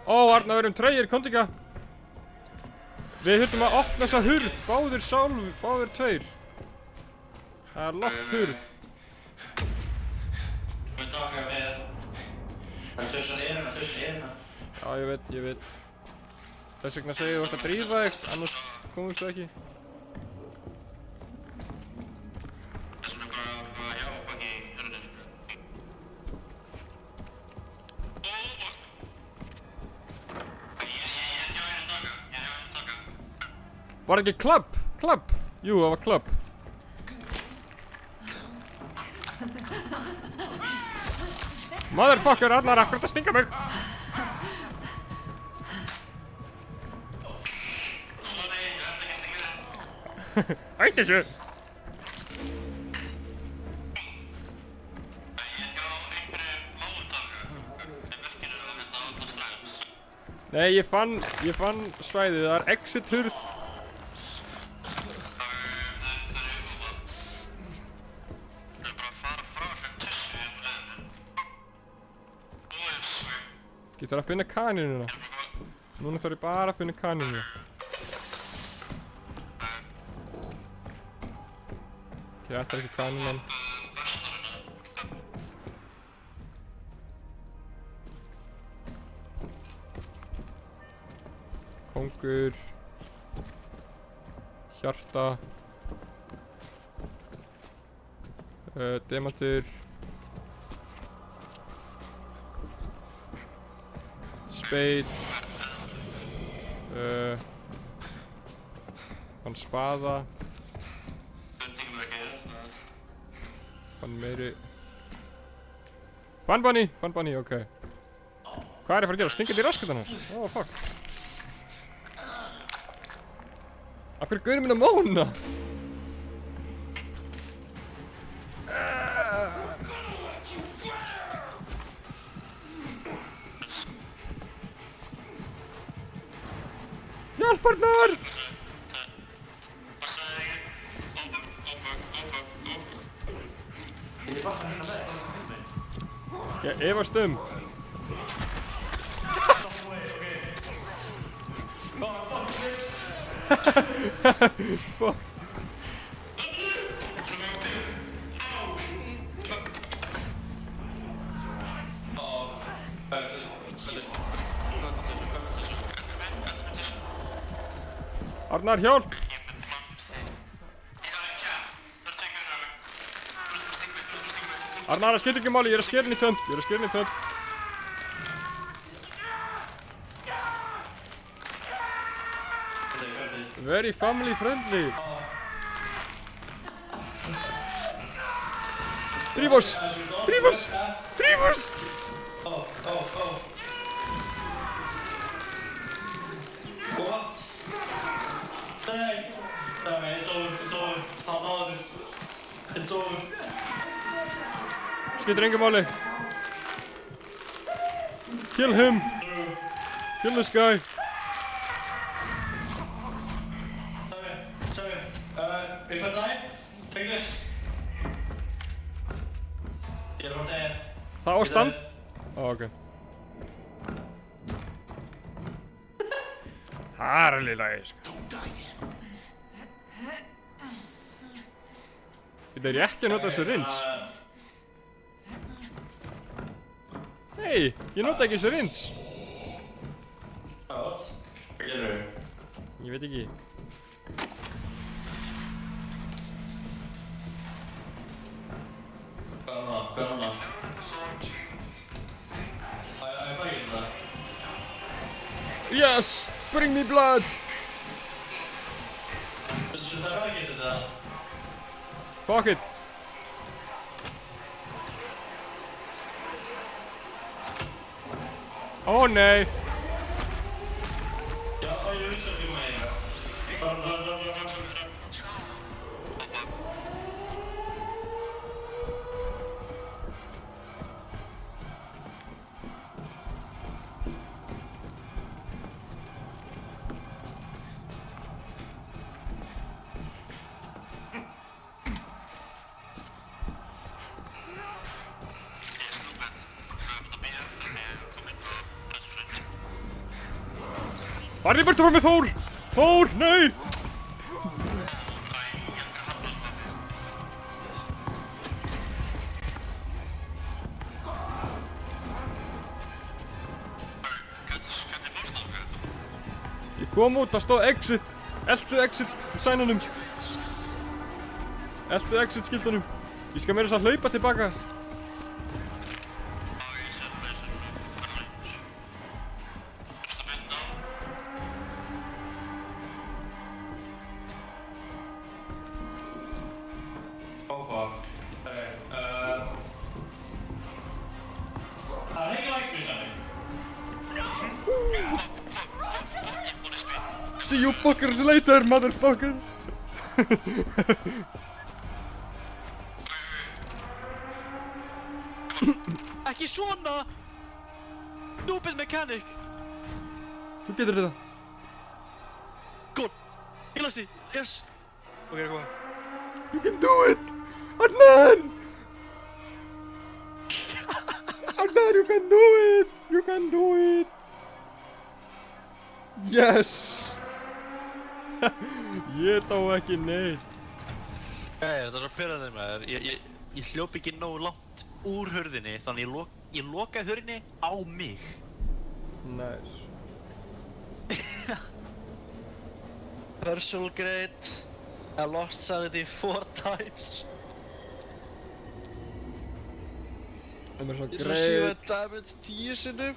Ó, Arna, við erum tregir, komdu ekki að. Við þurfum að opna þessa hurð, báðir tveir. Það er lokt hurð. Við taka með... Það tussar eirina. Já, ég veit. Þess vegna segir þú að drífa þig, annars komumst við ekki. Það er svona bara að hjálpa ekki hörnir. Ég er að taka. Var ekki klapp? Jú, það var klapp. Motherfucker, Arnar, akkurat að stinga mig. Sorry, ég ætla ekki að stinga þér. Hætti þessu. Ég er hjá einhverju málutanga. Verkinu er þetta á strax. Nei, ég fann svæðið, það er exit hurð. Það er uppáða. Það er bara að fara frá þessu tussu í leðinu. Ég þarf að finna kanínuna. Núna þarf ég bara að finna kanínuna. Ok, þetta er ekki kanínan. Kóngur. Hjarta. Demantur. Spade. Fann spaða. Fann meiri. Fann bunny, ok. Hvað er ég að fara að gera? Stinga þetta í raskatana? Oh, fuck. Af hverju gauðir minn að móna? Hjálp, Arnar! Ég efast um. Fuck. Arnar, hjálp! Arnar, það skiptir ekki máli, ég er að skera henni í tönd. Very family friendly. Drífos! It's over. Skiptir engu máli. Kill him. Kill this guy. Sorry. If I die, take this. You're not dead. Það á stand. Ok. Það er alveg lagi, sko. Þetta er ég ekki að nota þessu rins. Hei, ég nota ekki þessu rins. Hvað gerðu? Ég veit ekki. Hvað er hana? Æ, bara ekki þetta. Yes! Bring me blood! Þessu þarf ekki þetta. Fuck it! Ó nei! Já, ég vissi ekki með eina. Farðu í burtu frá mig, Þór! Þór, nei! Ég kom út, það stóð exit. Eltu exit sænunum. Eltu exit skiltunum. Ég skal meira þess að hlaupa tilbaka. See you fuckers later, motherfucker! Ekki svona! Stupid mechanic! Þú getur þetta. Góð! Heilast því! Yes! Ok, koma. You can do it! Arnar! Arnar, you can do it! You can do it! Yes! Ég dó ekki neitt. Þetta er svo pyrrandi maður. Ég hljóp ekki nógu langt úr hurðinni, þannig ég lokaði hurðinni á mig. Nice. Personal grade. I lost sanity 4 times. Það er svo Ég svo sífa great. damage 10 sinnum.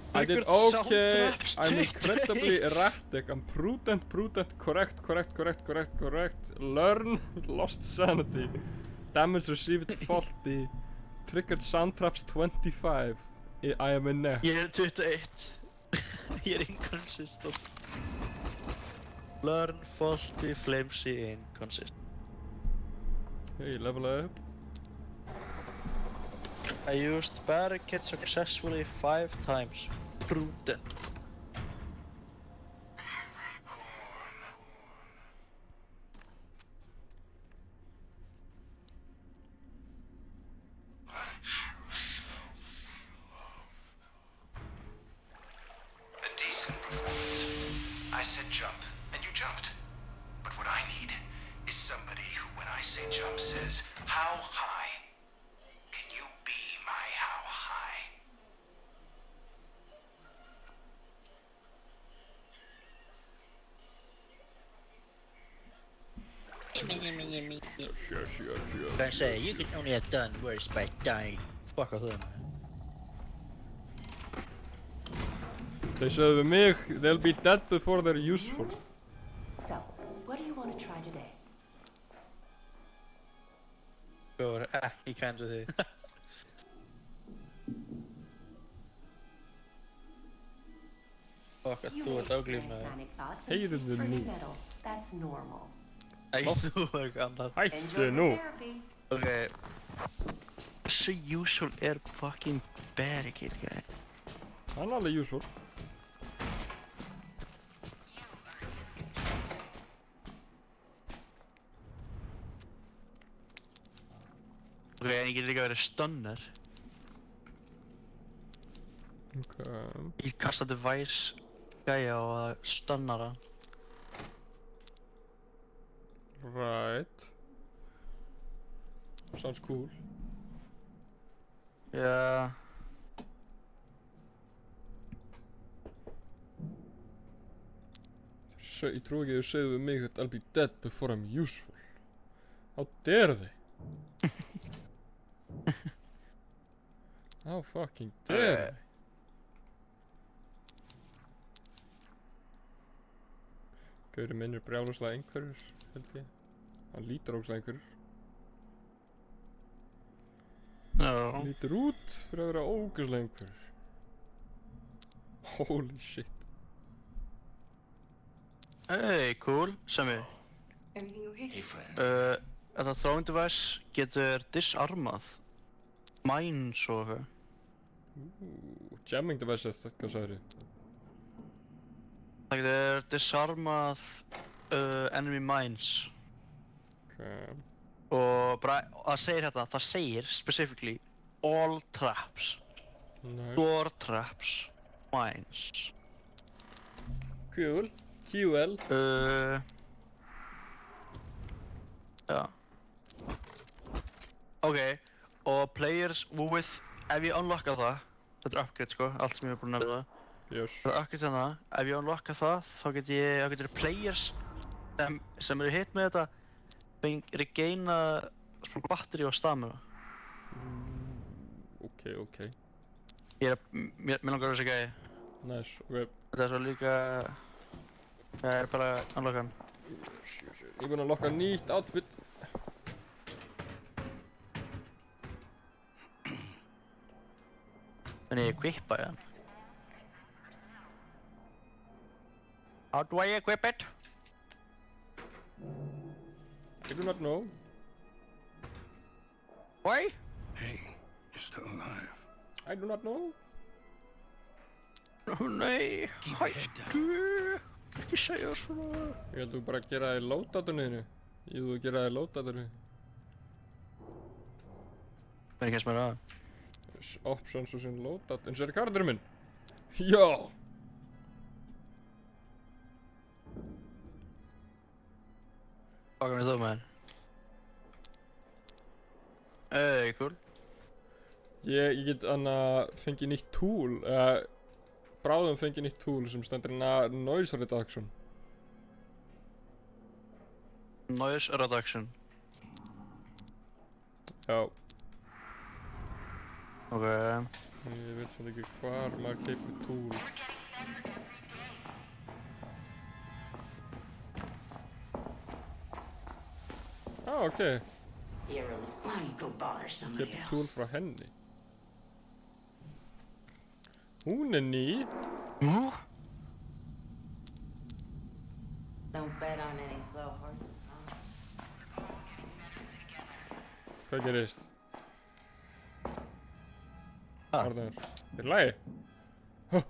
I did okay. I'm incredibly erratic. I'm prudent, correct. Learn, lost sanity. Damage received faulty. Triggered sound traps 25. I am in there. Ég er 21. Ég er inconsistent. Learn, faulty, flimsy, inconsistent. Hey, level up. I used barricade successfully 5 times. Prudent. A decent performance. I said jump, and you jumped. But what I need is somebody who, when I say jump, says, how high? Can you be my how high? Sure. Can I say, you could only have done worse by dying. Fuck off them, man. Þeir sögðu við mig, they'll be dead before they're useful. So, what do you want to try today? Góður, ekki kændu þig. Fuck, You þú may ert áglíf experience með það. manic thoughts and Heyrðu fist for nú. settle. That's normal. Ekki þú er eitthvað annað. Hættu Enjoy nú. the therapy. Ok. So usual er fucking barricade guy. Hann er alveg useful. Ok, en ég get líka verið stunner. Ok. Ég kasta device gæja og það stunnar hann. Right. Sounds cool. Já. Ég trú ekki að þau segðu við mig that I'll be dead before I'm useful. How dare they? How fucking dare they? Gauri minn er brjáluslega einhverjur, held ég. Hann lítur ógslag einhverjur. Já. Hann lítur út fyrir að vera ógslag einhverjur. Holy shit. Hey, cool. Semi. Everything okay? Hey, friend. Þetta throwing device getur disarmað mines og eitthvað. Jamming device, hvað sagður þið? Það getur disarmað enemy mines. Okay. Og bara, það segir hérna, það segir specifically all traps, Nice. door traps, mines. Cool. QL. Já. Ok, og players with, ef ég unlocka það, þetta er upgrade sko, allt sem ég hef búin að nefna það. Yes. Það er upgrade hérna, ef ég unlocka það, þá getur players sem eru hitt með þetta, regaina svona batteri og stamina. Ok. Mér langar þessi gæi. Nice, ok. Þetta er svo líka, það er bara unlockan. Ég er búinn að lokka nýtt outfit. Þannig ég equipa hann. How do I equip it? I do not know. Why? Hey, you're still alive. I do not know. Nei, Keep your head hættu. Ekki segja svona. Ég held þú bara að gera það í loadoutinu. Ég þú að gera það í loadoutinu. Það er ekki eins með það. Options og sin loadout. Eins og er karakterinn minn. Já. Baka mér þú með hann. Cool. Ég get fengið nýtt tool. Bráðum fengið nýtt tool sem stendur noise reduction. Noise reduction. Já. Ok. Ég veit svolítið ekki hvar maður keipir tool. Ok. You're a mistake. Why don't you go bother somebody Keipir tool else? frá henni. Hún er ný. Nú? Don't bet on any slow horses, huh? Hvað gerist? Ah, Arnar. Er í lagi?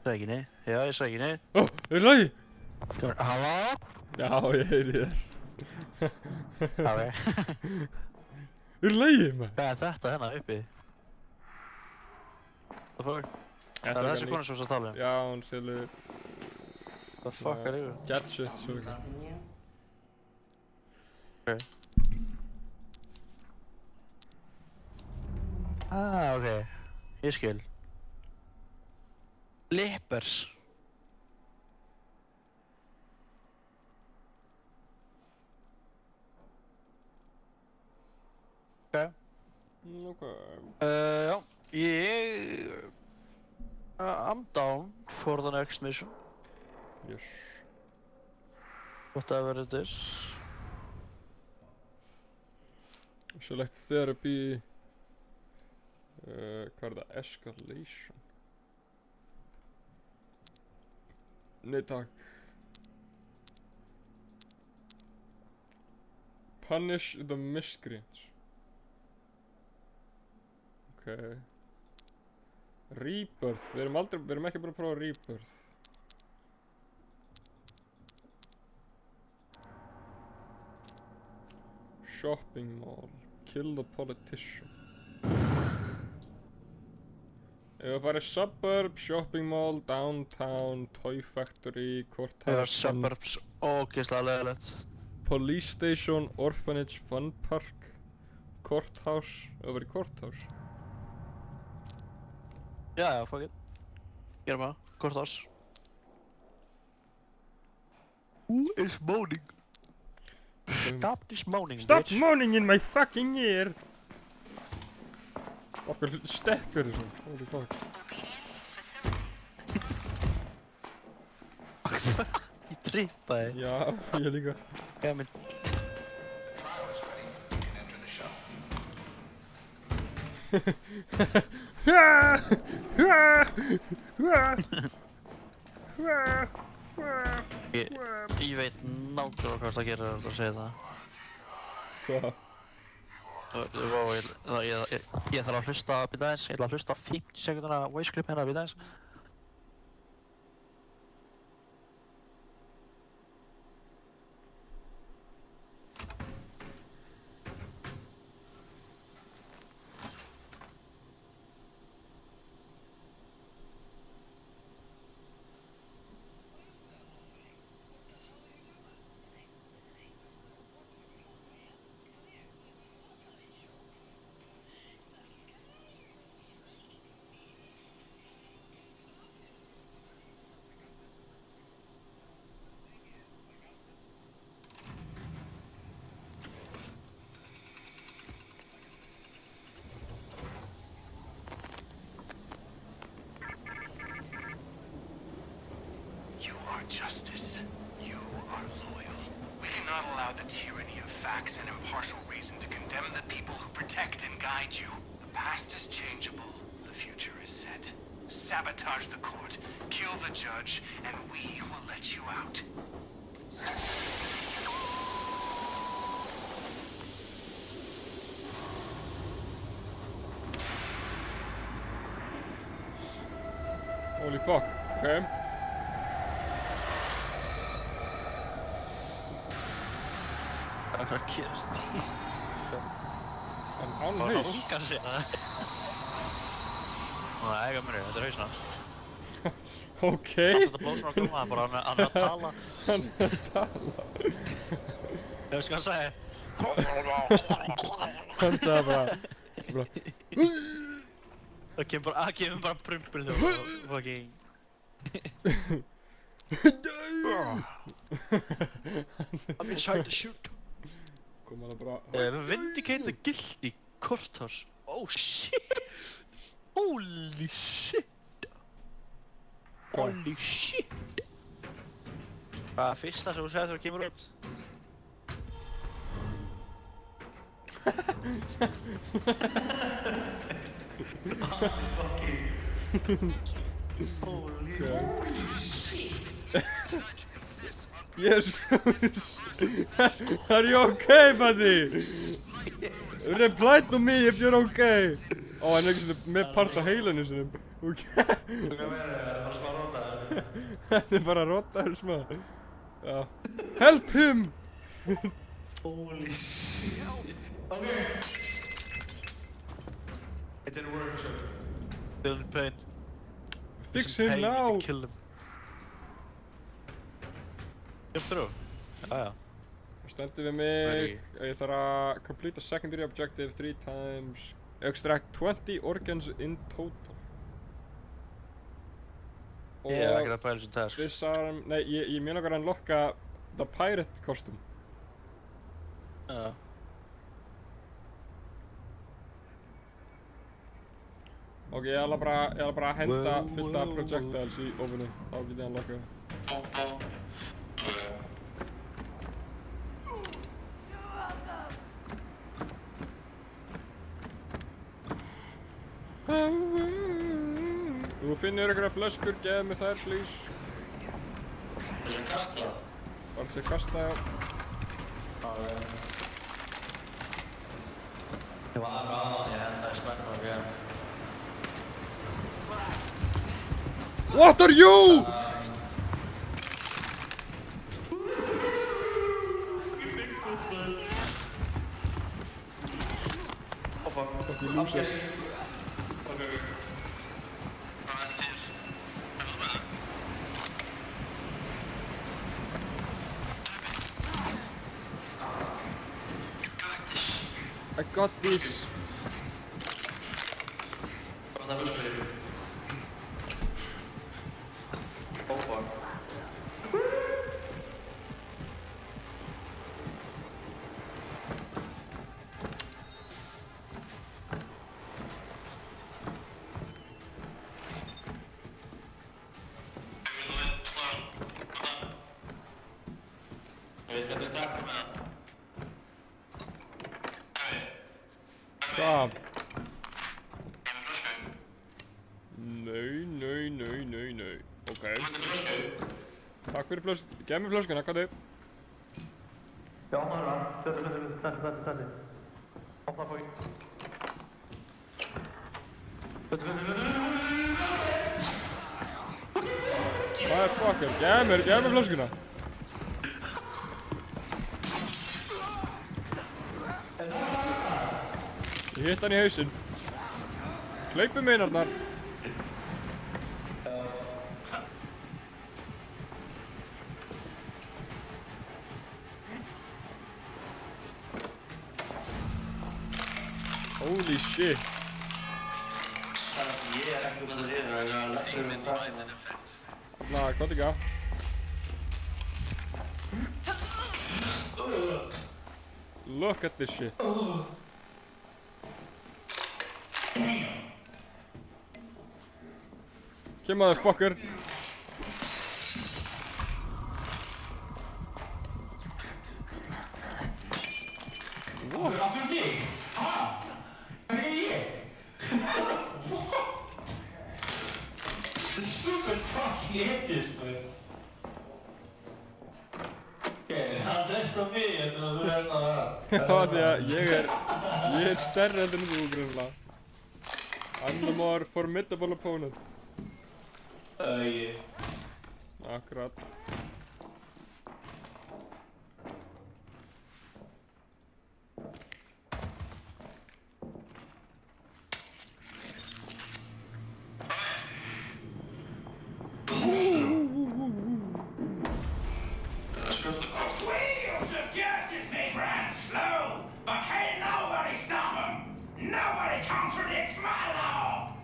sækinni. Já, ég sækinni. Ó, er í lagi? Halló? Já, ég heyri þér. Ok. Er í lagi, maður? Hvað er þetta hérna uppi? What the fuck? Það er þessi konu sem þú ert að tala um? Já, hún selur What the fuck er yfir? gadgets og eitthvað. Loving you? Ok. Ok. Ég skil. Flippers. Ok. Ok. Já. I'm down for the next mission. Yes. Whatever it is. Select therapy. Hvað er það? Escalation. Nei takk. Punish the miscreants. Ok. Rebirth. Við erum ekki búin að prófa Rebirth. Shopping mall. Kill the politician. Ef við farið suburb, shopping mall, downtown, toy factory, Það courthouse, er suburbs ógeðslega leiðilegt. police station, orphanage, fun park, courthouse. Ef við farið courthouse. Já, fuck it. Gerum það. Courthouse. Who is moaning? Stop this moaning, Stop bitch. moaning in my fucking ear! Okkur stekkar þessu. Holy fuck. Obedience facilitates. Ég trippaði. Já, ég líka. Já, minn. Trial is ready. You can enter the shop. Ég veit nákvæmlega hvað það gerir að segja það. Hvað? Ég þarf að hlusta að byrja aðeins. Ég ætla að hlusta 50 sekundina voice clip hérna að byrja aðeins. justice. You are loyal. We cannot allow the tyranny of facts and impartial reason to condemn the people who protect and guide you. The past is changeable. The future is set. Sabotage the court, kill the judge, and we will let you out. Holy fuck, okay. Hvað gerst í? En án Bara haus. rungar sig það. Nei, ekki mér, þetta er hausinn hans. Ok. Þetta blóð svona glúma, bara hann er að tala. Hann er að tala. Ég veist hvað hann sagði. Hann sagði bara... Það kemur bara prumpul þegar fucking... I've been trying to shoot. Kom hann bara... Vindicate the guilty courthouse. Oh shit! Holy shit! Holy shit! Hvað er fyrsta sem þú segir þegar það kemur út? Holy shit! Jesus! Are you okay, buddy? Reply to me if you're okay! Ó, hann er ekki svona með part af heilinu sinum. Ok. Hann er bara rotaður smá. Já. Help him! Holy shit! Okay! It didn't work, so... Still in pain. Fix him now! To kill him. Jump through. Já. Stendur við mig. Ég þarf að complete a secondary objective 3 times. Extract 20 organs in total. Ég er ekkert að pæla þessum task. Disarm... Nei, ég mjög langar að unlocka the pirate costume. Já. Ok, ég ætla bara að henda fullt af projectiles í ofinu. Þá get ég unlocka. Þú finnir einhverja flöskur, geð mér þær, please. Þessi kasta? Bara þessi kasta, já. Ég var aðra ég hendaði spennu og ég... What are you? Oh fuck. Fuck you loser. I got this. Oh fuck. Stop. Nei. Ok. Takk fyrir flösk. Gef mér flöskuna, hvað þau? Já, maður það. Þetta. Opna fókin. Motherfucker, gef mér flöskuna. Ég hitt hann í hausinn. Hlaupu meinarnar. Holy shit. Ég er ekki út af þér, ég er lettur um það. Nah, hvað ekki að? Look at this shit. Okay, motherfucker. mest á mig eftir að þú veist það. Já, því að ég er stærri heldur en þú, grunlega. I'm the more formidable opponent. Akkurat. Wheels of justice may run slow, but can't nobody stop 'em. Nobody contradicts my law.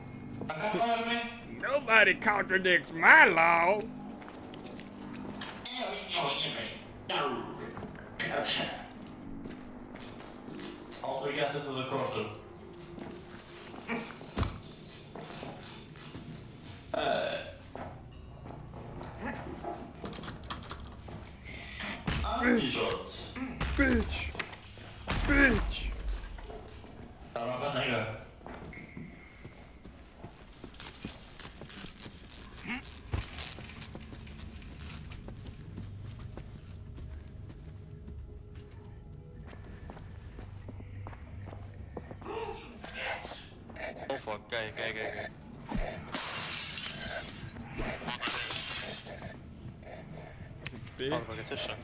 Nobody contradicts my law. All we got into the crossroad. Anti-shots. Bitch. Bitch. Það var hvað það Oh fuck, gæi. Það var bara ekki tussa.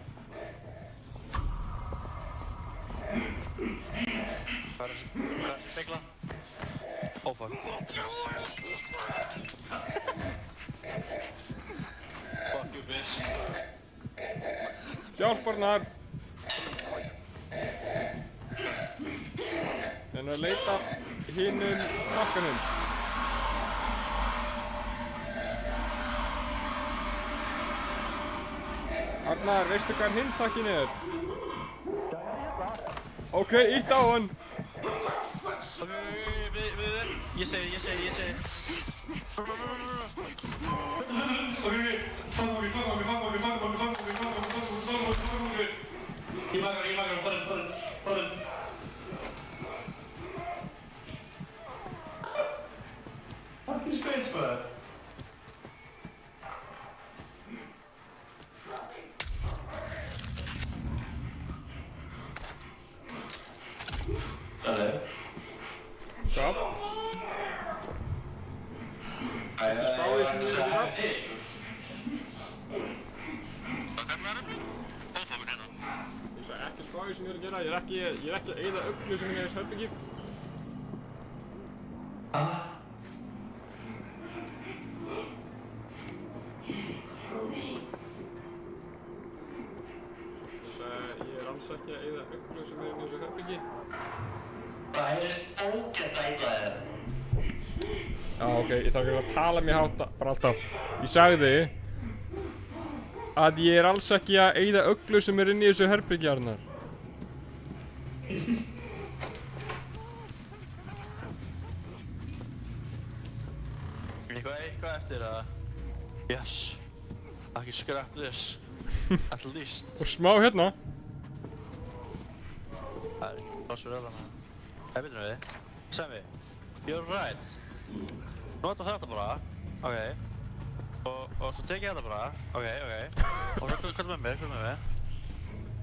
Hvað er þessi spegla? Oh fuck. Fuck you bitch. Hjálparnar. En að leita hinum frakkanum. Arnar, veistu hvað hinn takkin er? Ok, ítt á hann. Ég segi. Ég magar, farið. Fucking space for that. Hvað? Ekki spáði sem ég er að gera. Ég sagði ekki spáði sem ég er að gera. Ég er ekki að eyða öllu sem ég er í svefningi. Ég er alls ekki að eyða öllu sem er í þessu herbergi. Það er ógætt að eitthvað þér. Já, ok, ég þarf ekki að tala mér hátt bara alltaf. Ég sagði að ég er alls ekki að eyða öllu sem er inn í þessu herbergi, Arnar. Eitthvað eftir að... Yes. Ekki scrap this. At least. Og smá hérna. Það er ekki pláss fyrir öðrum. Það veitum við. Sammi, you're right. Nota þetta bara. Ok. Og svo tek ég þetta bara. Ok. Og svo hvað með mér,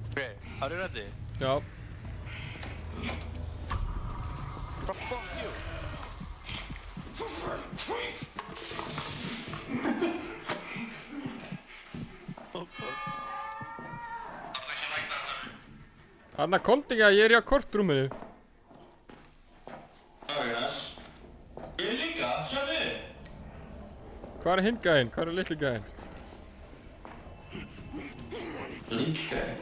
Ok, are you ready? Já. Fuck you. Arnar, komdu ekki að ég er í kortrúminu. Ég er líka, sjáðu! Hvað er hinn gæinn? Hvað er litli gæinn? Litli gæinn?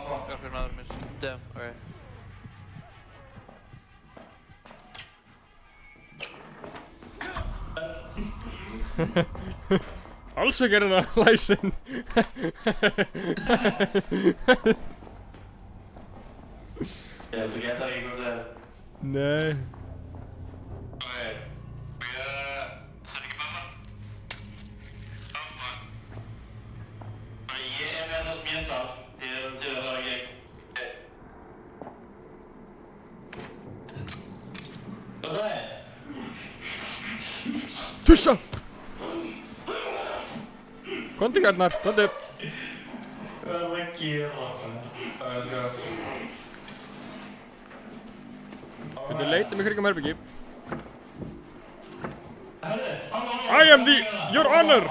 Fuck, okkur náður mér. Damn, ok. Alls ekki er hérna læsinn. Ég held að geta ekki hvort það er. Nei. Ok, það er ekki mamma. Mamma. Ég er með það sem ég þarf til að fara gegn. Hvað það er? Tussa! Kondi Garnar, kondi. Hvað er að gera það? Við leitum í kringum herbyggi. I am your honor!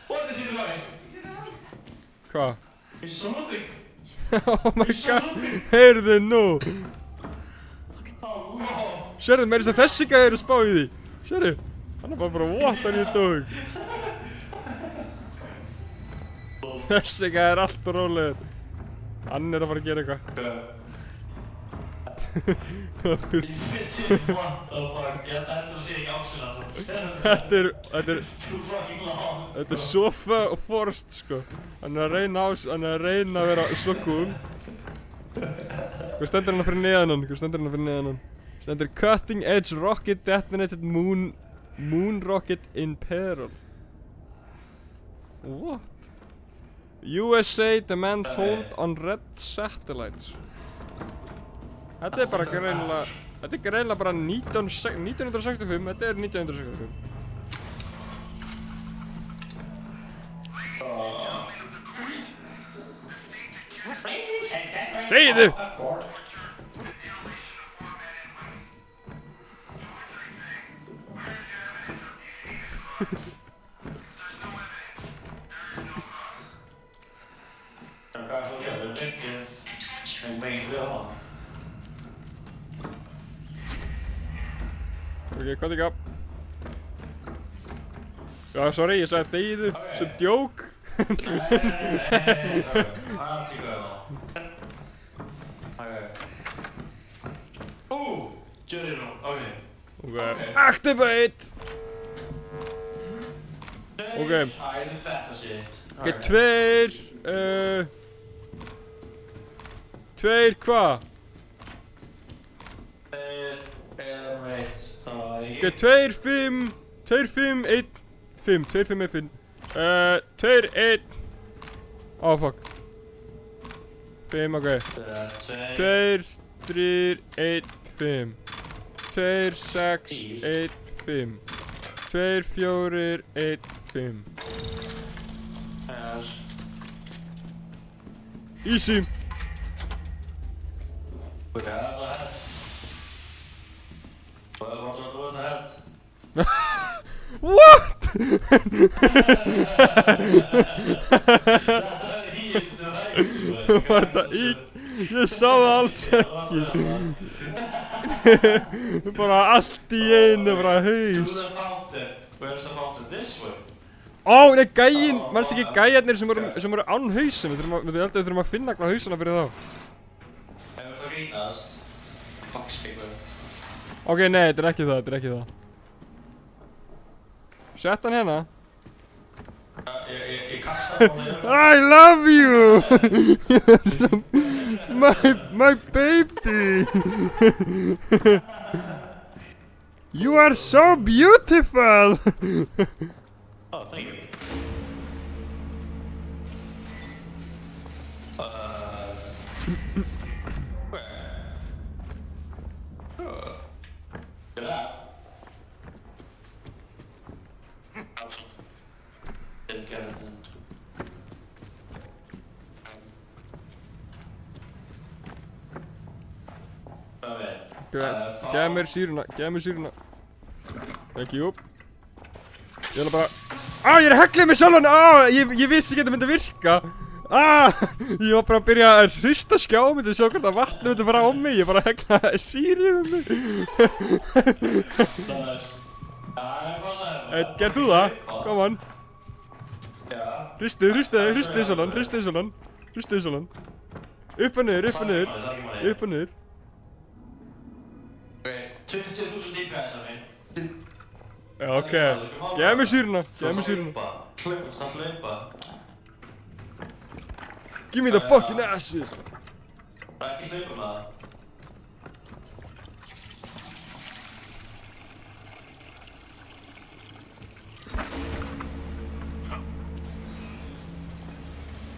What is he doing? Hvað? He's saluting. Oh my god, heyrðu nú. Oh no. Sérðu, meira þess að þessi gæði eru spáð í því. Sérðu, hann er bara what are you doing? Þessi gæði er alltaf rólegur. Hann er að fara að gera eitthvað. What the fuck? Ég ætla að sé ekki ásina það. Þetta er Too fucking long. Þetta er svo forced sko. Hann er að reyna að vera svo cool. Hvað stendur hann fyrir neðan hann? Stendur cutting edge rocket detonated moon rocket in peril. What? USA demand hold on red satellites. Þetta er bara greinilega bara 1965, þetta er 1965. Þegiðu! Ok, hvað ekki að? Já, sorry, ég sagði þegiðu sem djók. Ok, activate! Ok, tveir hvað? Ok, 2, 5, 1, 5, 2, 5, 1, 5. 2, 1. Oh fuck. 5, ok. 2, 3, 1, 5. 2, 6, 1, 5. 2, 4, 1, 5. Easy. What? Var það ég sá það alls ekki. Bara allt í einu, bara haus. Ó, nei, gæinn, mannst ekki gæjarnir sem eru án hausinn. Við þurfum að finna hvað hausana fyrir þá. Ok, nei, þetta er ekki það. Sett hann hérna. I love you! my baby! You are so beautiful! Oh, thank you. Gæði mér sýruna. Thank you. Ég ætla bara... ég er að hegla mig sjálfan! Ég vissi ekki að þetta myndi virka! Ég var bara að byrja að hrista skjámið til að sjá hvort að vatni myndi fara á mig. Ég bara hegla sýri um mig. Gerð þú það? Come on. Hristið svolítið. Upp og niður. 20.000 DPS af mig. Já, ok. Gæði mér sýruna. Hlaupa. Give me the fucking acid. Ekki hlaupa með það.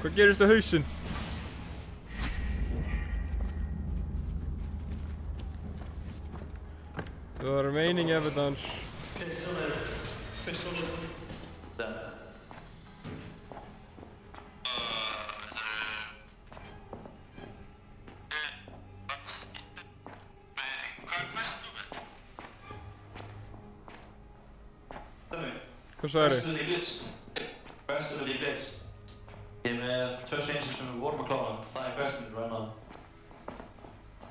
Hvað gerist á hausinn? The remaining remaining evidence. Pistol. Den. Hvað sagði? Questur er í glitch. Ég er með 2 changes sem við vorum að klára. Það er questur right now.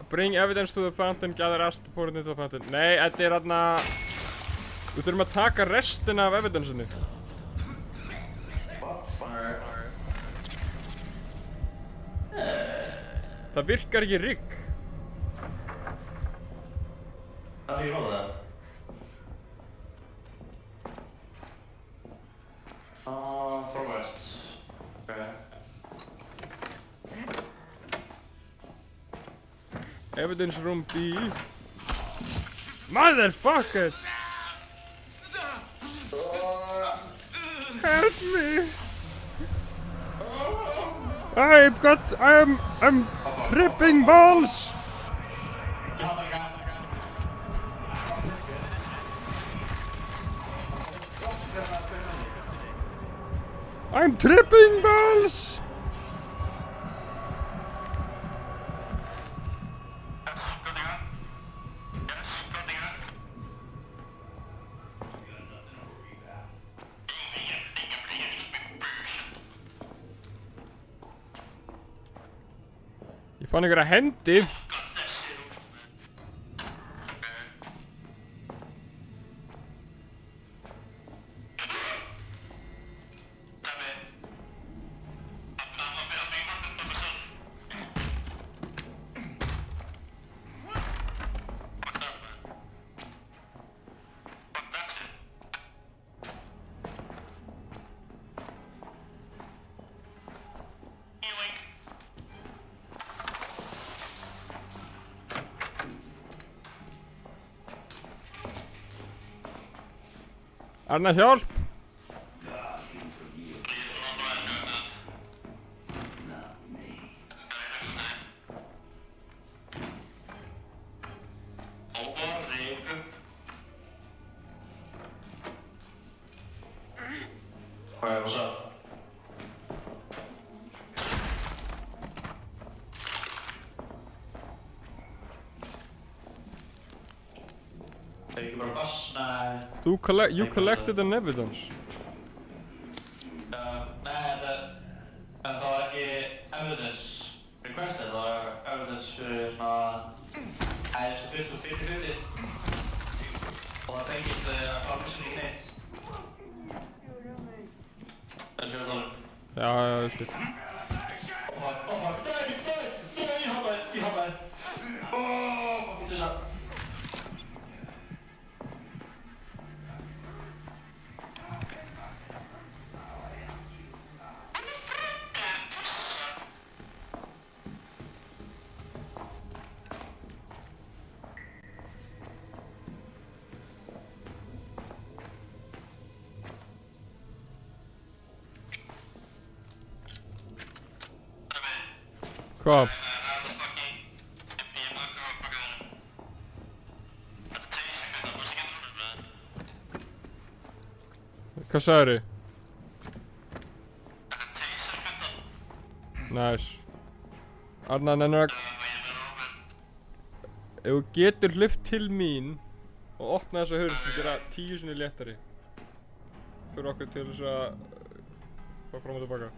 Bring evidence to the fountain, gather acid to pour it into the fountain. Nei, þetta er þarna... Við þurfum að taka restina af evidenceinu. What? Það virkar ekki rigg. How do you know that? For west. Okay. Evidence room B. Motherfucker! Help me! I'm tripping balls! I'm tripping balls! Ég fann einhverja hendi. Arna, hjálp! Alright, what's up? You collected an evidence. Það var ekki evidence requested, það var evidence fyrir svona eins og fyrir hluti og það fengist að fara mission í neitt. Það skilur það. Já, ég skil. Nei, ég hoppaði. Fucking þessa. Hvað? Hvað sagðirðu? Nice. Arna, nennir að... Ef þú getur hleypt til mín og opna þessa hurð sem gera 10 sinni léttari fyrir okkur til þess að fara fram og tilbaka.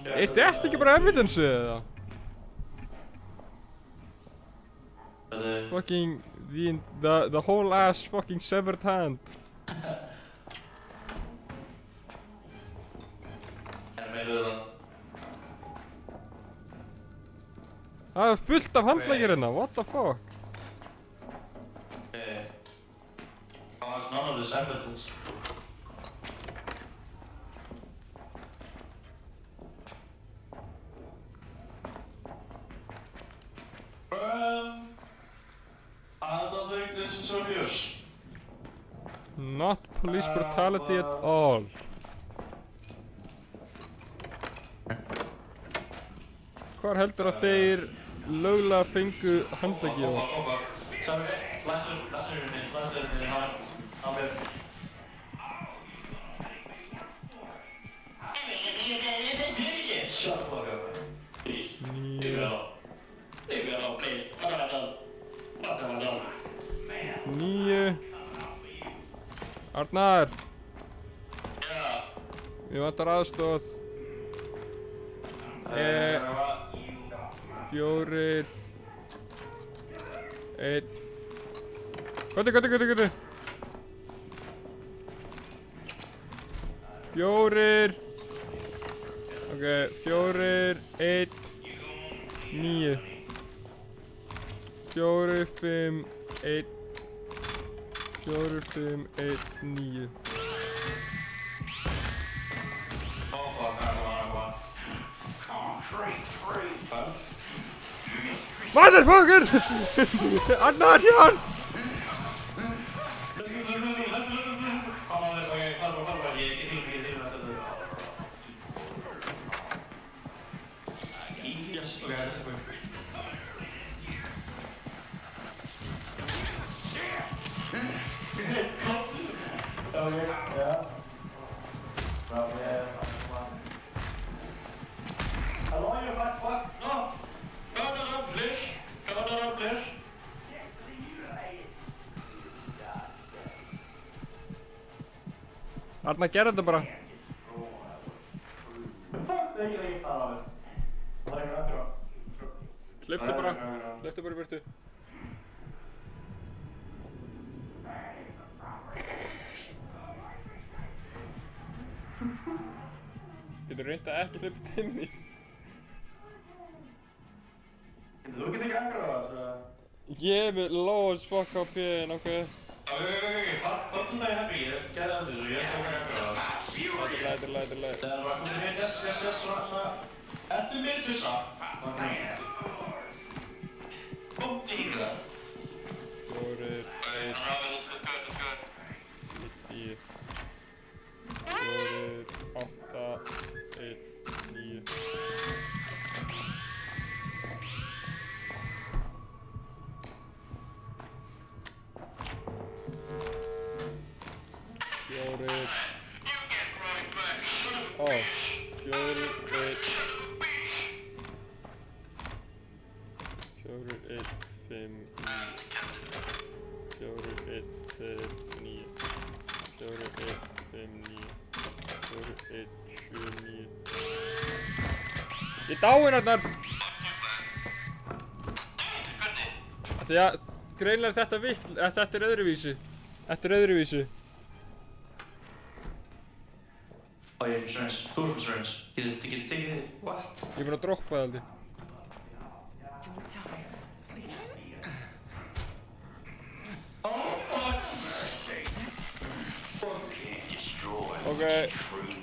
Er þetta ekki bara evidence eða? Fucking the whole ass fucking severed hand. Það er fullt af handleggir hérna, what the fuck? None of this evidence. I don't think this is obvious. Not police brutality at all. Hvar heldur að þeir löglega fengu handleggi á? Sorry, last minute, hann er... Shut the fuck up. Please. Leave it alone, please. What have I done? What have I done? 9. Arnar, Já. við vantar aðstoð. 4. 1. Götu. 4. Ok, 4, 1, 9. 4, 5, 1. 4, 5, 1, 9. Motherfucker! Arnar, hjálp! Yes, okay. Arnar, gerðu þetta bara. Hleyptu bara í burtu. Getur reynt að ekki hleypa til mín. Þú getur gangur á það? Ég er með low as fuck HP en okkur. Fattum það í herbyggið, gæði að þessu, ég skal gangur á það. Þetta er leið. Það er bara, yes, svona, eftir mér tussa. Komdu hingað. 4, 1, 9. 4, 8, 1, 9. Oh, 4, 1, 5, 4, 1, 9. 4, 1, 5, 9. 4, 1, 7, 9. Ég er dáinn, Arnar! Því að greinlega er þetta vitt, þetta er öðruvísi. Þetta er öðruvísi. Ég er insurance, þú er insurance. Getur tekið þig, what? Ég er búinn að droppa það aldrei. Don't die, please. Okay,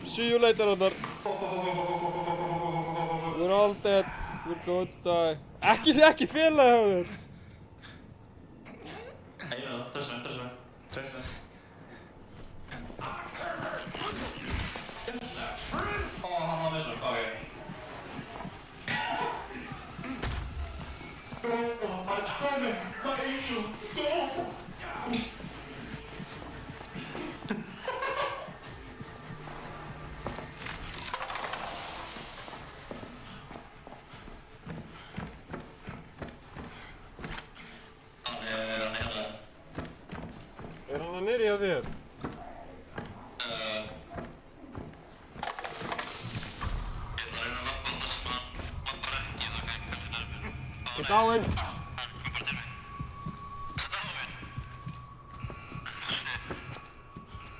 see you later, Arnar. We're all dead. We're going to die. Ekki fela hjá þér. Ég veit það, tröst mér. Yes! Hann var þessu, ok. My angel, go! Er hann að niðri hjá þér? Ég er dáinn!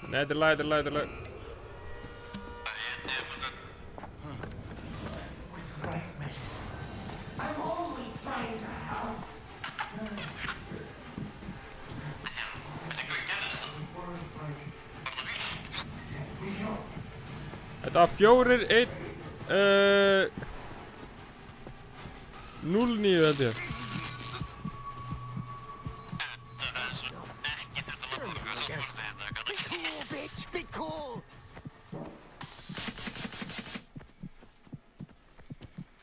Nei, þetta er lag. I'm only trying to help. Þetta var 4, 1, 0, 9 held ég.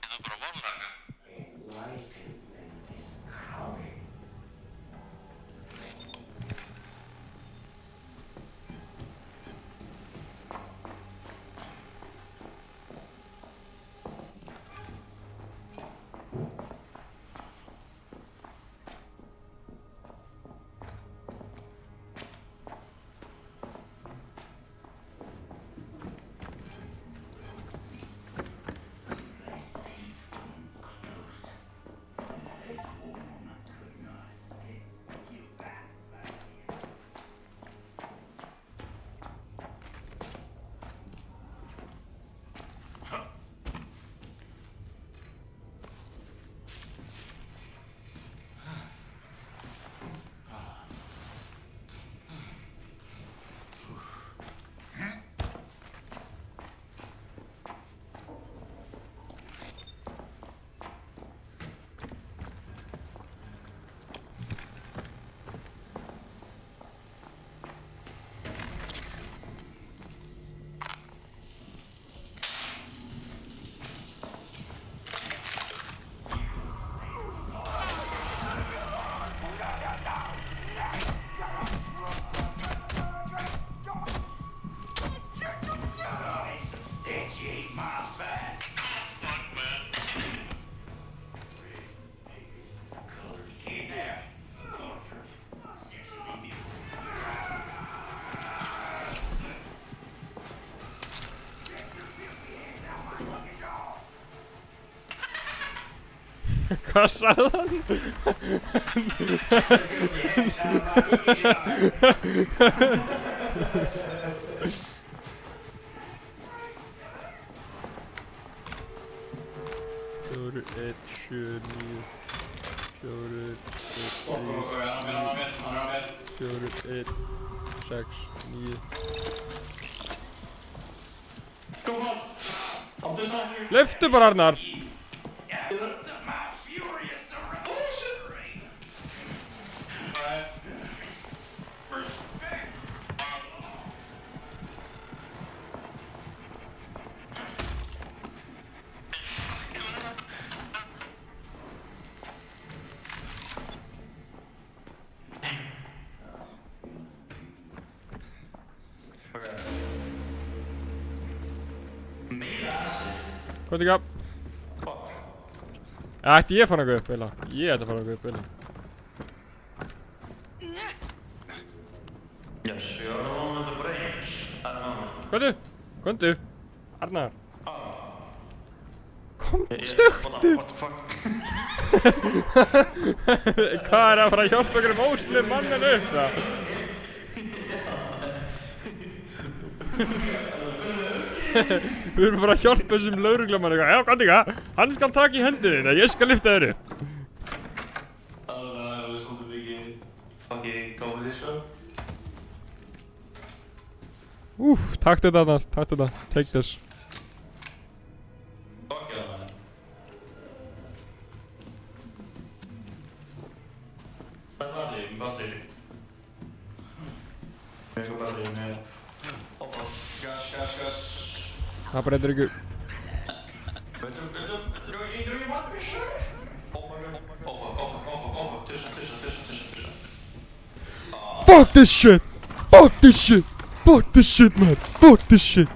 Það er bara vonlega. Hvað sagði hann? Fjórir, 1, 7, 9 4, 1, 6, 9 Lyftu bara Arnar! Hvað er það? Ætti ég að fara eitthvað upp, eila? Ég ætti að fara eitthvað upp, eila. Yes, we are alone with the brains at the moment. Komdu! Komdu! Arnar! Kom, stöktu! What the fuck? Hvað er að fara að hjálpa ykkur ósnum mannin upp, það? Við erum bara að hjálpa þessum lögreglumanni eitthvað. Já, komdu ekki, hann skal taka í hendina þína, ég skal lyfta þér upp. I was on the beginning. Fucking comedy show. Úff, takk þetta Arnar, takk þetta, take this. Fuck yeah, man. Batti. Ég går bara með. Hoppa, gas. Það breytir ykkur. Veitu, you want me sure? Hoppa, tussa. Fuck this shit! Fuck this shit! Fuck this shit, man! Fuck this shit!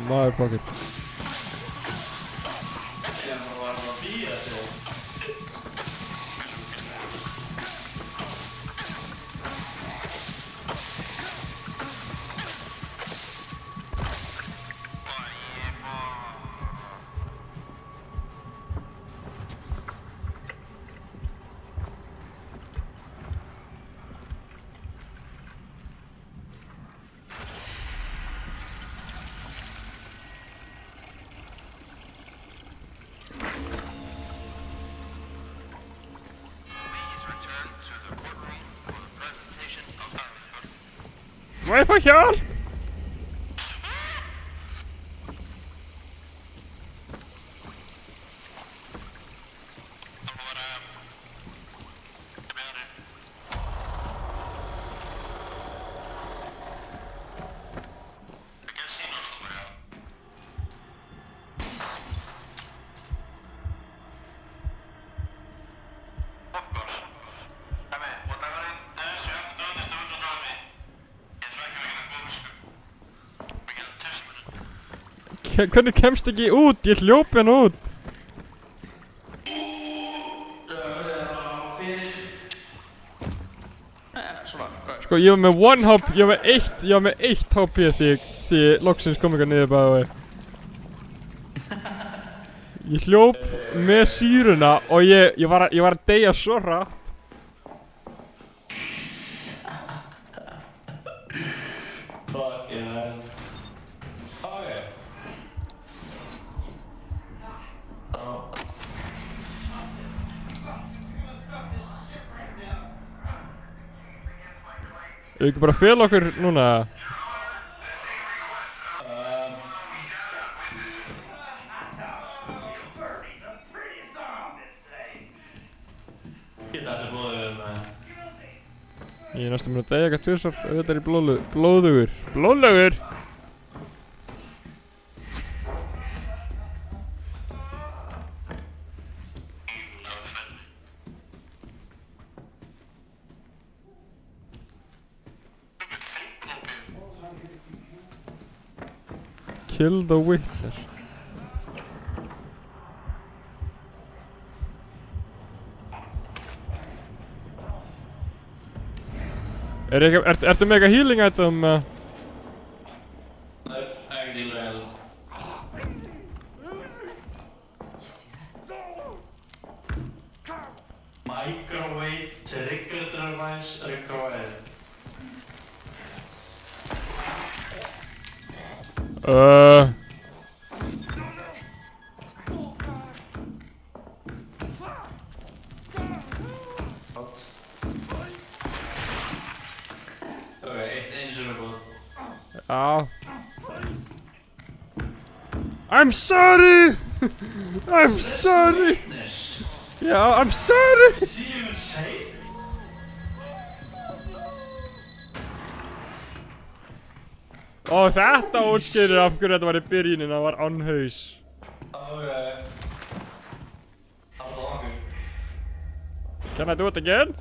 Motherfucker. Má ég fá hjálp? Hvernig kemst ekki út? Ég hljópi hann út. Sko, ég var með one hop, ég var með eitt hop í því loksins kom eitthvað niður bæði. Ég hljóp með síruna og ég var að deyja svo hratt. Ég ekki bara fela okkur núna. Ég er næstum að deyja eitthvað tvisar ef þetta er í blóðugur. Blóðugur! Kill the witness. Ertu með eitthvað healing item? Nei, ekki dýla ég. Microwave trigger device required. Já. I'm sorry! I'm sorry! Já, I'm sorry! Is he even safe? Og þetta útskýrir af hverju þetta var í byrjunin, það var on haus. Okay. How long? Can I do it again?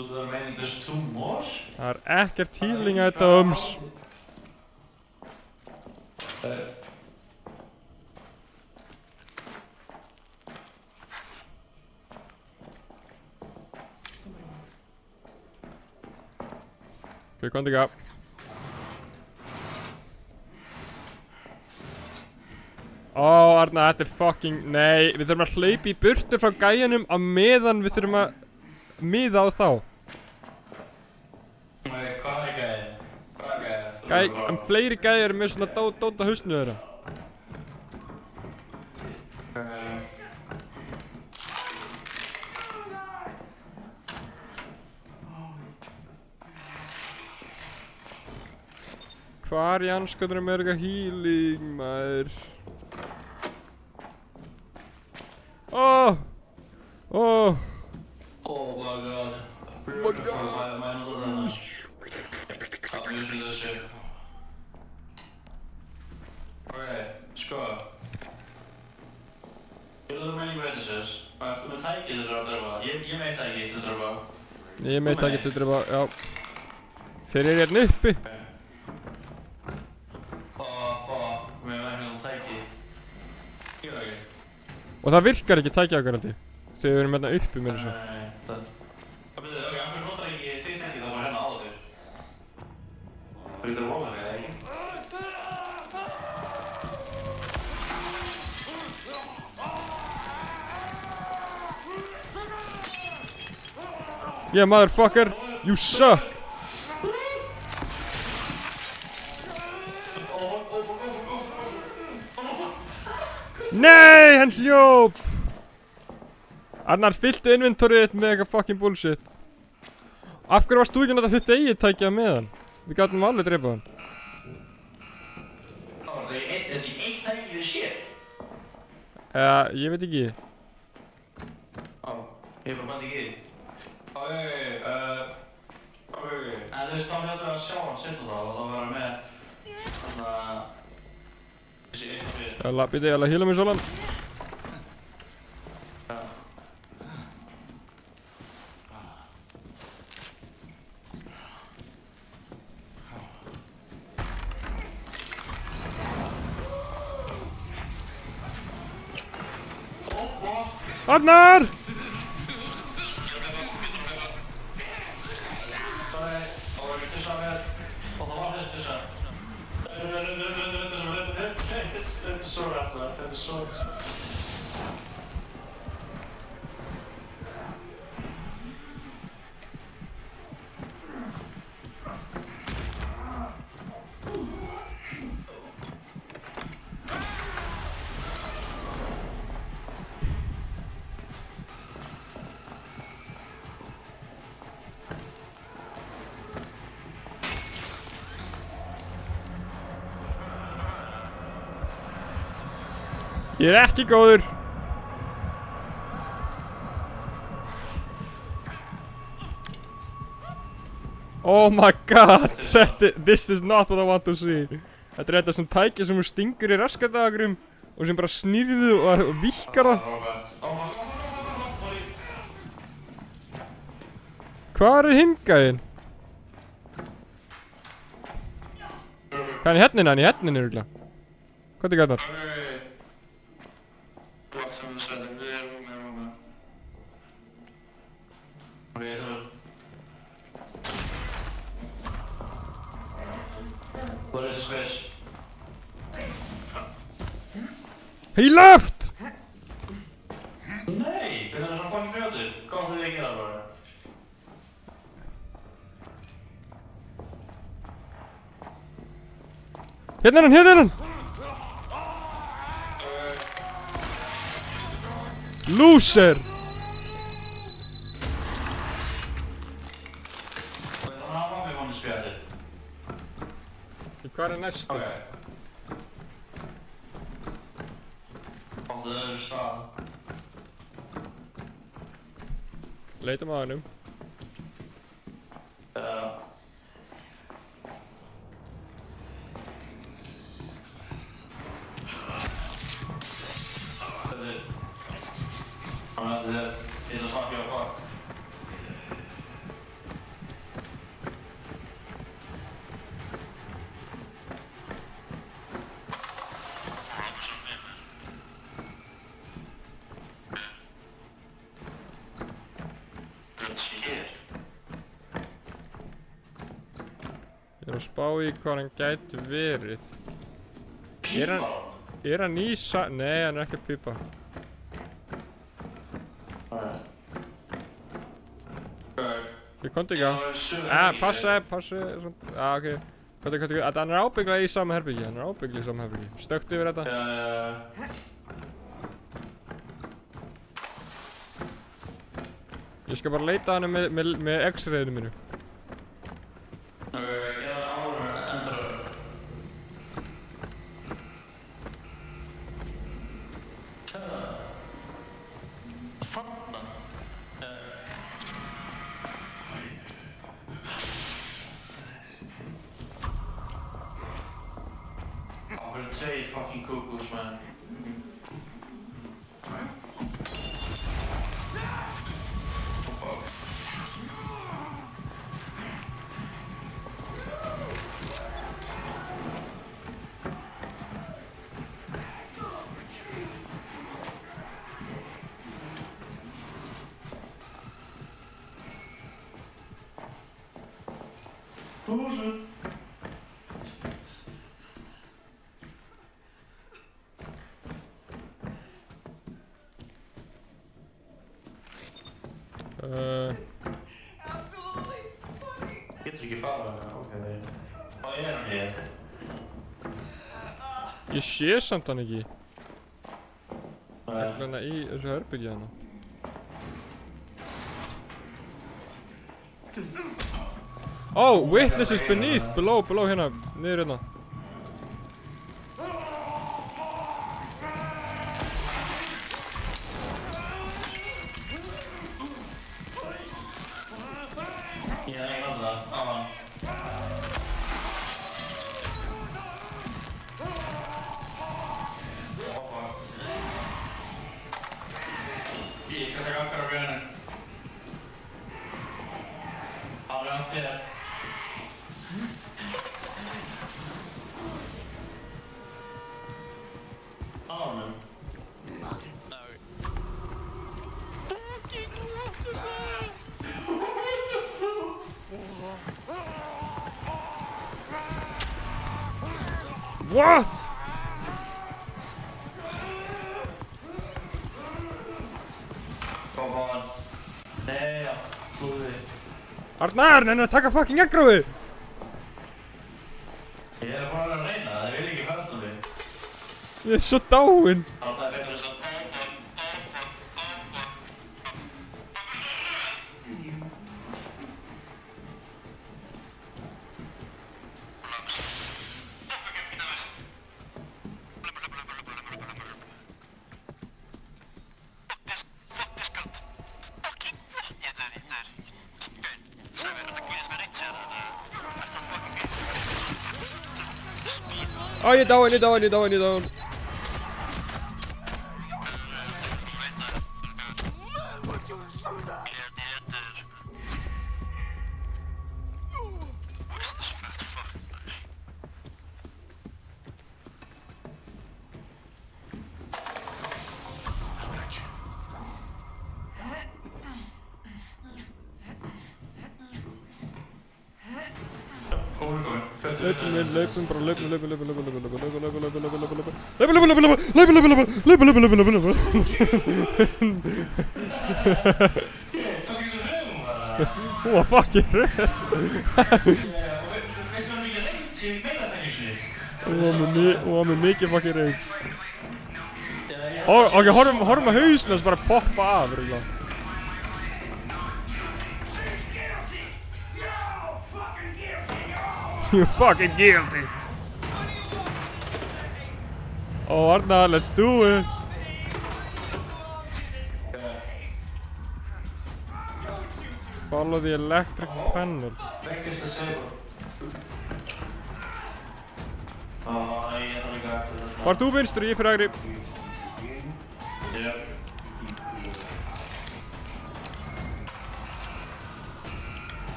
So there remaining just 2 more? Það er ekkert healing items. Ok, kom tilbake. Ó, Arna, þetta er fucking... Nei, við þurfum að hlaupa í burtu frá gæjanum á meðan við þurfum að miða á þá. Nei, hvað er gæði? Hvað er gæði? En fleiri gæjar með svona dóta hausnu þeirra. Hvar í anskotunum er eitthvað healing, maður? Oh my god. Okay, sko. Þú með witnesses. Þú með tækið til að drepa. Ég með tækið til að drepa. Ég með tækið til að drepa, já. Þeir eru hérna uppi. Við erum ekki náttúrulega tækið. Ég veit ekki. Og það virkar ekki tækið okkar held ég. Þegar við erum hérna uppi með þessu. Nei, það... Hvað byrjuðu, ok, hann fyrir notar ekki þitt tækið þá var hérna áður. Það byrjuðu að róla mig, eða ekki? Yeah, motherfucker, you suck! Nei, hann hljóp! Arnar, fylltu inventorið þitt með eitthvað fucking bullshit. Af hverju varst þú ekki að nota þitt eigið tækið með hann? Við gátum alveg dreipað hann. Þetta er ekki eitt tækið við shit. Ég veit ekki. Ég bara bæti ekki í því. Ok. En þú veist, þá heldur við að sjá hann setna þá og þá verður við með þarna þessi eitt fyrir. Jalla, býta ég að heala mig svolítið. Arnar! Ég er ekki góður. Oh my god, this is not what I want to see. Þetta er þetta sem tæki sem stingur í raskatagrum og sem bara snýrðu og víkkar það. Hvar er hingæðin? Hann er hérna, hann er hérna örugglega. Hvað er gætnar? What is this? He left! Nej! Den är som fucking död. Kom till lägga där bara. Hérna er hann, hérna er hann! Loser! Han var med honom i spelet. Hvað er næstu? Okej. Om det är stad. Leitum að hannum. Det är snart jag kvar. Ég er að spá í hvað hann gæti verið. Er hann í Nei, hann er ekki að pípa. Ég komdu ekki á. Passa. Ok. Komdu. Hann er ábygglega í sama herbyggi. Stökkt yfir þetta. Ég skal bara leita hann með X-rayinu mínu. Twee fucking koekoes, man. Getur ekki fara, ok. Hvað er hann hér? Ég sé samt hann ekki. Hérna í þessu herbyggja hana. Oh, witnesses below hérna, niður hérna. What? Come on. Nej, Arnar, hann er að taka fucking aggrófi! Ég er bara að reyna, það vil ekki fasta mig. Ég er svo dáinn! Það er betur þess að Ó, ég er dáinn. Laupum bara, laupum Hún var fucking röð Hún var með mikið fucking röð Ok, horfum að hausna þess bara poppa af regla. You fucking guilty Oh Arna, let's do it Follow the electric panel Var þú vinstri, ég fyrir hægri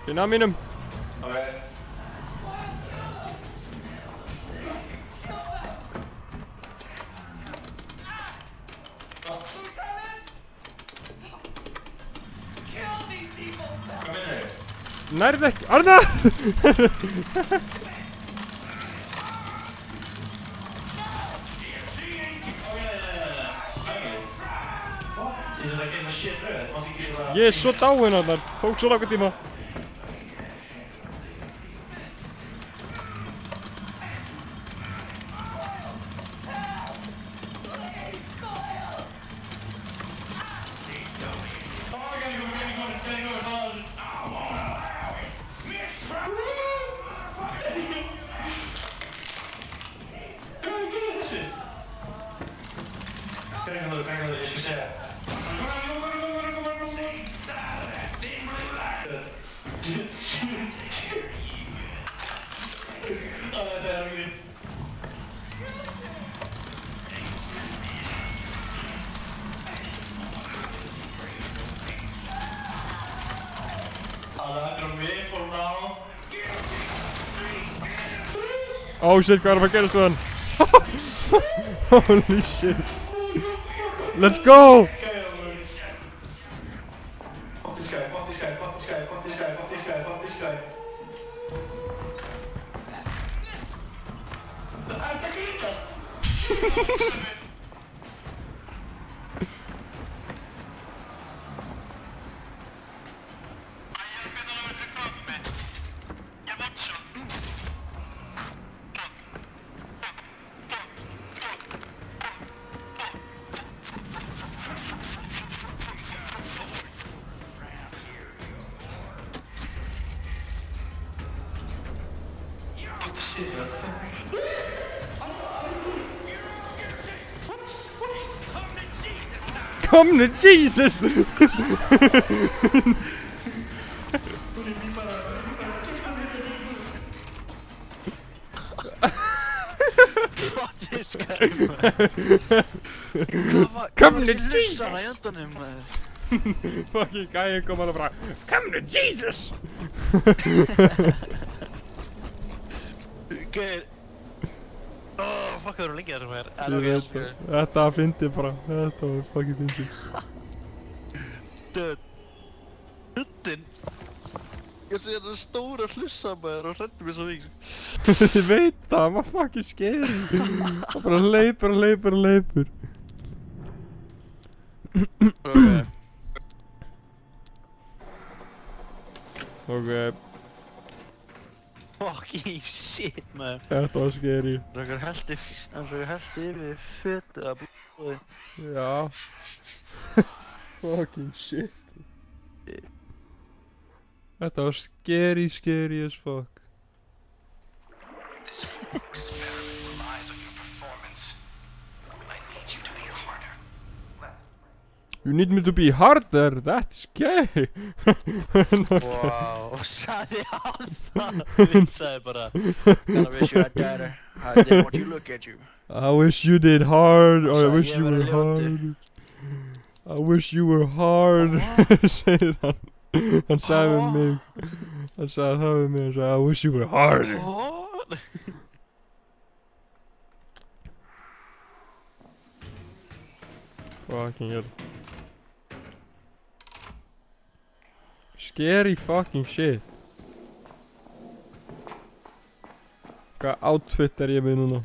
Finna mínum Nærðu ekki, Arna! Ég er svo dáinn Arnar, tók svo langa tíma Oh shit, hvað er að gerast við hann? Holy shit Let's go! Come to Jesus! Fuck this guy, Come to Jesus! Fucking gæinn kom alveg bara Come to Jesus! Gauður fuck það eru lengi þessum hér Þetta var fyndið bara, þetta var fucking fyndið Hundinn Ég sé þetta stóra hlussa maður og hrættu mig svo mikið Ég veit það, hann var fucking scary Það bara leipur Ok Fucking shit maður Þetta var scary Það er heldi yfir fötu að blóði Já Fucking shit Þetta var scary as fuck This whole experiment relies on your performance. I need you to be harder. You need me to be harder, that's gay Wow, sagði hann það Vinn sagði bara I wish you had better I didn't want you to look at you I wish you did hard, or I Sagði wish ég you væri were hard ljótur. I wish you were hard segir hann Hann sagði við mig Hann sagði það við mig, hann sagði I wish you were hard What? Fucking hell scary fucking shit. Hvað outfit er ég með núna?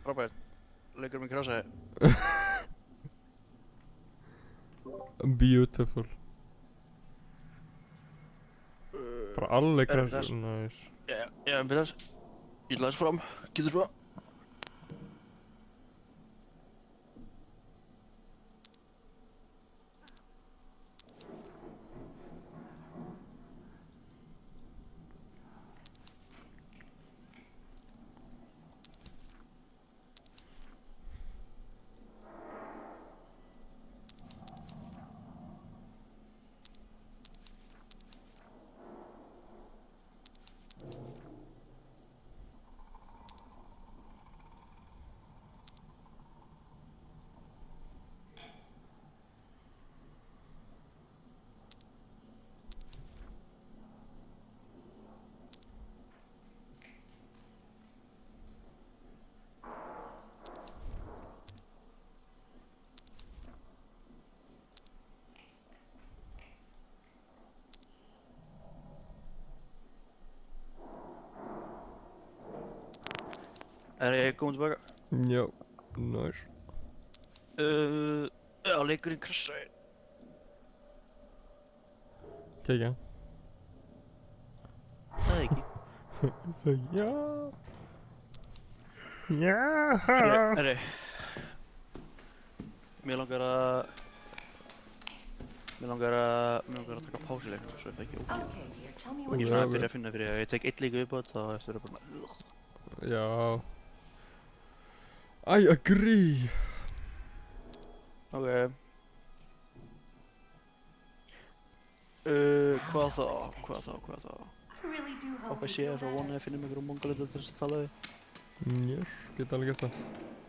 Robert, leikur mig krasa. Beautiful. Bara alveg Er krassi, það- nice. Já, byrjar. Ég læs fram. Getur þú það? Er ég komin tilbaka? Já, nice. Já, leikurinn krassaði. Kekja. Það ekki. Já. Já. Herri. Mér langar að taka pásu í leiknum, svo er það ekki ógeð. Okay, dear, tell me Ég what er you svona Já, að byrja að finna fyrir að ég tek eitt leik viðbót þá eftir að bara Já. I agree. Ok. Hvað þá? I really do hope Hvað you sé feel þess að vona að finna mig einhverjum mongolita til þess að tala við? Yes, geta alveg gert það.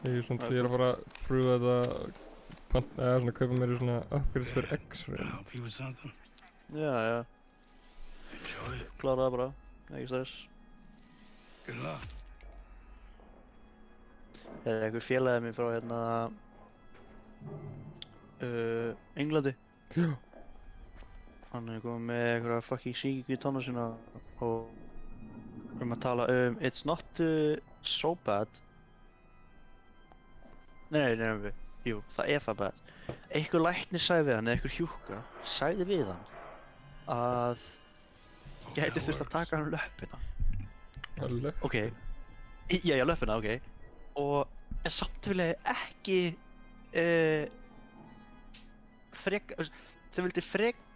Ég er að fara að pröfa þetta eða svona kaupa mér í svona upgrades fyrir X-ray. Help you with something? Já, já. Enjoy it. Klára það bara. Ekki stress. Good luck. Það er einhver félagið minn frá hérna Englandi. Já. Hann er komið með einhverja fucking sýkingu í tánu sína og að tala it's not so bad. Nei, jú, það er það bad. Einhver læknir sagði við hann, eða einhver hjúkka, sagði við hann að gæti þurft að taka hann löppina. Alveg. Ok, já, löppina, ok. En samt vil ég ekki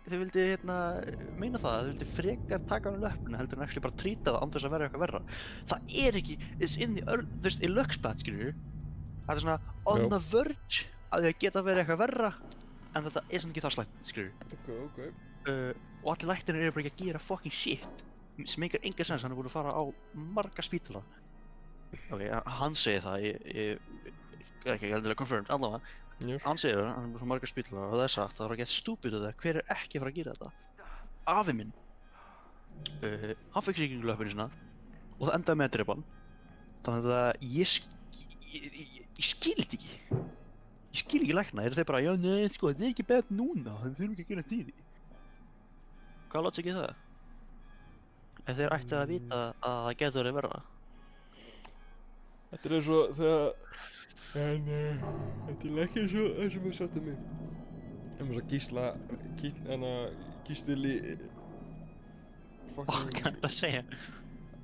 þau vildi hérna meina það, þau vildi frekar taka hann löppina heldur en actually bara trýta það án þess að vera eitthvað verra. Það er ekki, it's in the early, þú veist, í lögspat, skilur. Það er svona on Já. the verge að það geta verið eitthvað verra en þetta er svona ekki það slæmt, skilur. Ok. Og allir læknir eru bara ekki að gera fucking shit sem meikar enga sens, hann er búin að fara á marga spítala. Ok, hann segir það, ég er ekki heldur að confirmed, allavega. Yes. Hann segir það, hann er búin að marga spítala og það er sagt, það var að geta stúpid af það, hver er ekki að fara að gera þetta? Afi minn, hann fekk sýkingu í löppinu sinna og það endaði með að drepa hann. Þannig að ég skil þetta ekki. Ég skil ekki lækna, þeir bara, já nei sko, þetta er ekki bett núna, við þurfum ekki að gera þetta í því. Hvað láts ekki það? Ef þeir ættu að vita að það getur verið verra. Þetta er eins og þegar... Þetta er ekki eins og það sem við sattum mig. Eins og Gísli... Hvað er það að segja?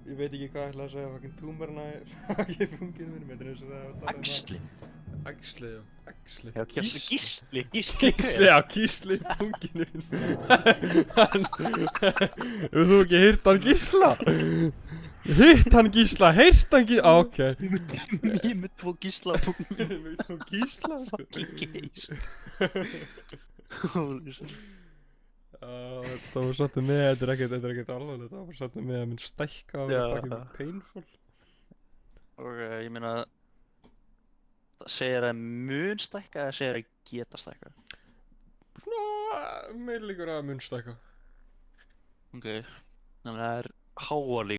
Ég veit ekki hvað ég ætla að segja, fucking túmarna fucking funginu mínum, þetta er eins og það að tala um Axli? Axli, já, Axli. Já, Gísli Gísli, já, Gísli funginu mínum. Hefur þú ekki heyrt hann Gísla? Heyrt hann Gísla, ok. Ég með tvo Gísla Ég með tvo Gísla? Fucking geys. Holy shit. Það var svolítið með, þetta er ekkert alvarlegt, það var svolítið með að minn stækka og Já. fucking painful. Ok, ég meina Segir það mun stækka eða segir það geta stækka? Svona, meir líkur að mun stækka. Ok, þannig að það er háar líkur